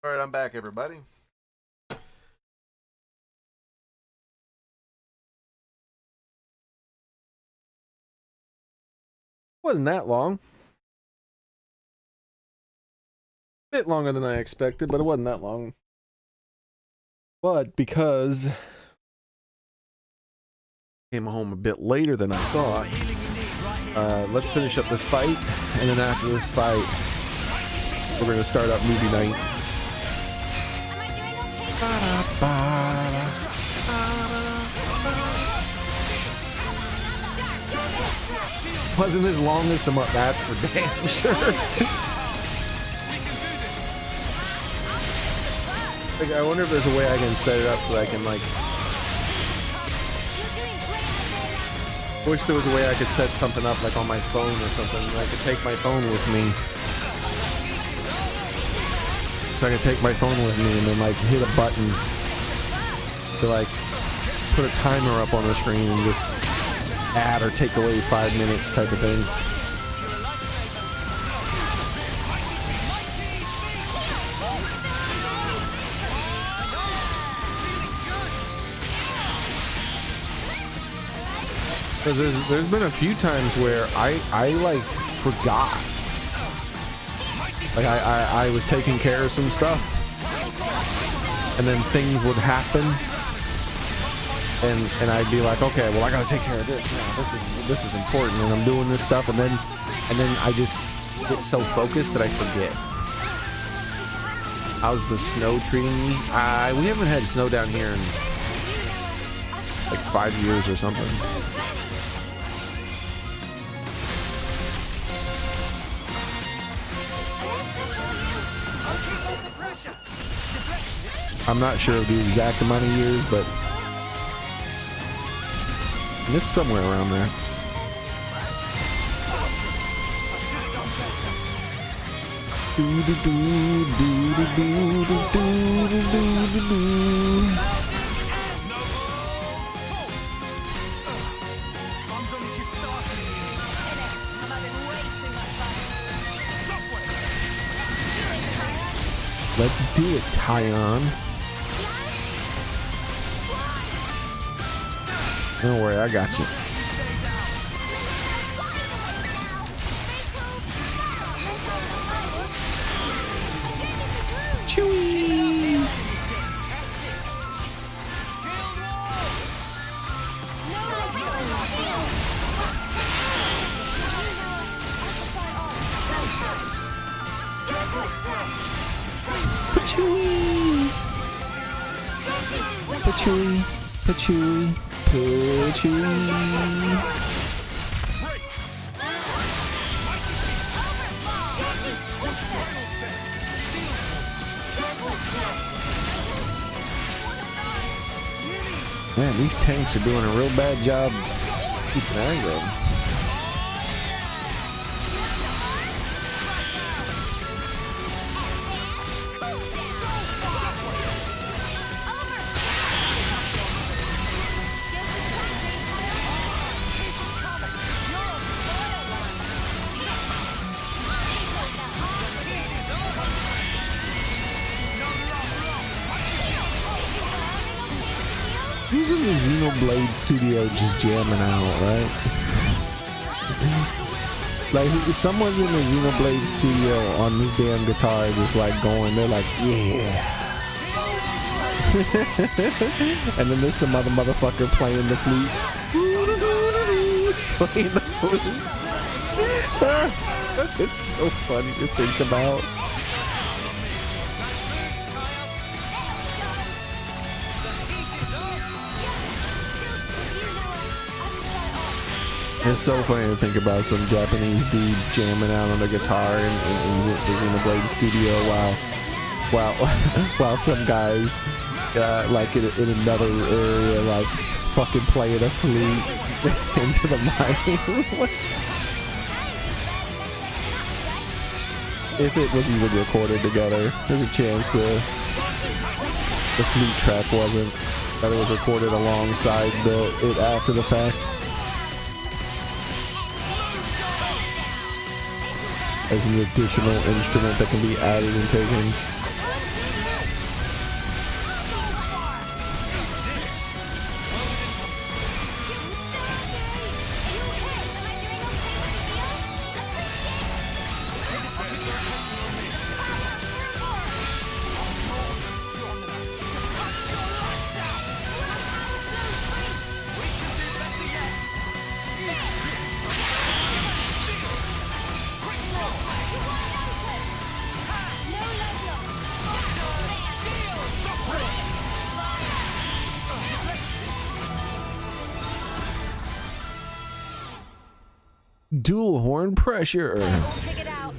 All right, I'm back, everybody. Wasn't that long. Bit longer than I expected, but it wasn't that long. But because I came home a bit later than I thought, let's finish up this fight, and then after this fight, we're gonna start up movie night. Wasn't as long as some, that's for damn sure. Like, I wonder if there's a way I can set it up so that I can, like, wish there was a way I could set something up, like, on my phone or something. I could take my phone with me. So I could take my phone with me and then, like, hit a button to, like, put a timer up on the screen and just add or take away 5 minutes type of thing. Because there's been a few times where I like forgot. Like I was taking care of some stuff and then things would happen and I'd be like, okay, well I gotta take care of this now. This is important, and I'm doing this stuff, and then I just get so focused that I forget. How's the snow treating me? We haven't had snow down here in like 5 years or something. I'm not sure of the exact amount of years, but it's somewhere around there. Let's do it, Tyon. Don't worry, I got you. Chewie. Patooey. Patooey. Patooey. Man, these tanks are doing a real bad job keeping aggro. Who's in the Xenoblade studio just jamming out, right? Like, someone's in the Xenoblade studio on this damn guitar just like going, they're like, yeah. And then there's some other motherfucker playing the flute. Playing the flute. It's so funny to think about. It's so funny to think about some Japanese dude jamming out on the guitar in the Xenoblade studio while some guys like in another area like fucking playing a flute into the mic. If it was even recorded together, there's a chance the flute track wasn't, that it was recorded alongside it after the fact. As an additional instrument that can be added and taken. Dual horn pressure. All figured out.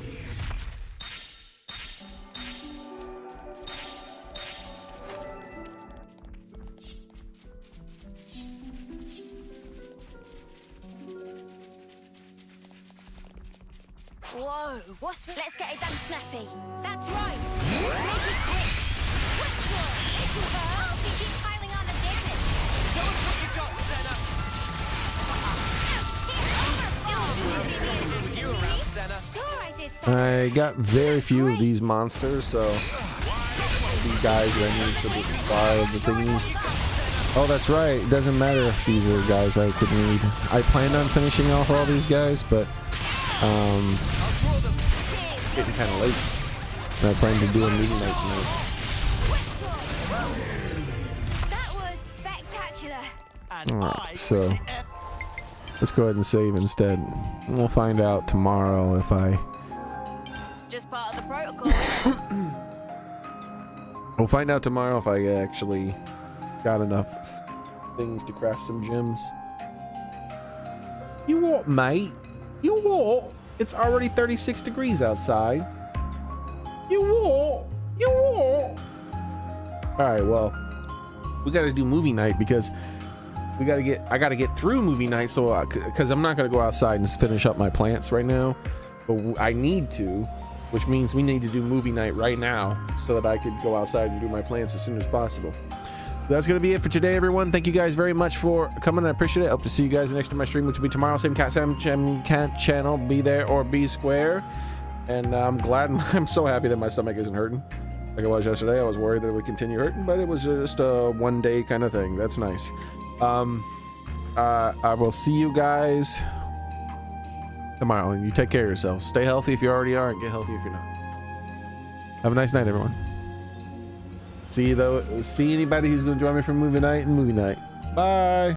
Whoa, what's with... Let's get it done snappy. That's right. Make it quick. Quick one. It'll hurt. You keep piling on the business. Show us what you got, Senna. With you around, Senna. Sure I did. I got very few of these monsters, so these guys that I need for the supply of the thingies. Oh, that's right. It doesn't matter if these are guys I could need. I planned on finishing off all these guys, but getting kind of late. And I plan to do a movie night tonight. That was spectacular. Alright, so let's go ahead and save instead. We'll find out tomorrow if I... Just part of the protocol. We'll find out tomorrow if I actually got enough things to craft some gems. You what, mate? You what? It's already 36 degrees outside. You what? You what? Alright, well, we gotta do movie night because I gotta get through movie night, so because I'm not gonna go outside and finish up my plants right now, but I need to, which means we need to do movie night right now so that I could go outside and do my plants as soon as possible. So that's gonna be it for today, everyone. Thank you guys very much for coming. I appreciate it. Hope to see you guys next time my stream, which will be tomorrow. Same cat, same channel. Be there or be square. And I'm glad. I'm so happy that my stomach isn't hurting like it was yesterday. I was worried that it would continue hurting, but it was just a one-day kind of thing. That's nice. I will see you guys tomorrow. And you take care of yourselves. Stay healthy if you already are, and get healthy if you're not. Have a nice night, everyone. See anybody who's going to join me for movie night and movie night. Bye.